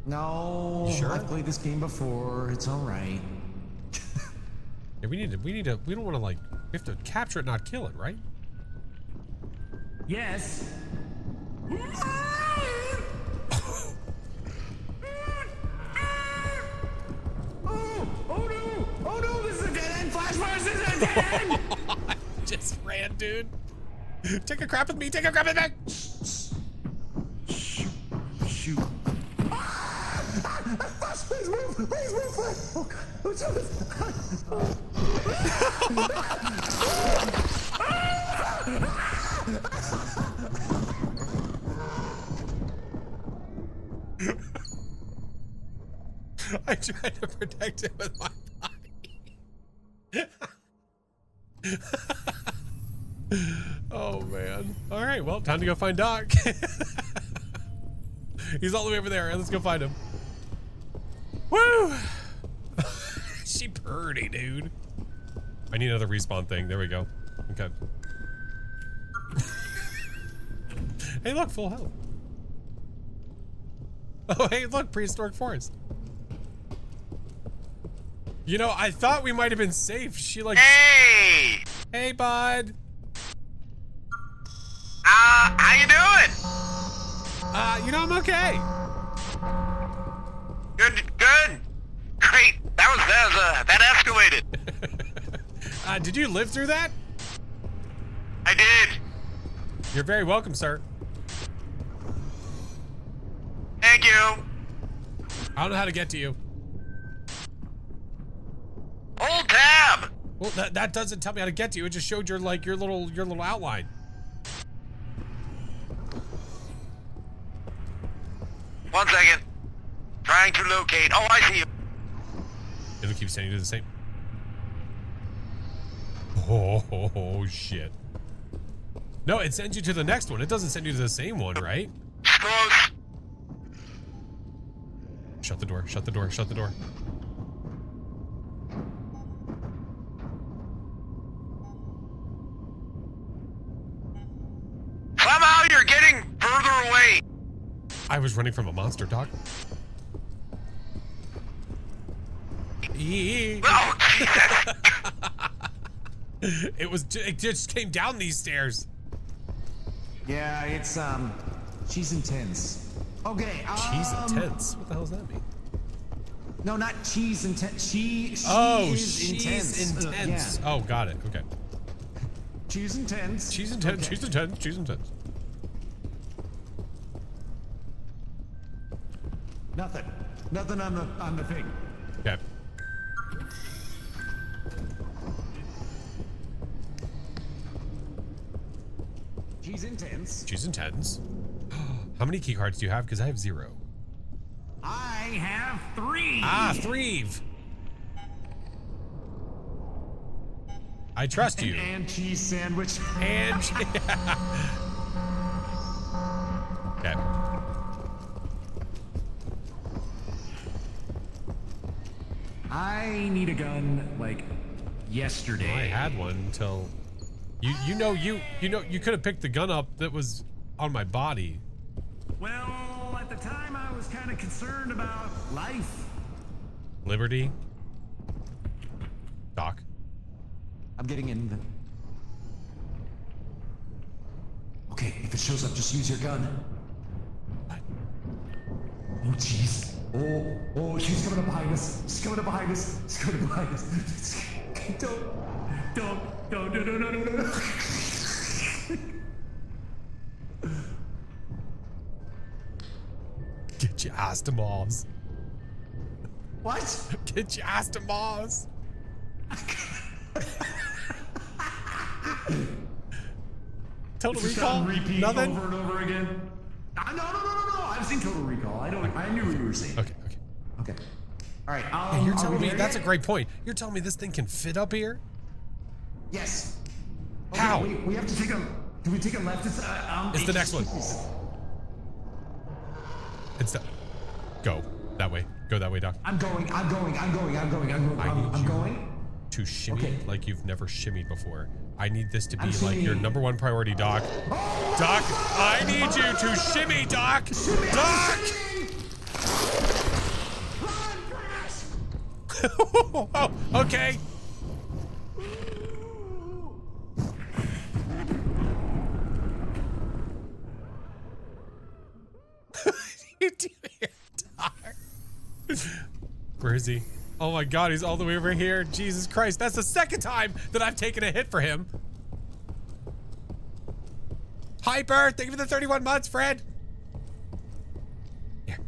No, You sure? I've played this game before. It's all right. Yeah, we don't want to like, we have to capture it, not kill it, right? Yes. Oh no, this is a dead end. FlashForce, this is a dead end. Just ran, dude. Take a crap with me. Take a crap with me. Shoot. Please move. Please move. Oh, God. What's up? I tried to protect it with my body. Oh, man. All right, well, time to go find Doc. He's all the way over there. Let's go find him. Woo! She pretty, dude. I need another respawn thing. There we go. Okay. Hey, look, full health. Oh, hey, look, prehistoric forest. You know, I thought we might have been safe. She like, Hey! hey, bud. How you doing? You know, I'm okay. Good. Great. That escalated. Did you live through that? I did. You're very welcome, sir. Thank you. I don't know how to get to you. Hold tab. Well, that doesn't tell me how to get to you. It just showed your little outline. One second. Trying to locate. Oh, I see you. It'll keep sending you to the same. Oh shit. No, it sends you to the next one. It doesn't send you to the same one, right? Close. Shut the door, shut the door, shut the door. Somehow you're getting further away. I was running from a monster, Doc. Oh, Jesus. It just came down these stairs. Yeah, it's she's intense. Okay. Cheese intense. What the hell does that mean? No, not cheese intense. She is she's intense. intense. Yeah. Oh, got it. Okay. She's intense. She's intense. Okay. She's intense. She's intense. Nothing on the thing. Okay. She's intense. She's intense. How many key cards do you have? Because I have 0. I have 3. Ah, 3. I trust you. And cheese sandwich. And okay. I need a gun like yesterday. I had one until you know you could have picked the gun up that was on my body. Well, at the time I was kind of concerned about life. Liberty. Doc. I'm getting in. Okay, if it shows up, just use your gun. What? Oh, jeez. Oh, she's coming up behind us. She's coming up behind us. She's coming up behind us. No. Get your ass to Mars. What? Get your ass to Mars. Total Just Recall? on repeat Nothing? over and over again. No. I've seen Total Recall. I knew what you were saying. Okay. All right. Hey, you're are telling we me there that's a yet? great point. You're telling me this thing can fit up here? Yes. Okay, How? We have to take a. Do we take a left? It's the next one. It's the. Go that way. Go that way, Doc. I'm going. I need you going. to shimmy Okay. like you've never shimmied before. I need this to be I'm like your shimmying. #1 priority, Doc. Doc, I need you to shimmy, Doc. Doc. Oh, okay. You do it, Doc. Where is he? Oh my God, he's all the way over here. Jesus Christ, that's the second time that I've taken a hit for him. Hyper, thank you for the 31 months, Fred. Here.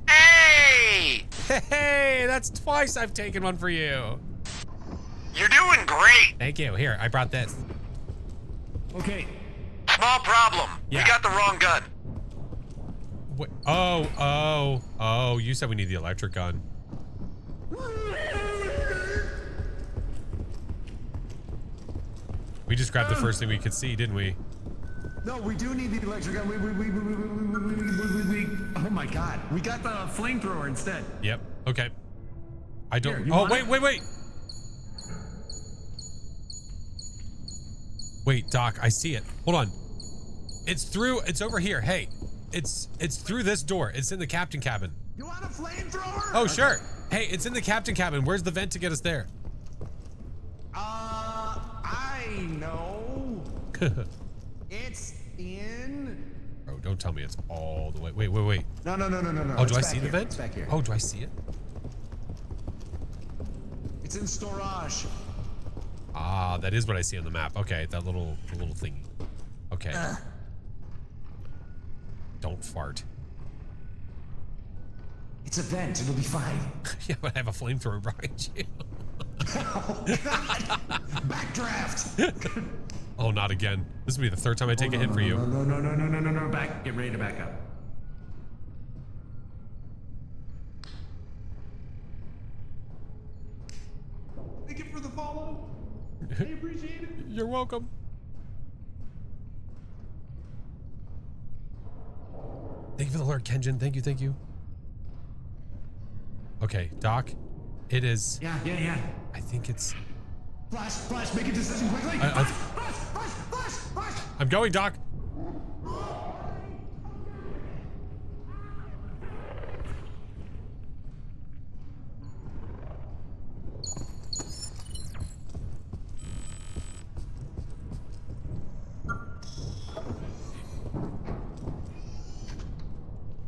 Hey! Hey, that's twice I've taken one for you. You're doing great. Thank you. Here, I brought this. Okay. Small problem. Yeah. We got the wrong gun. Wait, oh, you said we need the electric gun. We just grabbed the first thing we could see, didn't we? No, we do need the electric gun. Oh my God. We got the flamethrower instead. Yep. Okay. I don't. Here, you Oh, want wait, it? wait, wait. Wait, Doc, I see it. Hold on. It's over here. Hey, it's through this door. It's in the captain cabin. You want a flamethrower? Oh, sure. Hey, it's in the captain cabin. Where's the vent to get us there? I know. It's in. Oh, don't tell me it's all the way. Wait. No. Oh, do I It's see back the here. vent? It's back here. Oh, do I see it? It's in storage. Ah, that is what I see on the map. Okay, the little thingy. Okay. Don't fart. It's a vent. It'll be fine. Yeah, but I have a flamethrower behind you. Oh, God. Backdraft. Oh, not again. This will be the third time I take a hit for you. No. Get ready to back up. Thank you for the follow. I appreciate it. You're welcome. Thank you for the alert, Kenjin. Thank you. Okay, Doc. It is. Yeah. I think it's. Flash, make a decision quickly. Flash. I'm going, Doc.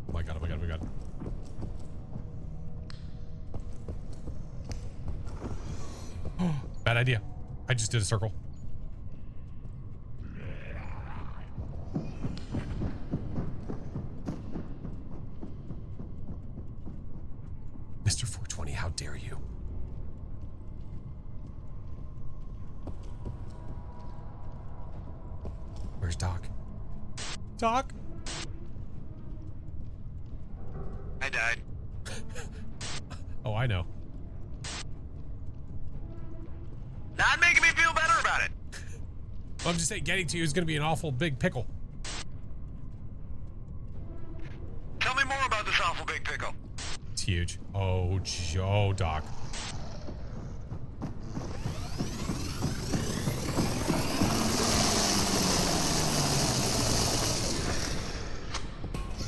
Oh my god. Bad idea. I just did a circle. Mr. 420, how dare you? Where's Doc? Doc? I died. Oh, I know. Not making me feel better about it. Well, I'm just saying, getting to you is going to be an awful big pickle. Tell me more about this awful big pickle. It's huge. Oh, Joe, Doc.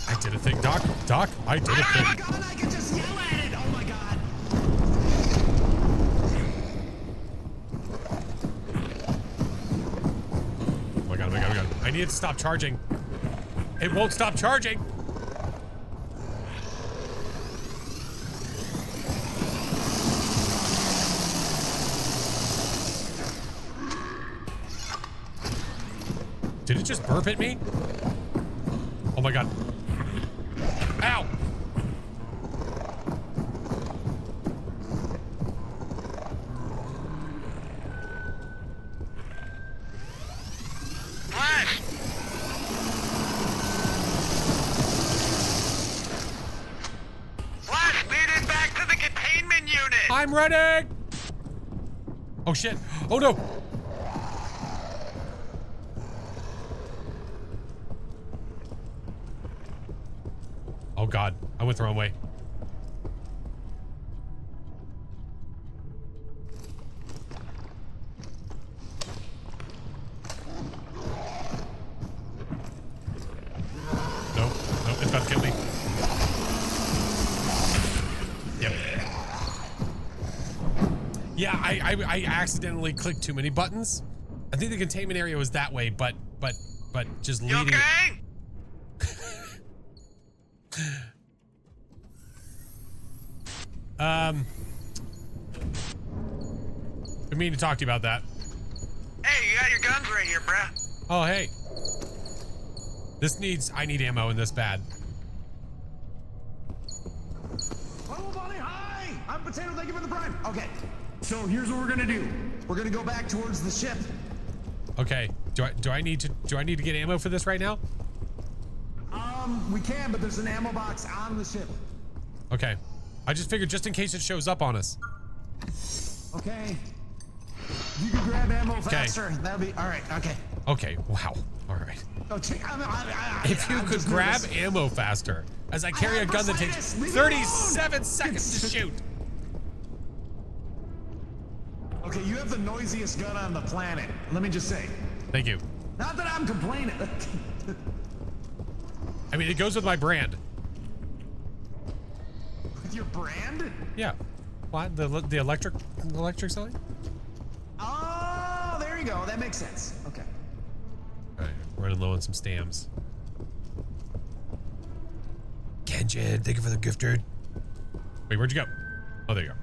I did a thing, Doc. Doc, I did a thing. God, I can just yell at it. Oh my God. Oh my god. I need it to stop charging. It won't stop charging. Did it just burp at me? Oh my god. Ow! Flash! Flash, lead it back to the containment unit! I'm running! Oh shit. Oh no! Oh god, I went the wrong way. Nope, it's about to kill me. Yep. Yeah, I accidentally clicked too many buttons. I think the containment area was that way, but just You leading it. okay? I mean to talk to you about that. Hey, you got your guns right here, bruh. Oh, hey. I need ammo in this bad. Hello, Bonnie. Hi. I'm Potato. Thank you for the prime. Okay. So here's what we're gonna do. We're gonna go back towards the ship. Okay. Do I need to get ammo for this right now? We can, but there's an ammo box on the ship. Okay. I just figured just in case it shows up on us. Okay. You can grab ammo faster. That'll be all right. Okay. Okay. Wow. All right. Oh, If you could grab ammo faster, as I carry a gun that takes 37 seconds to shoot. Okay, you have the noisiest gun on the planet. Let me just say. Thank you. Not that I'm complaining. I mean, it goes with my brand. With your brand? Yeah. What? The electric sign? Oh, there you go. That makes sense. Okay. All right, running low on some stamps. Kenjin, thank you for the gifted. Wait, where'd you go? Oh, there you go.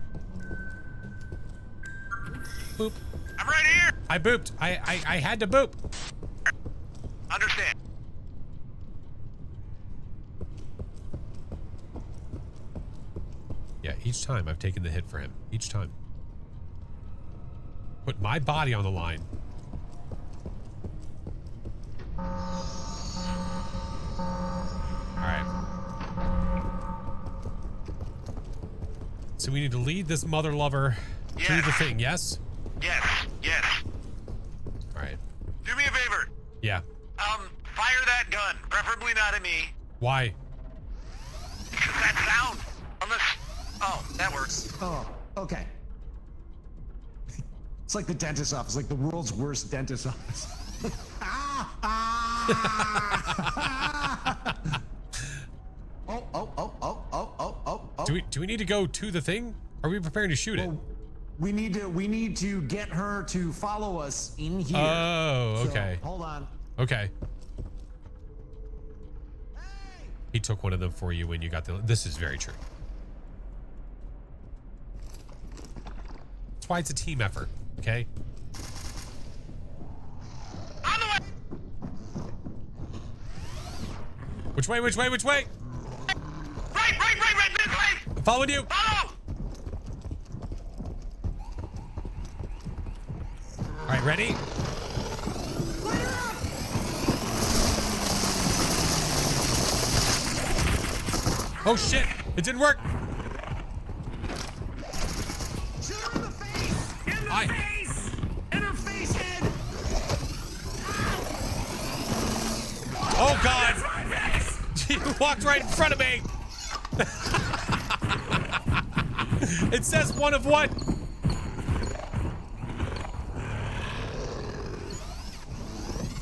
Boop. I'm right here. I booped. I had to boop. Understand. Yeah, each time I've taken the hit for him. Each time. Put my body on the line. Alright. So we need to lead this mother lover to Yes. the thing, yes? Yes. Yes. Alright. Do me a favor. Yeah. Fire that gun. Preferably not at me. Why? Because that sound. Unless. Oh, that works. Oh, okay. It's like the dentist's office, like the world's worst dentist's office. Oh. Do we need to go to the thing? Are we preparing to shoot it? Well, we need to get her to follow us in here. Oh, So, okay. hold on. Okay. Hey! He took one of them for you when you got the... This is very true. That's why it's a team effort, okay? On the way. Which way, which way, which way? Right. This way. I'm following you. Follow. All right, ready? Oh shit, it didn't work. Shoot her in the face! In the I- face! In her face head! Oh god. You walked right in front of me. It says one of what?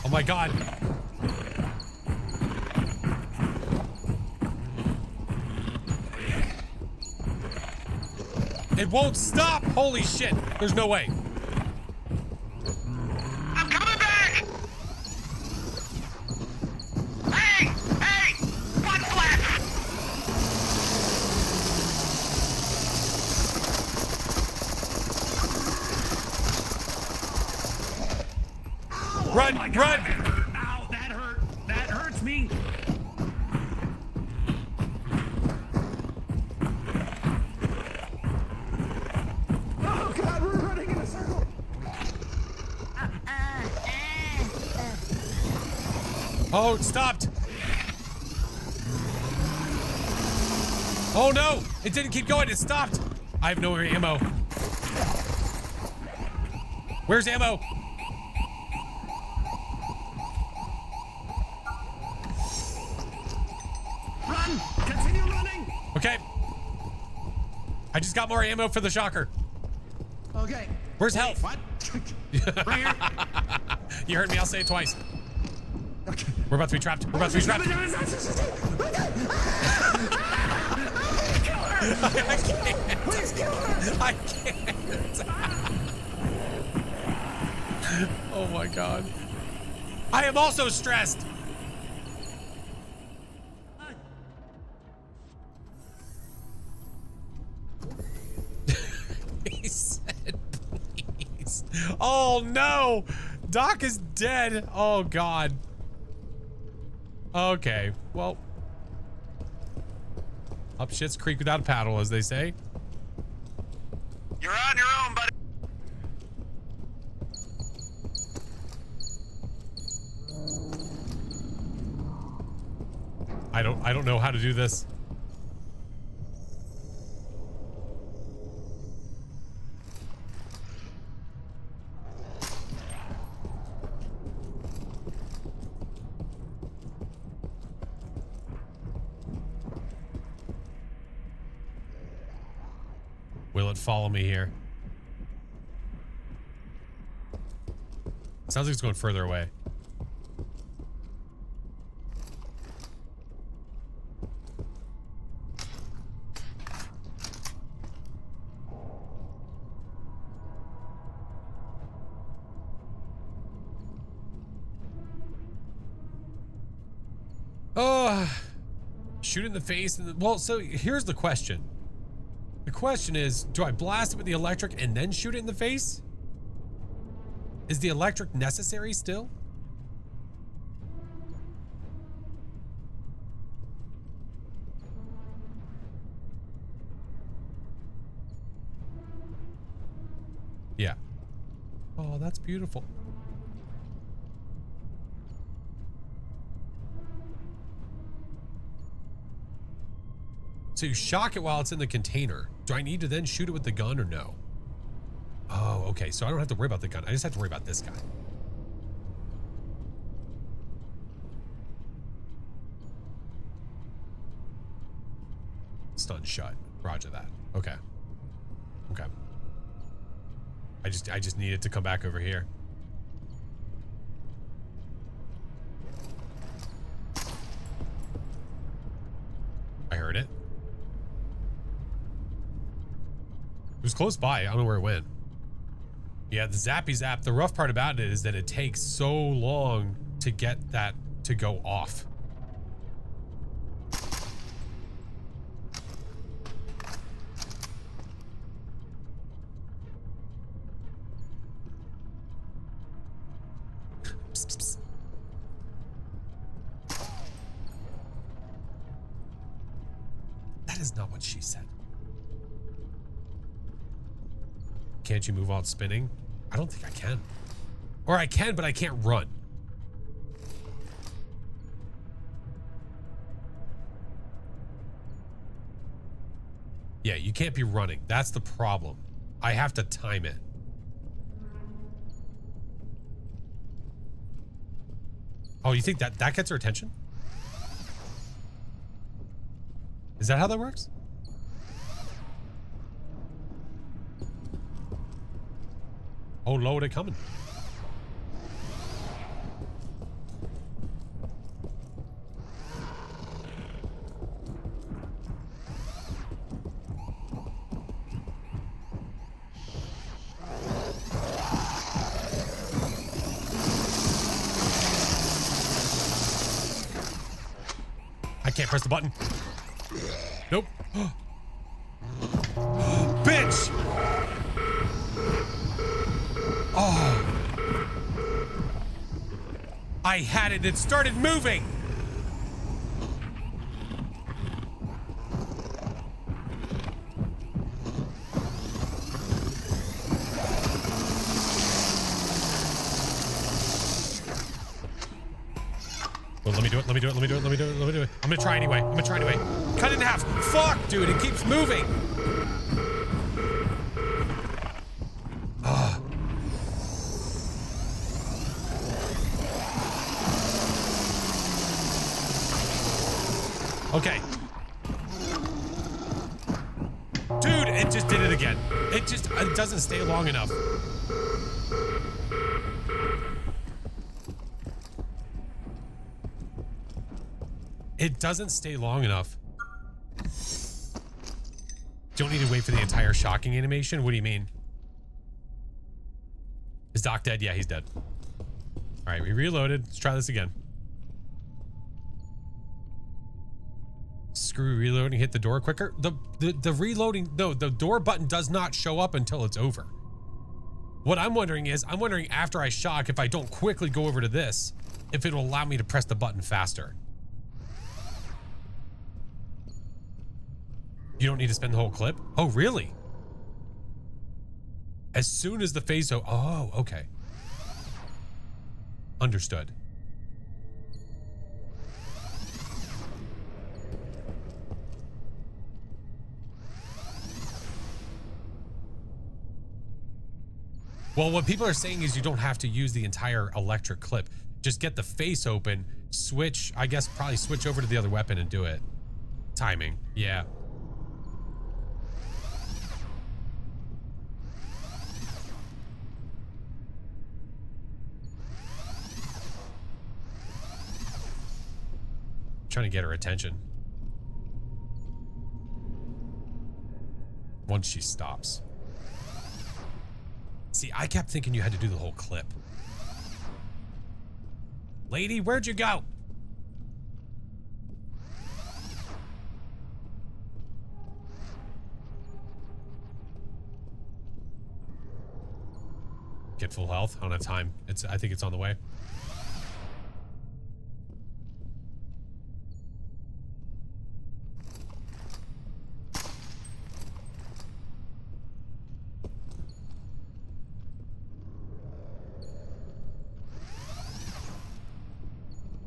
Oh my god. It won't stop. Holy shit. There's no way. I'm coming back. Hey! Butt flap. Run, Oh my run. God, that hurt. Ow, that hurt. That hurts me. Oh God, we're running in a circle. Oh, it stopped. Oh no, it didn't keep going. It stopped. I have no ammo. Where's ammo? Run! Continue running! Okay. I just got more ammo for the shocker. Okay. Where's health? What? Right here. You heard me. I'll say it twice. Okay. We're about to be trapped. We're about to be trapped. Kill her! I can't. Please kill her! I can't. Oh my god. I am also stressed. He said, please. Oh no. Doc is dead. Oh god. Okay. Well. Up shit's creek without a paddle, as they say. You're on your own, buddy. I don't know how to do this. Will it follow me here? Sounds like it's going further away. Oh, shoot it in the face. Well, so here's the question. The question is, do I blast it with the electric and then shoot it in the face? Is the electric necessary still? Yeah. Oh, that's beautiful. So you shock it while it's in the container. Do I need to then shoot it with the gun or no? Oh, okay. So I don't have to worry about the gun. I just have to worry about this guy. Stun shut. Roger that. Okay. Okay. I just need it to come back over here. I heard it. It was close by. I don't know where it went. Yeah, the zappy zap. The rough part about it is that it takes so long to get that to go off. Psst, psst, psst. That is not what she said. Can't you move while it's spinning? I don't think I can. Or I can, but I can't run. Yeah, you can't be running. That's the problem. I have to time it. Oh, you think that gets her attention? Is that how that works? Oh, Lord, they're coming. I can't press the button. Nope. Bitch! Oh. I had it. It started moving. Well, let me do it. Let me do it. Let me do it. Let me do it. Let me do it. I'm gonna try anyway. I'm gonna try anyway. Cut it in half. Fuck, dude. It keeps moving. Okay. Dude, it just did it again. It doesn't stay long enough. It doesn't stay long enough. Don't need to wait for the entire shocking animation? What do you mean? Is Doc dead? Yeah, he's dead. All right, we reloaded. Let's try this again. Screw reloading, hit the door quicker. The reloading, no, the door button does not show up until it's over. What I'm wondering is, I'm wondering after I shock, if I don't quickly go over to this, if it'll allow me to press the button faster. You don't need to spend the whole clip? Oh, really? As soon as the phase, oh, okay. Understood. Well, what people are saying is you don't have to use the entire electric clip. Just get the face open, switch, I guess probably switch over to the other weapon and do it. Timing, yeah. trying to get her attention. Once she stops. See, I kept thinking you had to do the whole clip. Lady, where'd you go? Get full health. I don't have time. I think it's on the way.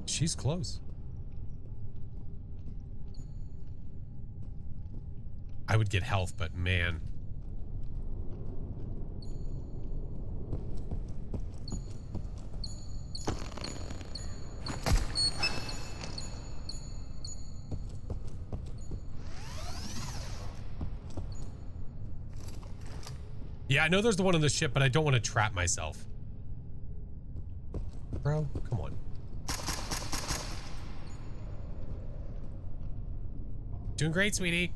She's close. I would get health, but man. Yeah, I know there's the one on the ship, but I don't want to trap myself. Bro, come on. Doing great, sweetie.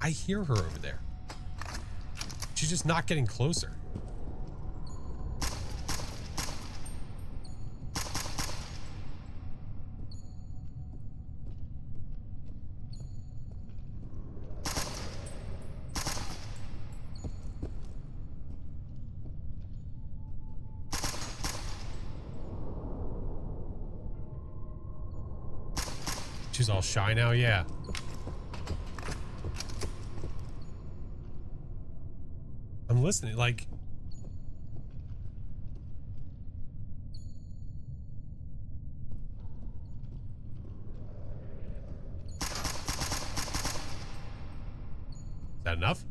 I hear her over there. She's just not getting closer. She's all shy now, yeah. I'm listening, like... Is that enough?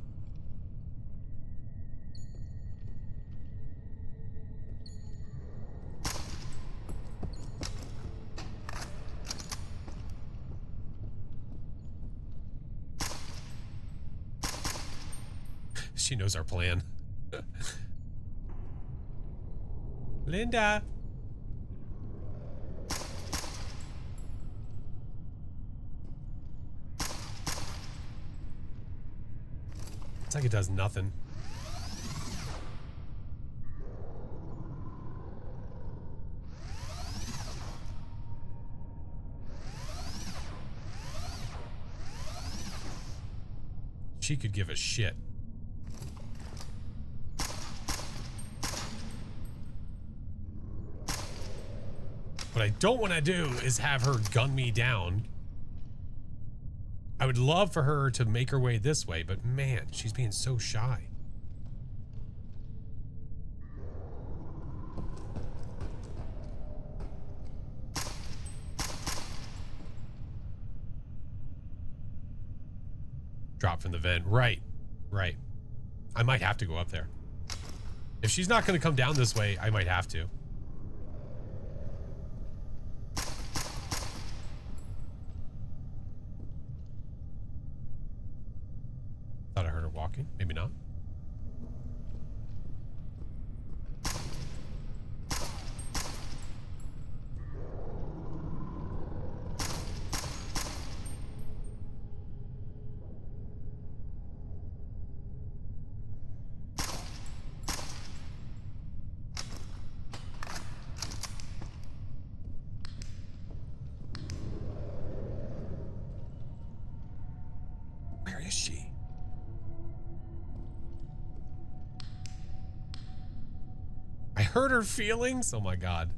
She knows our plan. Linda. It's like it does nothing. She could give a shit. What I don't want to do is have her gun me down. I would love for her to make her way this way, but man, she's being so shy. Drop from the vent. Right. Right. I might have to go up there. If she's not going to come down this way, I might have to. Thought I heard her walking. Maybe not. Where is she? I heard her feelings. Oh my God.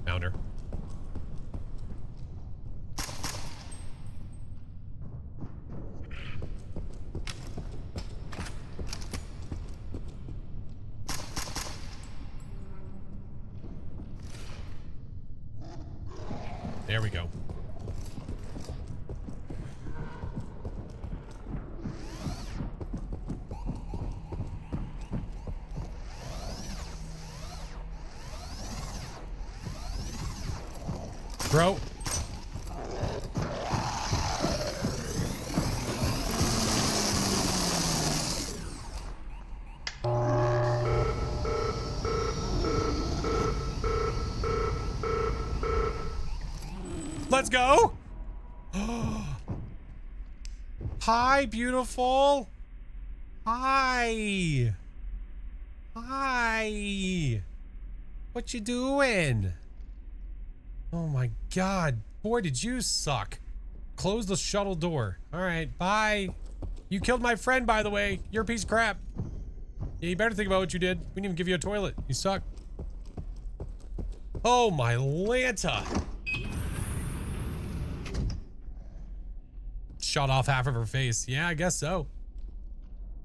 Found her. There we go. Bro. Let's go. Hi, beautiful. Hi. Hi. What you doing? Oh my God. Boy, did you suck. Close the shuttle door. All right, bye. You killed my friend, by the way. You're a piece of crap. Yeah, you better think about what you did. We didn't even give you a toilet. You suck. Oh my Lanta. Shot off half of her face. Yeah, I guess so.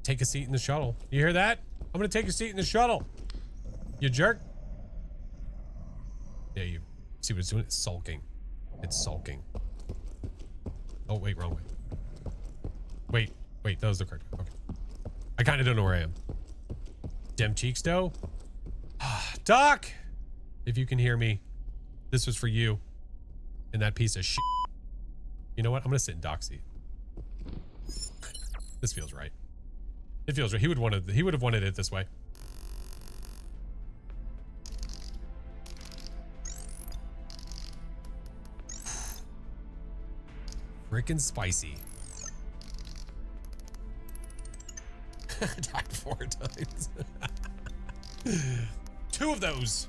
Take a seat in the shuttle. You hear that? I'm gonna take a seat in the shuttle. You jerk. Yeah, you see what it's doing? It's sulking. It's sulking. Oh, wait, wrong way. Wait, that was the correct way. Okay. I kind of don't know where I am. Dem cheeks, though. Doc! If you can hear me, this was for you. And that piece of shit. You know what? I'm gonna sit in Doc's seat. This feels right. It feels right. He would have wanted it this way. Frickin' spicy. Died 4 times. Two of those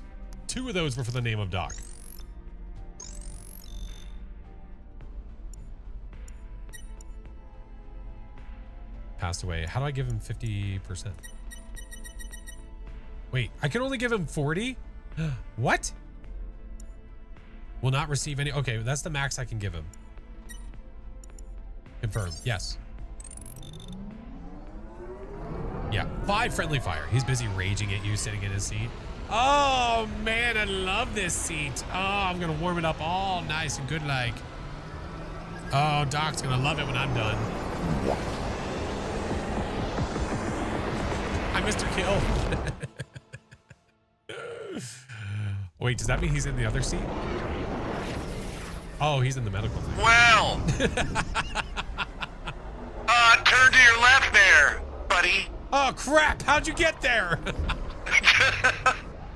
were for the name of Doc. Passed away. How do I give him 50%? Wait, I can only give him 40? What? Will not receive any. Okay, that's the max I can give him. Confirm. Yes. Yeah. 5 friendly fire. He's busy raging at you sitting in his seat. Oh, man, I love this seat. Oh, I'm going to warm it up all nice and good like. Oh, Doc's going to love it when I'm done. Hi, Mr. Kill. Wait, does that mean he's in the other seat? Oh, he's in the medical thing. Well, turn to your left there, buddy. Oh, crap. How'd you get there?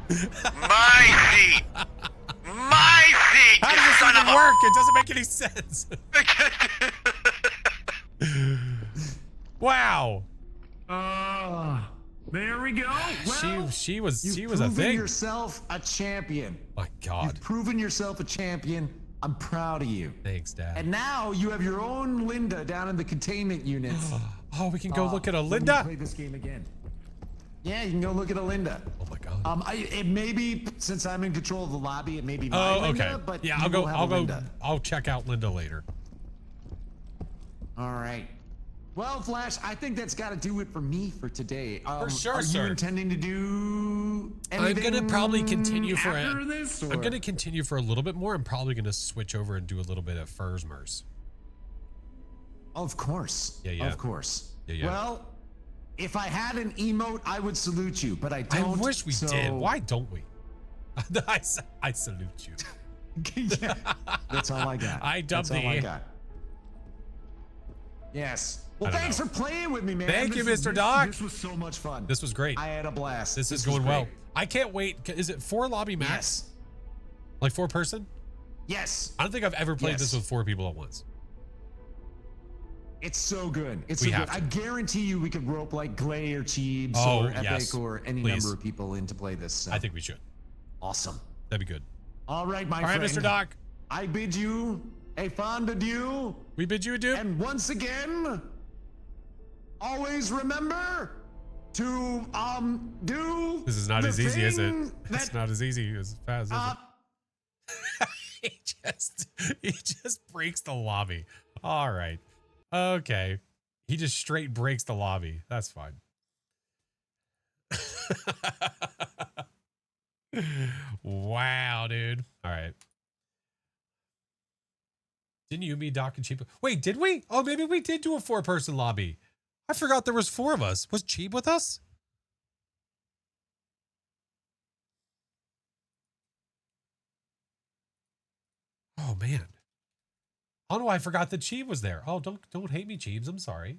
My seat. My seat. How you does this son even of a- work? It doesn't make any sense. Wow. There we go. Well, She was a you've proven thing. yourself a champion. My God. You've proven yourself a champion. I'm proud of you. Thanks, Dad. And now you have your own Linda down in the containment units. Oh, we can go look at a Let me Linda. play this game again. Yeah, you can go look at a Linda. Oh my God. It may be, since I'm in control of the lobby, it may be my Oh, Linda, okay. but Yeah, you will have a I'll Linda. check out Linda later. All right. Well, Flash, I think that's got to do it for me for today. For sure, are sir. you intending to do I'm anything gonna probably continue for after this? I'm or- gonna continue for a little bit more. I'm probably gonna switch over and do a little bit of Fursmers. Of course. Yeah, yeah. Of course. Yeah, yeah. Well, if I had an emote, I would salute you, but I I don't. wish we so- did. Why don't we? I salute you. Yeah, that's all I got. I dubbed That's all I the- got. Yes. Well, I don't thanks know. for playing with me, man. Thank you, This Mr. is- Doc. This was so much fun. This was great. I had a blast. This is was going well. great. I can't wait. Is it 4 lobby max? Yes. Like 4 person? Yes. I don't think I've ever played this Yes. with 4 people at once. It's so good. It's We so have good. to. I guarantee you we could rope like Glay or Cheebs Oh, or Epic yes. or any Please. number of people in to play this. So. I think we should. Awesome. That'd be good. All right, my All right, friend. Mr. Doc. I bid you a fond adieu. We bid you adieu. And once again, always remember to do. This is not the as easy, is it? thing It's that, not as easy as fast, is it? he just breaks the lobby. All right. Okay. He just straight breaks the lobby. That's fine. Wow, dude. All right. Didn't you, me, Doc, and Cheap? Wait, did we? Oh, maybe we did do a 4-person lobby. I forgot there was 4 of us. Was Cheap with us? Oh man. I don't know why I forgot that Cheeb was there. Oh, don't hate me, Cheebs. I'm sorry.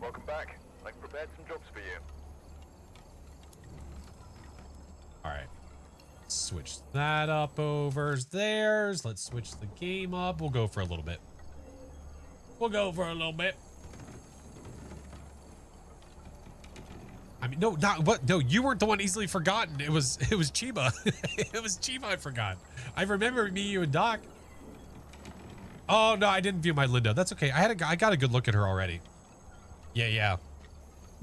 Welcome back. I've prepared some jobs for you. All right. Switch that up over theirs. Let's switch the game up. We'll go for a little bit. I mean, no, not what? No, you weren't the one easily forgotten. It was Chiba. It was Chiba I forgot. I remember me, you, and Doc. Oh no, I didn't view my Linda. That's okay. I got a good look at her already. Yeah.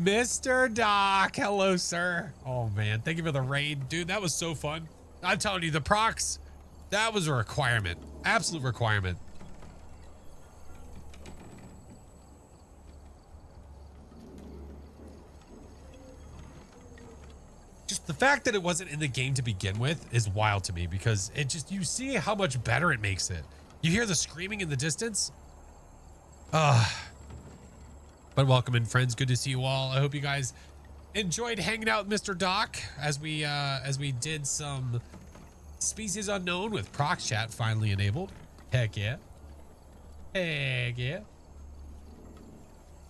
Mr. Doc, hello, sir. Oh man, thank you for the raid, dude. That was so fun. I'm telling you, the procs, that was a requirement, absolute requirement. Just the fact that it wasn't in the game to begin with is wild to me, because it just, you see how much better it makes it. You hear the screaming in the distance. But welcome in, friends. Good to see you all. I hope you guys enjoyed hanging out with Mr. Doc as we did some Species Unknown with proc chat finally enabled. Heck yeah.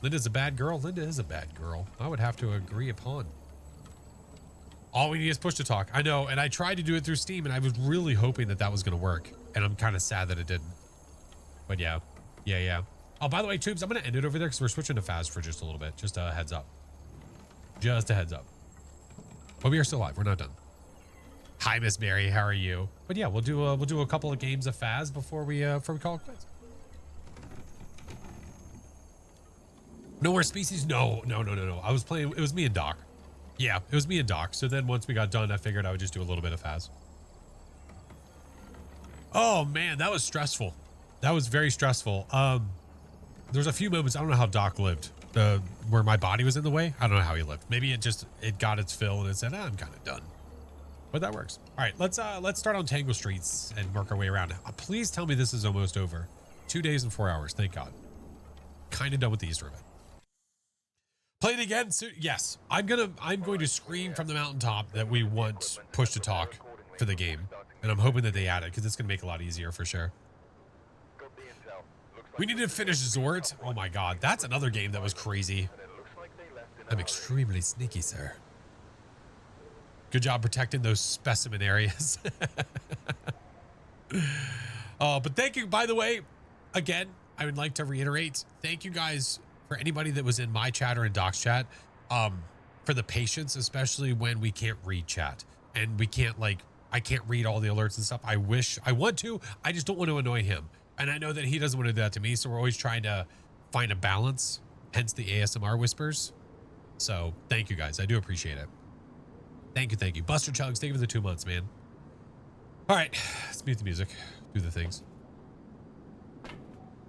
Linda's a bad girl. Linda is a bad girl. I would have to agree upon. All we need is push to talk. I know, and I tried to do it through Steam, and I was really hoping that was going to work, and I'm kind of sad that it didn't. But yeah. Oh, by the way, Tubes, I'm going to end it over there because we're switching to Faz for just a little bit. Just a heads up. But we are still live. We're not done. Hi, Miss Mary. How are you? But yeah, we'll do a couple of games of Faz before we call it quits. No more Species? No. I was playing. It was me and Doc. Yeah, it was me and Doc. So then once we got done, I figured I would just do a little bit of Faz. Oh man, that was stressful. That was very stressful. There's a few moments, I don't know how Doc lived, where my body was in the way. I don't know how he lived. Maybe it got its fill and it said, I'm kind of done. But that works. All right, let's start on Tango Streets and work our way around. Please tell me this is almost over. 2 days and 4 hours, thank God. Kind of done with the Easter event. Play it again soon. Yes, I'm going to scream from the mountaintop that we want push to talk for the game, and I'm hoping that they add it because it's going to make it a lot easier for sure. We need to finish Zort. Oh my God, that's another game that was crazy. I'm extremely sneaky, sir. Good job protecting those specimen areas. Oh, but thank you, by the way, again, I would like to reiterate, thank you guys for anybody that was in my chat or in Doc's chat, for the patience, especially when we can't read chat and we can't, I can't read all the alerts and stuff. I want to, I just don't want to annoy him. And I know that he doesn't want to do that to me. So we're always trying to find a balance, hence the ASMR whispers. So thank you guys. I do appreciate it. Thank you. Buster Chugs, thank you for the 2 months, man. All right, let's mute the music, do the things.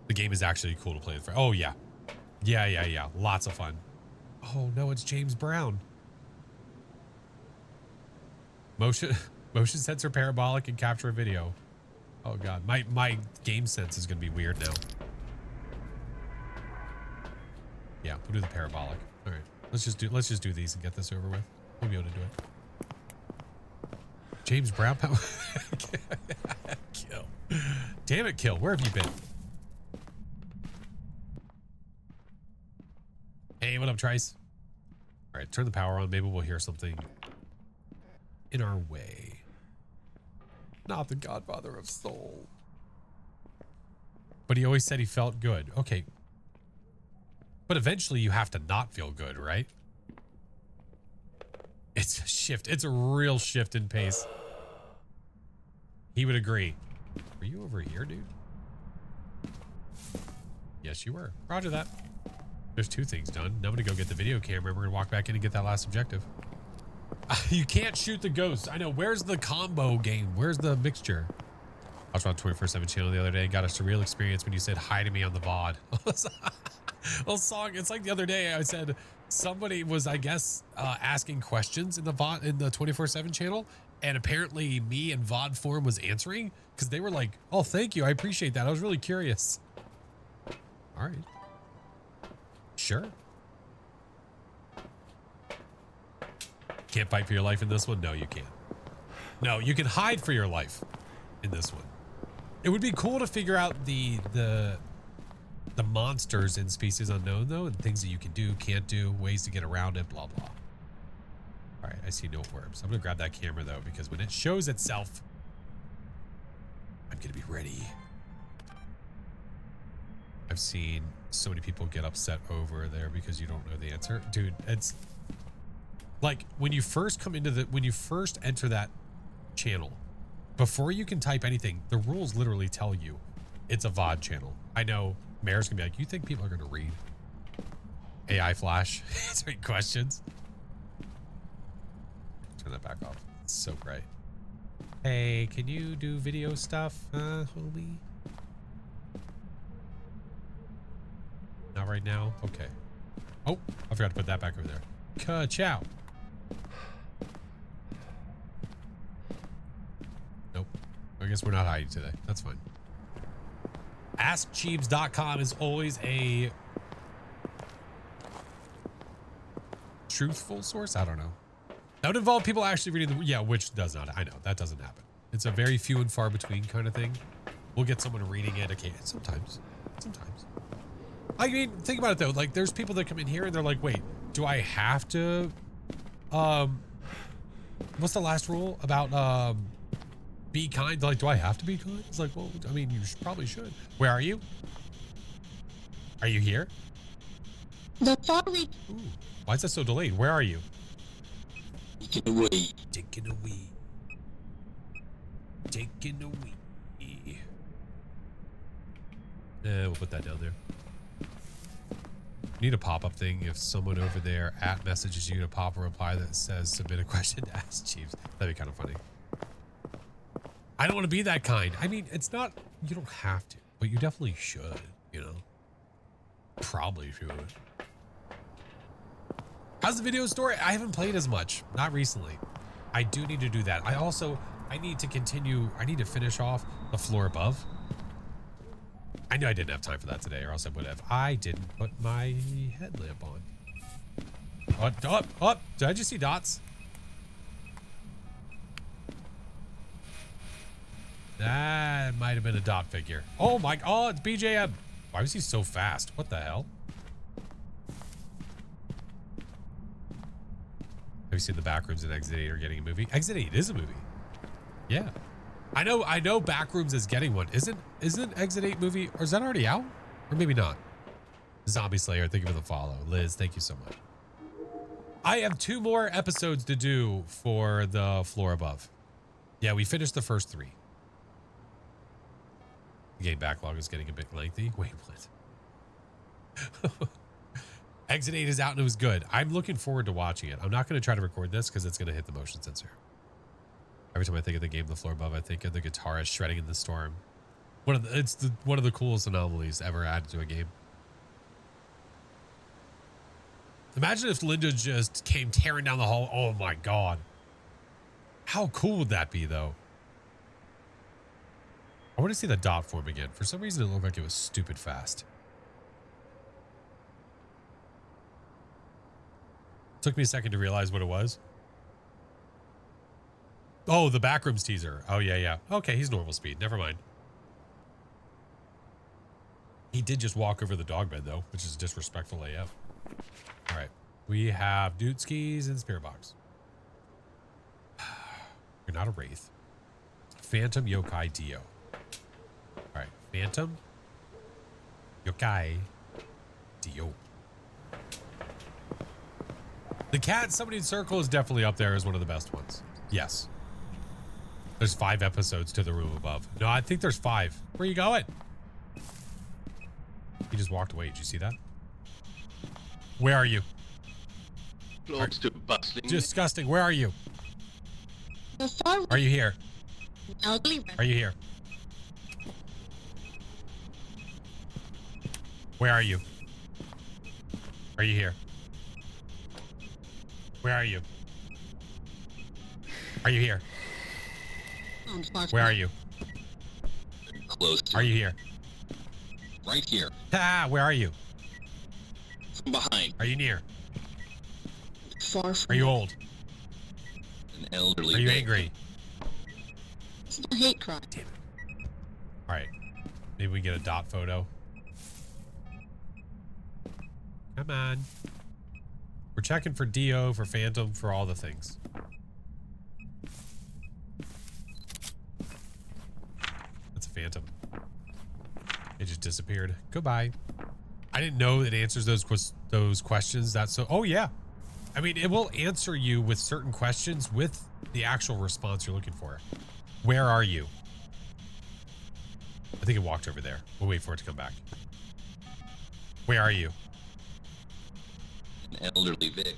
The game is actually cool to play with. Oh yeah. Yeah. Lots of fun. Oh no, it's James Brown. Motion sensor parabolic and capture a video. Oh God, my game sense is gonna be weird now. Yeah, we'll do the parabolic. All right, let's just do these and get this over with. We'll be able to do it. James Brown. Kill. Damn it, Kill. Where have you been? Hey, what up, Trice? All right, turn the power on. Maybe we'll hear something in our way. Not the Godfather of Soul. But he always said he felt good. Okay. But eventually you have to not feel good, right? It's a shift. It's a real shift in pace. He would agree. Were you over here, dude? Yes, you were. Roger that. There's 2 things done. Now I'm gonna go get the video camera. We're gonna walk back in and get that last objective. You can't shoot the ghosts. I know. Where's the combo game? Where's the mixture? I was on 24/7 channel the other day. Got a surreal experience when you said hi to me on the VOD. Well, song. It's like the other day I said somebody was, I guess, asking questions in the VOD in the 24/7 channel, and apparently me in VOD form was answering because they were like, "Oh, thank you. I appreciate that. I was really curious." All right. Sure. Can't fight for your life in this one? No, you can't. No, you can hide for your life in this one. It would be cool to figure out the monsters in Species Unknown though, and things that you can do, can't do, ways to get around it, blah blah. All right, I see no orbs. I'm gonna grab that camera though, because when it shows itself, I'm gonna be ready. I've seen so many people get upset over there because you don't know the answer. Dude, it's like when you first enter that channel, before you can type anything, the rules literally tell you it's a VOD channel. I know Mayor's gonna be like, you think people are gonna read AI Flash answering questions? Turn that back off. It's so bright. Hey, can you do video stuff, homie? Not right now? Okay. Oh, I forgot to put that back over there. Ka-chow. Nope. I guess we're not hiding today. That's fine. AskCheebs.com is always a truthful source. I don't know. That would involve people actually reading the, yeah, which does not. I know that doesn't happen. It's a very few and far between kind of thing. We'll get someone reading it. Okay, sometimes. I mean, think about it though. Like, there's people that come in here and they're like, "Wait, do I have to?" What's the last rule about be kind? Like, do I have to be kind? It's like, well, I mean, you probably should. Where are you? Are you here? The following. Ooh, why is that so delayed? Where are you? Taken away. Taken away. Taken away. We'll put that down there. Need a pop-up thing if someone over there at messages you to pop a reply that says submit a question to Ask Chiefs. That'd be kind of funny. I don't want to be that kind. I mean, it's not, you don't have to, but you definitely should, you know? Probably should. How's the video story? I haven't played as much, not recently. I do need to do that. I need to continue, I need to finish off the floor above. I knew I didn't have time for that today, or else I would have. I didn't put my headlamp on. Oh, did I just see dots? That might have been a dot figure. Oh my, oh, it's BJM. Why was he so fast? What the hell? Have you seen the Backrooms and Exit 8 are getting a movie? Exit 8 is a movie. Yeah. I know Backrooms is getting one. Isn't Exit 8 movie, or is that already out? Or maybe not. Zombie Slayer, thank you for the follow. Liz, thank you so much. I have 2 more episodes to do for the floor above. Yeah, we finished the first 3. The game backlog is getting a bit lengthy. Wait, what? Exit 8 is out and it was good. I'm looking forward to watching it. I'm not going to try to record this because it's going to hit the motion sensor. Every time I think of the game The Floor Above, I think of the guitarist shredding in the storm. It's one of the coolest anomalies ever added to a game. Imagine if Linda just came tearing down the hall. Oh my god. How cool would that be though? I want to see the dot form again. For some reason it looked like it was stupid fast. Took me a second to realize what it was. Oh, the Backrooms teaser. Oh, yeah. Okay, he's normal speed. Never mind. He did just walk over the dog bed, though, which is disrespectful AF. All right. We have Dude Skis and Spirit Box. You're not a Wraith. Phantom Yokai Dio. All right. Phantom Yokai Dio. The cat Summoning Circle is definitely up there as one of the best ones. Yes. There's 5 episodes to the room above. No, I think there's 5. Where are you going? He just walked away. Did you see that? Where are you? Close to bustling. Disgusting. Where are you? The far Are you here? elderly. Are you here? Where are you? Are you here? Where are you? Are you here? Where are you? Close. Are you here? Right here. Ah, where are you? From behind. Are you near? Far from Are you old? an elderly. Are you angry? This is a hate crime. Damn it. All right. Maybe we get a dot photo. Come on. We're checking for DO, for Phantom, for all the things. That's a Phantom. It just disappeared. Goodbye. I didn't know it answers those questions. That's so. Oh yeah. I mean, it will answer you with certain questions with the actual response you're looking for. Where are you? I think it walked over there. We'll wait for it to come back. Where are you? An elderly Vic.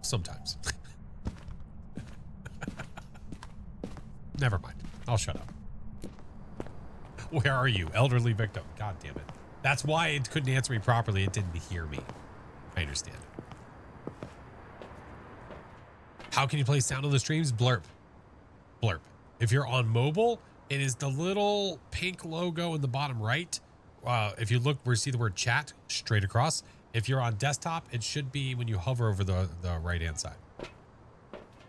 Sometimes. Never mind. I'll shut up. Where are you? Elderly victim. God damn it. That's why it couldn't answer me properly. It didn't hear me. I understand. How can you play sound on the streams? Blurp. Blurp. If you're on mobile, it is the little pink logo in the bottom right. If you look where you see the word chat straight across. If you're on desktop, it should be when you hover over the right-hand side.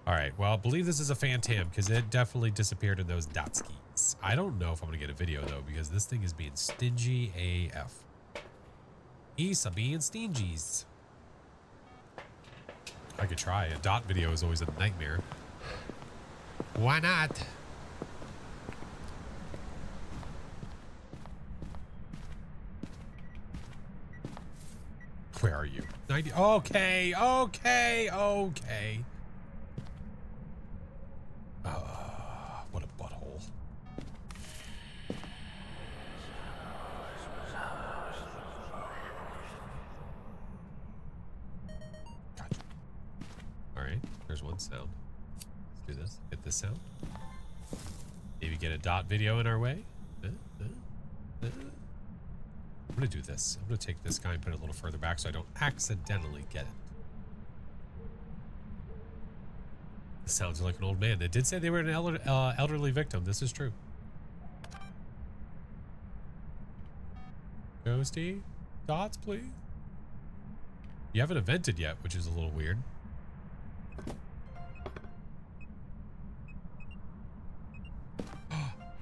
All right. Well, I believe this is a Phantom because it definitely disappeared in those dot skis. I don't know if I'm going to get a video, though, because this thing is being stingy AF. He's being stingies. I could try. A dot video is always a nightmare. Why not? Where are you? 90. Okay. Okay. Okay. What a butthole. Gotcha. All right. There's one sound. Let's do this. Get this sound. Maybe get a dot video in our way. I'm going to do this. I'm going to take this guy and put it a little further back so I don't accidentally get it. This sounds like an old man. They did say they were an elderly victim. This is true. Ghosty, dots, please. You haven't evented yet, which is a little weird.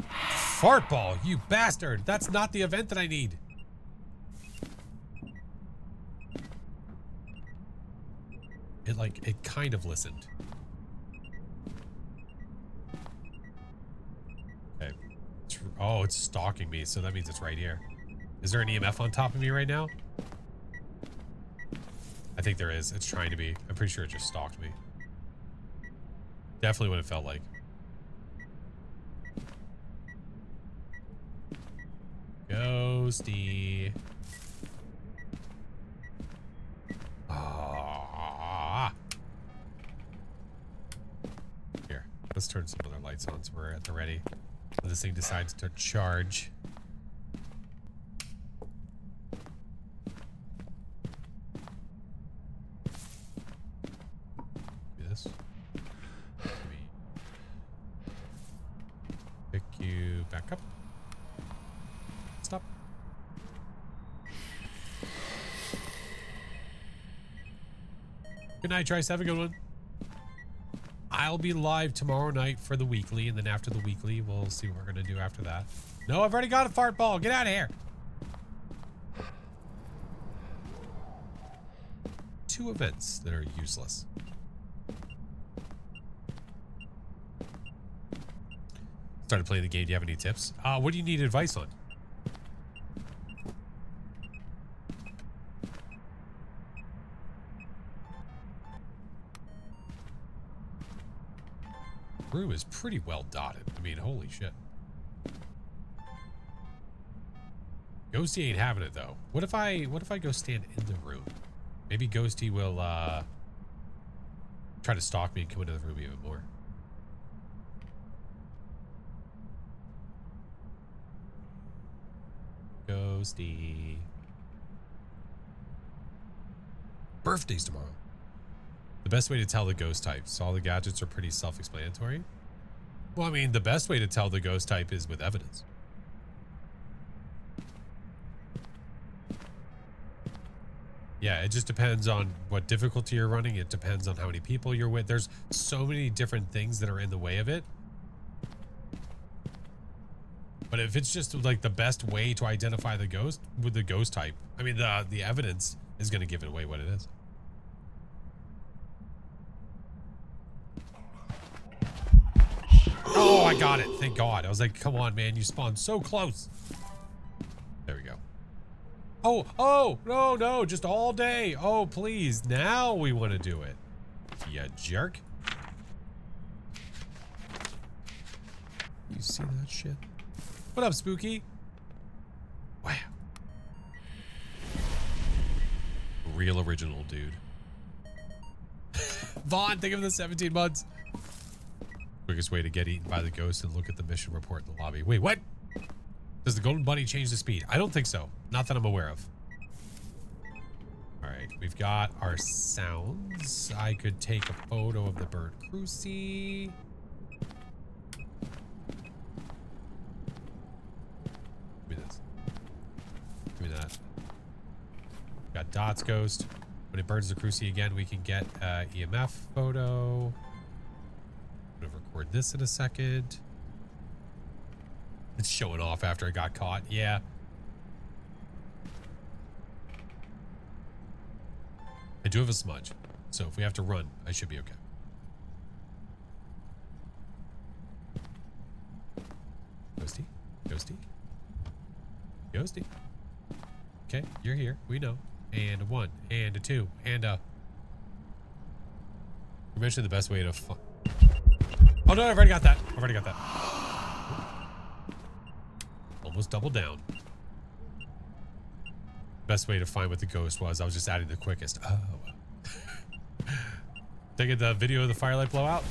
Fart ball, you bastard. That's not the event that I need. It kind of listened. Okay. Oh, it's stalking me, so that means it's right here. Is there an EMF on top of me right now? I think there is. It's trying to be. I'm pretty sure it just stalked me. Definitely what it felt like. Ghosty. Ah. Here, let's turn some other lights on so we're at the ready. So this thing decides to charge. Do this. Let me pick you back up. Stop. Good night, Trice. Have a good one. I'll be live tomorrow night for the weekly, and then after the weekly, we'll see what we're going to do after that. No, I've already got a fart ball. Get out of here. 2 events that are useless. Started playing the game. Do you have any tips? What do you need advice on? Room is pretty well dotted. I mean, holy shit. Ghosty ain't having it though. What if I go stand in the room? Maybe Ghosty will try to stalk me and come into the room even more. Ghosty. Birthday's tomorrow. The best way to tell the ghost types. All the gadgets are pretty self-explanatory. Well, I mean, the best way to tell the ghost type is with evidence. Yeah, it just depends on what difficulty you're running. It depends on how many people you're with. There's so many different things that are in the way of it. But if it's just like the best way to identify the ghost with the ghost type, I mean, the evidence is going to give it away what it is. Oh, I got it. Thank God. I was like, come on, man. You spawned so close. There we go. Oh, no, just all day. Oh, please. Now we want to do it. You jerk. You see that shit? What up, Spooky? Wow. Real original, dude. Vaughn, think of the 17 months. Quickest way to get eaten by the ghost and look at the mission report in the lobby. Wait, what? Does the golden bunny change the speed? I don't think so. Not that I'm aware of. All right, we've got our sounds. I could take a photo of the bird cruci. Give me this. Give me that. Got Dot's ghost. When it burns the cruci again, we can get EMF photo. I'm gonna record this in a second. It's showing off after I got caught. Yeah. I do have a smudge, so if we have to run, I should be okay. Ghosty? Ghosty? Ghosty? Okay, you're here. We know. And a 1, and a 2, and a... You mentioned the best way to... Oh no, I've already got that. I've already got that. Almost double down. Best way to find what the ghost was. I was just adding the quickest. Oh. Taking the video of the firelight blowout.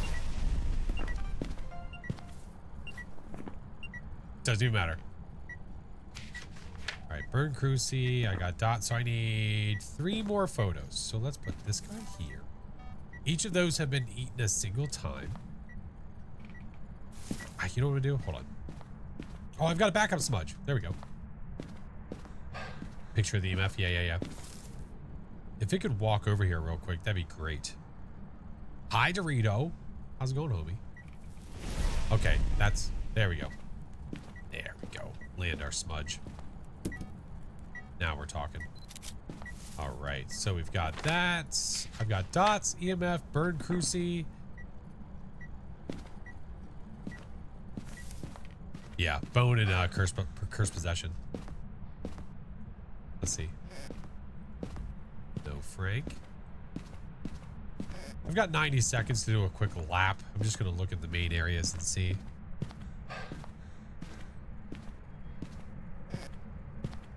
Doesn't even matter. All right, burn cruci. I got Dot, so I need 3 more photos. So let's put this guy here. Each of those have been eaten a single time. You know what I'm gonna do? Hold on. Oh, I've got a backup smudge. There we go. Picture of the EMF. Yeah. If it could walk over here real quick, that'd be great. Hi, Dorito. How's it going, homie? Okay, there we go. There we go. Land our smudge. Now we're talking. All right, so we've got that. I've got Dots, EMF, burn cruci. Yeah, bone and curse possession. Let's see. No Frank. I've got 90 seconds to do a quick lap. I'm just gonna look at the main areas and see.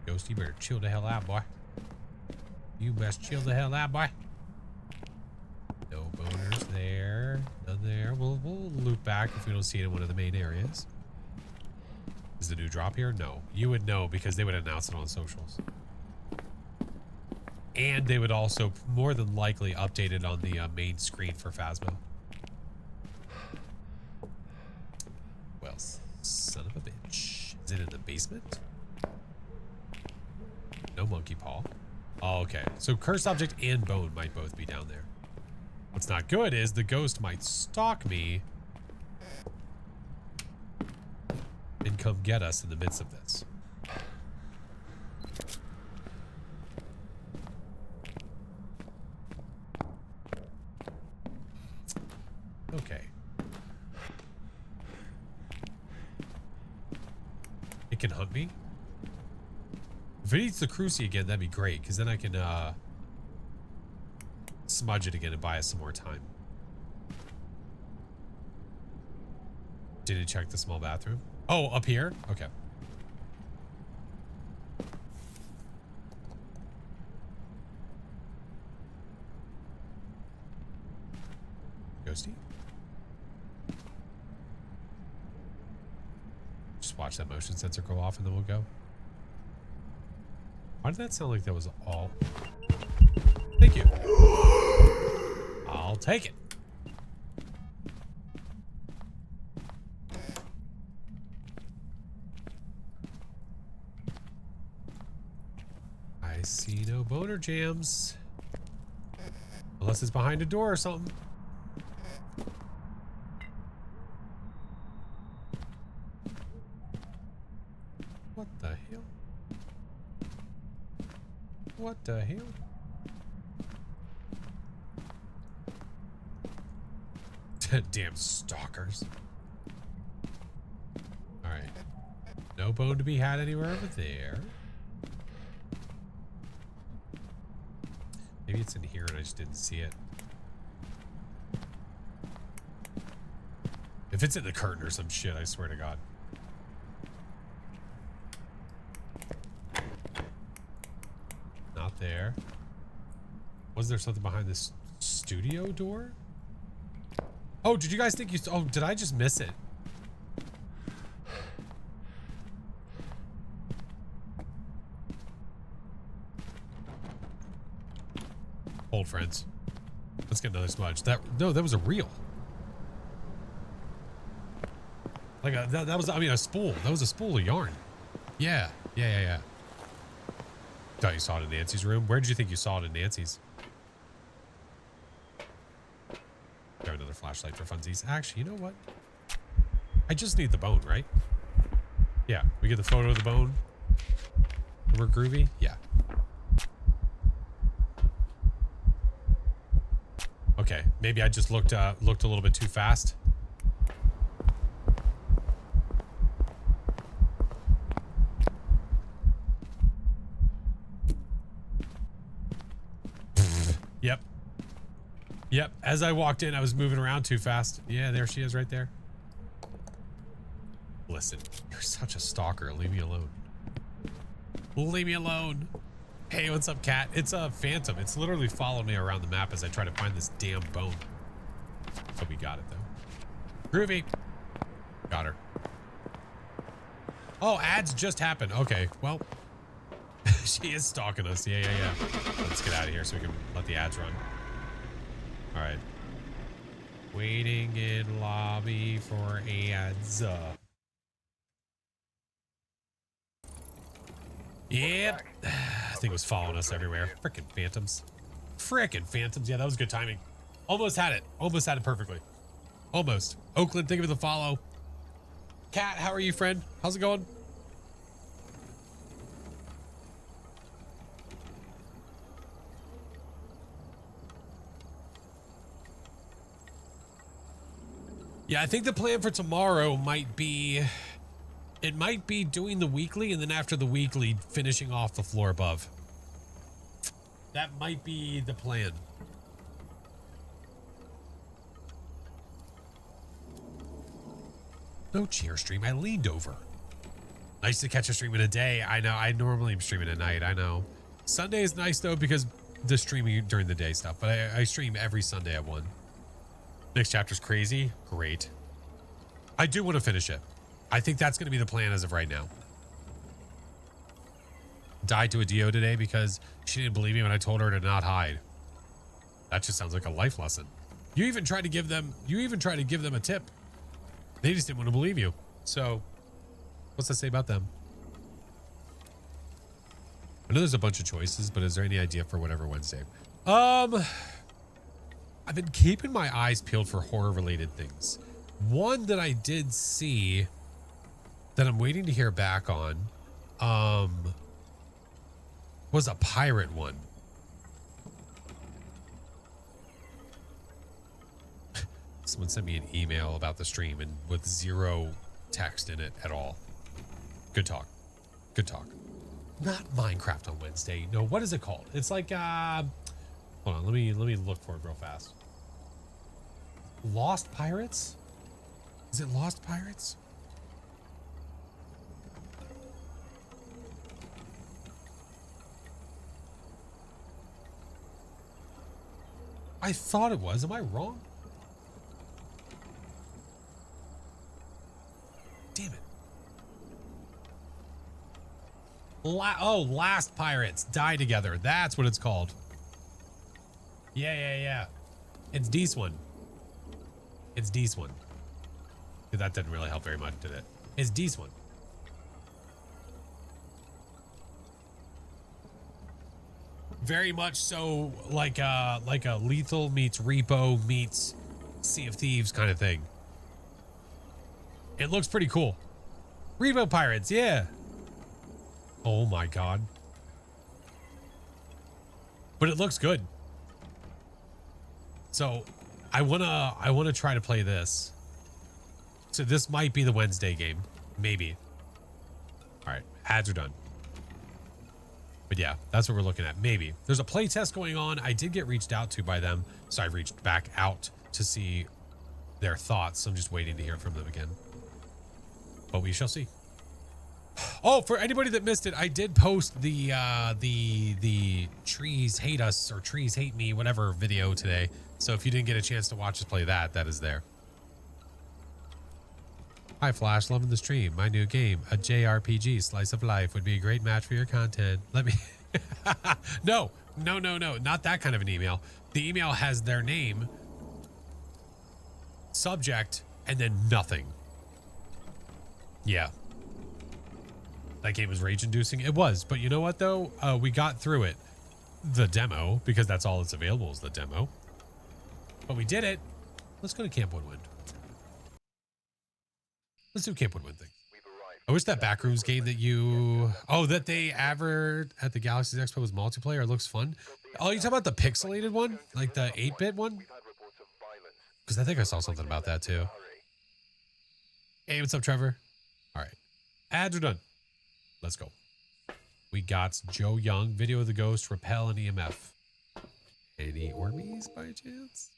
Ghost, you better chill the hell out, boy. You best chill the hell out, boy. No boners there. None there. We'll loop back if we don't see it in one of the main areas. Is the new drop here? No. You would know because they would announce it on socials. And they would also more than likely update it on the main screen for Phasma. Well, son of a bitch. Is it in the basement? No monkey paw. Oh, okay. So cursed object and bone might both be down there. What's not good is the ghost might stalk me and come get us in the midst of this. Okay. It can hunt me? If it eats the cruci again, that'd be great, because then I can smudge it again and buy us some more time. Did it check the small bathroom? Oh, up here? Okay. Ghosty? Just watch that motion sensor go off and then we'll go. Why did that sound like that was all? Thank you. I'll take it. I see see no boner jams. Unless it's behind a door or something. What the hell? What the hell? Damn stalkers. Alright. No bone to be had anywhere over there. Maybe it's in here and I just didn't see it. If it's in the curtain or some shit, I swear to God. Not there. Was there something behind this studio door? Oh, did you guys think you... Oh, did I just miss it? Hold, friends. Let's get another smudge. No, that was a reel. Like that was, I mean, a spool. That was a spool of yarn. Yeah. Thought you saw it in Nancy's room. Where did you think you saw it in Nancy's? Grab another flashlight for funsies. Actually, you know what? I just need the bone, right? Yeah, we get the photo of the bone. We're groovy. Yeah. Okay, maybe I just looked a little bit too fast. Yep. As I walked in, I was moving around too fast. Yeah, there she is right there. Listen, you're such a stalker. Leave me alone. Leave me alone. Hey, what's up, cat? It's a phantom. It's literally following me around the map as I try to find this damn bone. But we got it, though. Groovy. Got her. Oh, ads just happened. Okay, well. She is stalking us. Yeah. Let's get out of here so we can let the ads run. All right. Waiting in lobby for ads. Yep. I think it was following us everywhere. Frickin' phantoms. Yeah, that was good timing. Almost had it perfectly. Almost. Oakland, think of the follow. Kat, how are you, friend? How's it going? Yeah, I think the plan for tomorrow might be... It might be doing the weekly and then after the weekly, finishing off the floor above. That might be the plan. No cheer stream. I leaned over. Nice to catch a stream in a day. I know. I normally am streaming at night. I know. Sunday is nice though because the streaming during the day stuff. But I stream every Sunday at 1. Next chapter's crazy. Great. I do want to finish it. I think that's going to be the plan as of right now. Died to a DO today because she didn't believe me when I told her to not hide. That just sounds like a life lesson. You even tried to give them a tip. They just didn't want to believe you. So what's that say about them? I know there's a bunch of choices, but is there any idea for whatever Wednesday? I've been keeping my eyes peeled for horror related things. One that I did see that I'm waiting to hear back on was a pirate one. Someone sent me an email about the stream and with 0 text in it at all. Good talk. Not Minecraft on Wednesday. No, what is it called? It's like hold on, let me look for it real fast. Lost Pirates? Is it Lost Pirates? I thought it was. Am I wrong? Damn it. Last Pirates Die Together. That's what it's called. Yeah. It's this one. That didn't really help very much, did it? It's this one. Very much so like a Lethal meets Repo meets Sea of Thieves kind of thing. It looks pretty cool. Repo Pirates, yeah. Oh my god. But it looks good. So I wanna try to play this. So this might be the Wednesday game. Maybe. Alright, ads are done. But yeah, that's what we're looking at. Maybe. There's a play test going on. I did get reached out to by them, so I reached back out to see their thoughts. So I'm just waiting to hear from them again. But we shall see. Oh, for anybody that missed it, I did post the trees hate us or trees hate me, whatever video today. So if you didn't get a chance to watch us play that, that is there. Hi Flash, loving the stream. My new game, a JRPG slice of life, would be a great match for your content. Let me No, not that kind of an email. The email has their name, subject, and then nothing. Yeah. That game was rage inducing. It was, but you know what though? We got through it. The demo, because that's all that's available is the demo. But we did it. Let's go to Camp Woodwind. Let's do Camp Woodwind thing. I wish that Backrooms game that you... Oh, that they advert at the Galaxy's Expo was multiplayer. It looks fun. Oh, you talking about the pixelated one? Like the 8-bit one? Because I think I saw something about that too. Hey, what's up, Trevor? All right. Ads are done. Let's go. We got Joe Young, Video of the Ghost, Repel, and EMF. Any Orbeez by chance?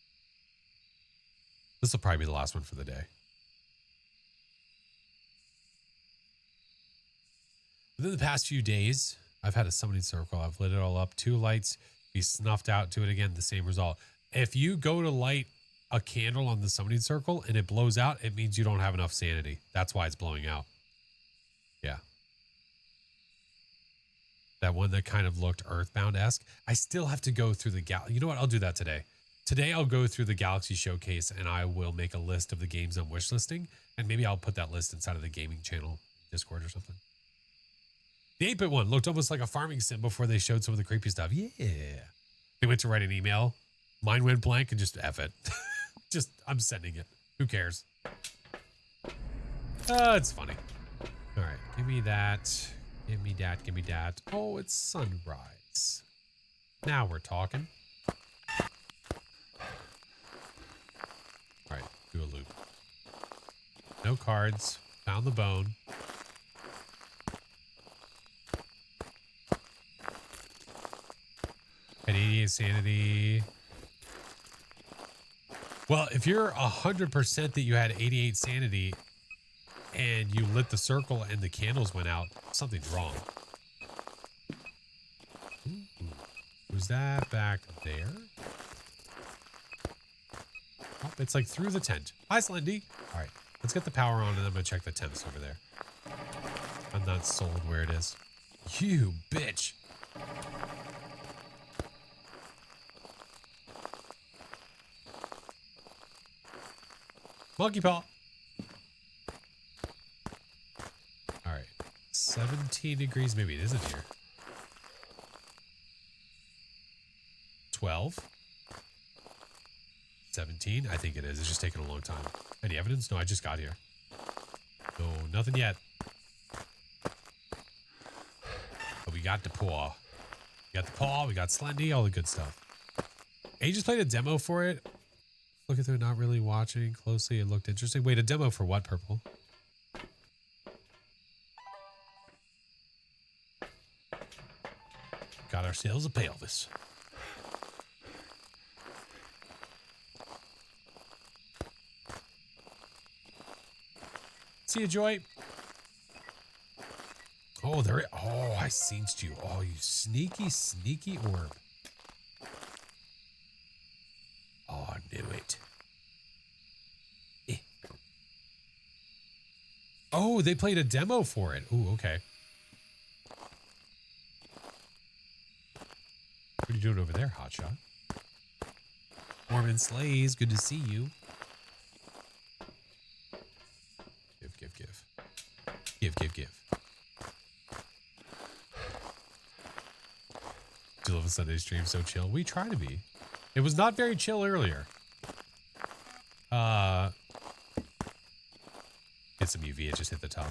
This will probably be the last one for the day. Within the past few days, I've had a summoning circle. I've lit it all up. 2 lights. Be snuffed out. Do it again. The same result. If you go to light a candle on the summoning circle and it blows out, it means you don't have enough sanity. That's why it's blowing out. Yeah. That one that kind of looked Earthbound-esque. I still have to go through the you know what? I'll do that today. Today I'll go through the Galaxy Showcase and I will make a list of the games I'm wishlisting. And maybe I'll put that list inside of the gaming channel, Discord or something. The 8-bit one looked almost like a farming sim before they showed some of the creepy stuff. Yeah. They went to write an email. Mine went blank and just F it. Just, I'm sending it. Who cares? It's funny. All right, give me that. Give me that, give me that. Oh, it's sunrise. Now we're talking. All right, do a loop. No cards. Found the bone. At 88 sanity. Well, if you're 100% that you had 88 sanity and you lit the circle and the candles went out, something's wrong. Ooh. Was that back there? Oh, it's like through the tent. Hi, Slendy. All right, let's get the power on and I'm gonna check the temps over there. I'm not sold where it is. You bitch. Monkey paw. All right, 17 degrees. Maybe it isn't here. 12. 17. I think it is. It's just taking a long time. Any evidence? No, I just got here. No, nothing yet. But we got the paw. We got the paw. We got Slendy. All the good stuff. And you just played a demo for it. Looking through, not really watching closely. It looked interesting. Wait, a demo for what, Purple? Got ourselves a pelvis. See you, Joy. Oh, there. Oh, I sensed you. Oh, you sneaky, sneaky orb. Oh, I knew it. Eh. Oh, they played a demo for it. Ooh, okay. What are you doing over there, Hotshot? Mormon Slays, good to see you. Give. Give. a Sunday stream so chill. We try to be. It was not very chill earlier. Get some UV, it just hit the tub.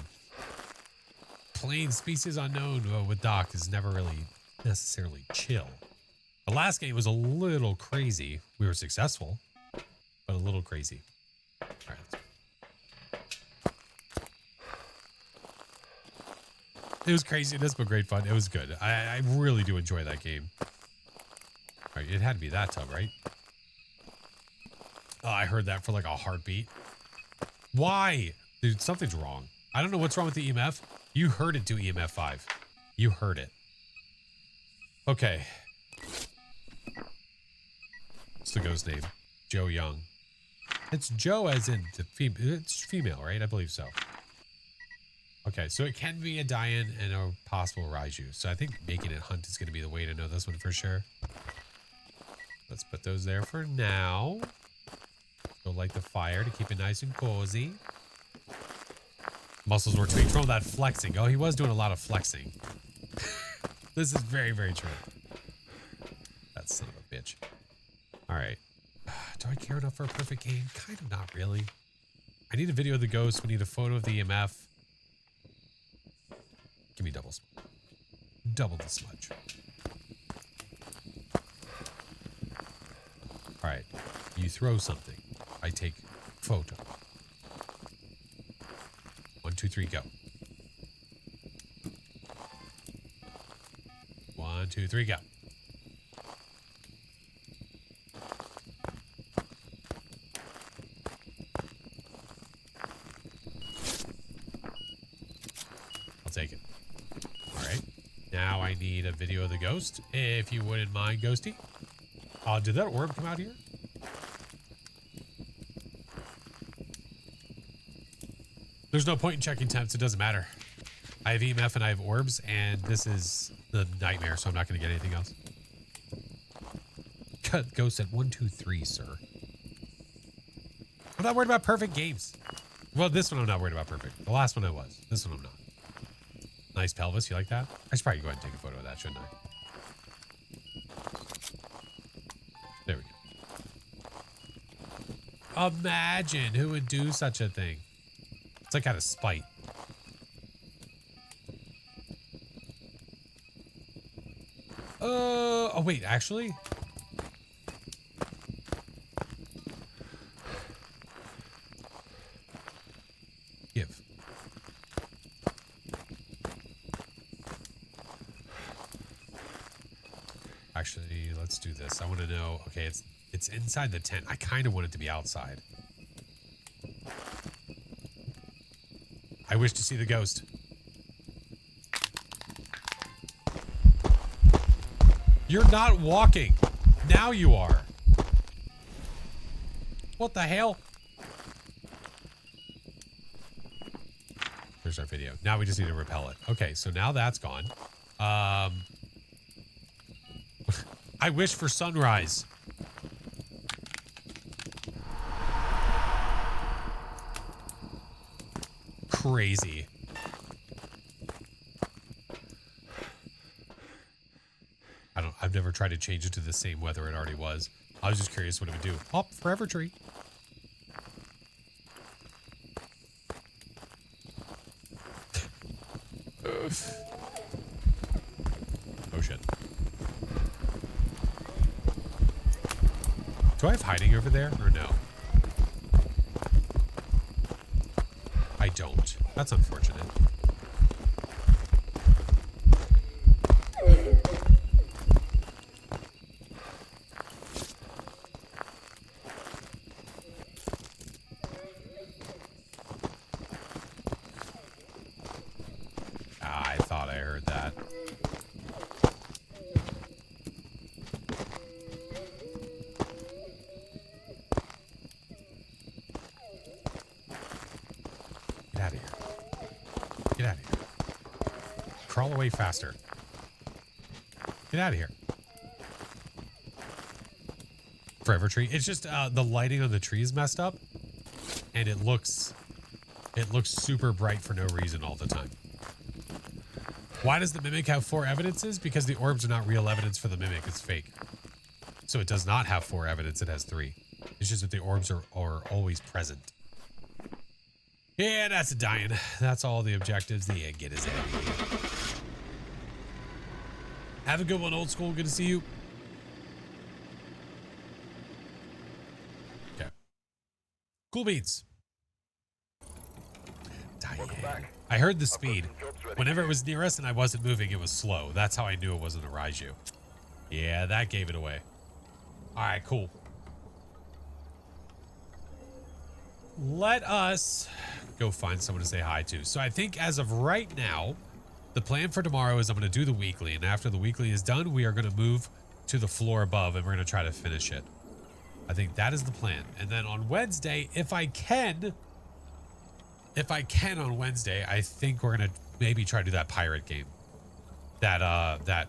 Plain species unknown with Doc is never really necessarily chill. The last game was a little crazy. We were successful, but a little crazy. All right. It was craziness, but great fun. It was good. I really do enjoy that game. All right, it had to be that tub, right? Oh, I heard that for like a heartbeat. Why? Dude, something's wrong. I don't know what's wrong with the EMF. You heard it do EMF 5. You heard it. Okay. What's the ghost name? Joe Young. It's Joe as in the it's female, right? I believe so. Okay, so it can be a die-in and a possible Raiju. So I think making it hunt is going to be the way to know this one for sure. Let's put those there for now. Go light the fire to keep it nice and cozy. Muscles were tweaked from that flexing. Oh, he was doing a lot of flexing. This is very, very true. That son of a bitch. All right. Do I care enough for a perfect game? Kind of not really. I need a video of the ghost. We need a photo of the EMF. Give me double smudge. Double the smudge. All right. You throw something. I take photo. 1, 2, 3, go. 1, 2, 3, go. I'll take it. All right. Now I need a video of the ghost, if you wouldn't mind, Ghosty. Did that orb come out here? There's no point in checking temps. It doesn't matter. I have EMF and I have orbs, and this is the nightmare, so I'm not going to get anything else. Cut ghost at 1, 2, 3, sir. I'm not worried about perfect games. Well, this one I'm not worried about perfect. The last one I was. This one I'm not. Nice pelvis. You like that? I should probably go ahead and take a photo of that, shouldn't I? There we go. Imagine who would do such a thing. It's like out of spite. Oh wait, actually? Give. Actually, let's do this. I want to know. Okay, it's inside the tent. I kind of want it to be outside. I wish to see the ghost. You're not walking. Now you are. What the hell? There's our video. Now we just need to repel it. Okay, so now that's gone. I wish for sunrise. Crazy. I've never tried to change it to the same weather it already was. I was just curious what it would do. Oh, forever tree. Oh shit. Do I have hiding over there or no? I don't. That's unfortunate. I thought I heard that. Get out of here. Get out of here. Crawl away faster. Get out of here. Forever tree. It's just the lighting on the tree is messed up, and it looks super bright for no reason all the time. Why does the Mimic have 4 evidences? Because the orbs are not real evidence for the Mimic. It's fake. So it does not have 4 evidence. It has 3. It's just that the orbs are always present. Yeah, that's a dying. That's all the objectives. Yeah, get his head. Have a good one, old school. Good to see you. Okay. Cool beans. Diane. I heard the speed. Whenever it was near us and I wasn't moving, it was slow. That's how I knew it wasn't a Raiju. Yeah, that gave it away. All right, cool. Let us go find someone to say hi to. So I think as of right now, the plan for tomorrow is I'm going to do the weekly. And after the weekly is done, we are going to move to the floor above and we're going to try to finish it. I think that is the plan. And then on Wednesday, if I can on Wednesday, I think we're going to maybe try to do that pirate game. That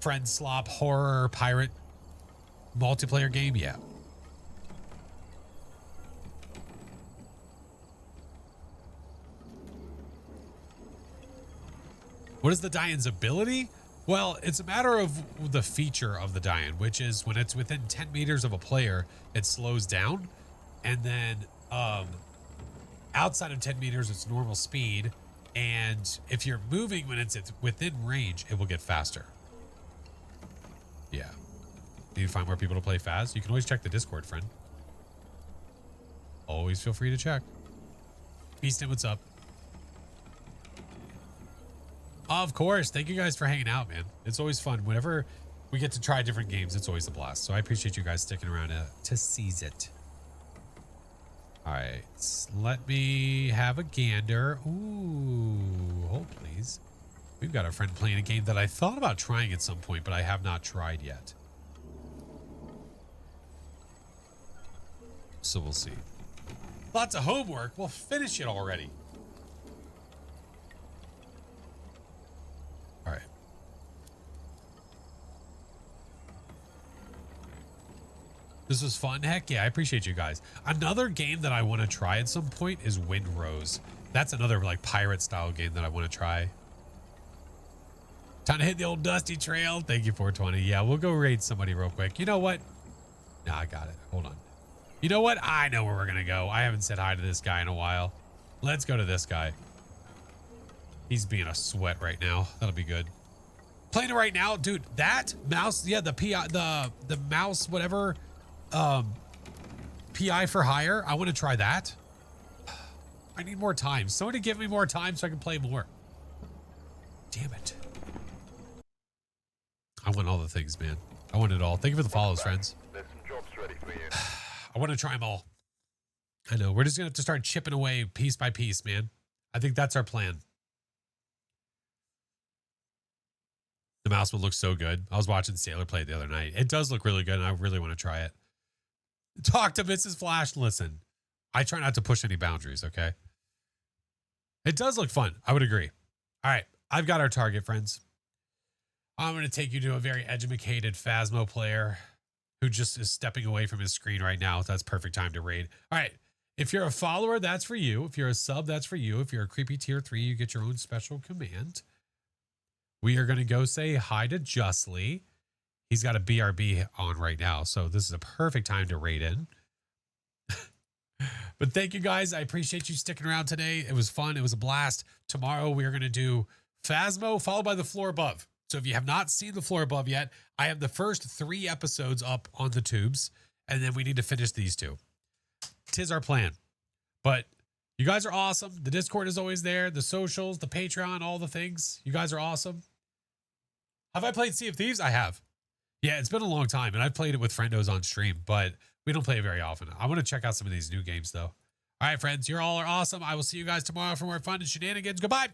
friend slop horror pirate multiplayer game. Yeah. What is the Dian's ability? Well, it's a matter of the feature of the Dian, which is when it's within 10 meters of a player, it slows down. And then outside of 10 meters, it's normal speed. And if you're moving when it's within range, it will get faster. Yeah. Need to find more people to play Faz? You can always check the Discord, friend. Always feel free to check. Beastin', what's up? Of course. Thank you guys for hanging out, man. It's always fun. Whenever we get to try different games, it's always a blast. So I appreciate you guys sticking around to seize it. All right. Let me have a gander. Ooh, hold please. We've got a friend playing a game that I thought about trying at some point, but I have not tried yet. So we'll see. Lots of homework. We'll finish it already. All right. This was fun. Heck yeah, I appreciate you guys. Another game that I want to try at some point is Windrose. That's another like pirate style game that I want to try. Time to hit the old dusty trail. Thank you, 420. Yeah, we'll go raid somebody real quick. You know what? Nah, I got it. Hold on. You know what? I know where we're going to go. I haven't said hi to this guy in a while. Let's go to this guy. He's being a sweat right now. That'll be good. Playing it right now, dude. That mouse, yeah, the PI, the mouse, whatever, PI for hire. I want to try that. I need more time. Somebody give me more time so I can play more. Damn it. I want all the things, man. I want it all. Thank you for the follows, friends. There's some jobs ready for you. I want to try them all. I know. We're just going to have to start chipping away piece by piece, man. I think that's our plan. The mouse would look so good. I was watching Sailor play it the other night. It does look really good, and I really want to try it. Talk to Mrs. Flash. Listen, I try not to push any boundaries, okay? It does look fun. I would agree. All right. I've got our target, friends. I'm going to take you to a very educated Phasmo player who just is stepping away from his screen right now. That's perfect time to raid. All right. If you're a follower, that's for you. If you're a sub, that's for you. If you're a creepy tier 3, you get your own special command. We are going to go say hi to Justly. He's got a BRB on right now, so this is a perfect time to raid in. But thank you guys. I appreciate you sticking around today. It was fun. It was a blast. Tomorrow we are going to do Phasmo followed by the floor above. So if you have not seen the floor above yet, I have the first 3 episodes up on the tubes, and then we need to finish these 2. 'Tis our plan. But you guys are awesome. The Discord is always there. The socials, the Patreon, all the things. You guys are awesome. Have I played Sea of Thieves? I have. Yeah, it's been a long time, and I've played it with friendos on stream, but we don't play it very often. I want to check out some of these new games, though. All right, friends, you all are awesome. I will see you guys tomorrow for more fun and shenanigans. Goodbye.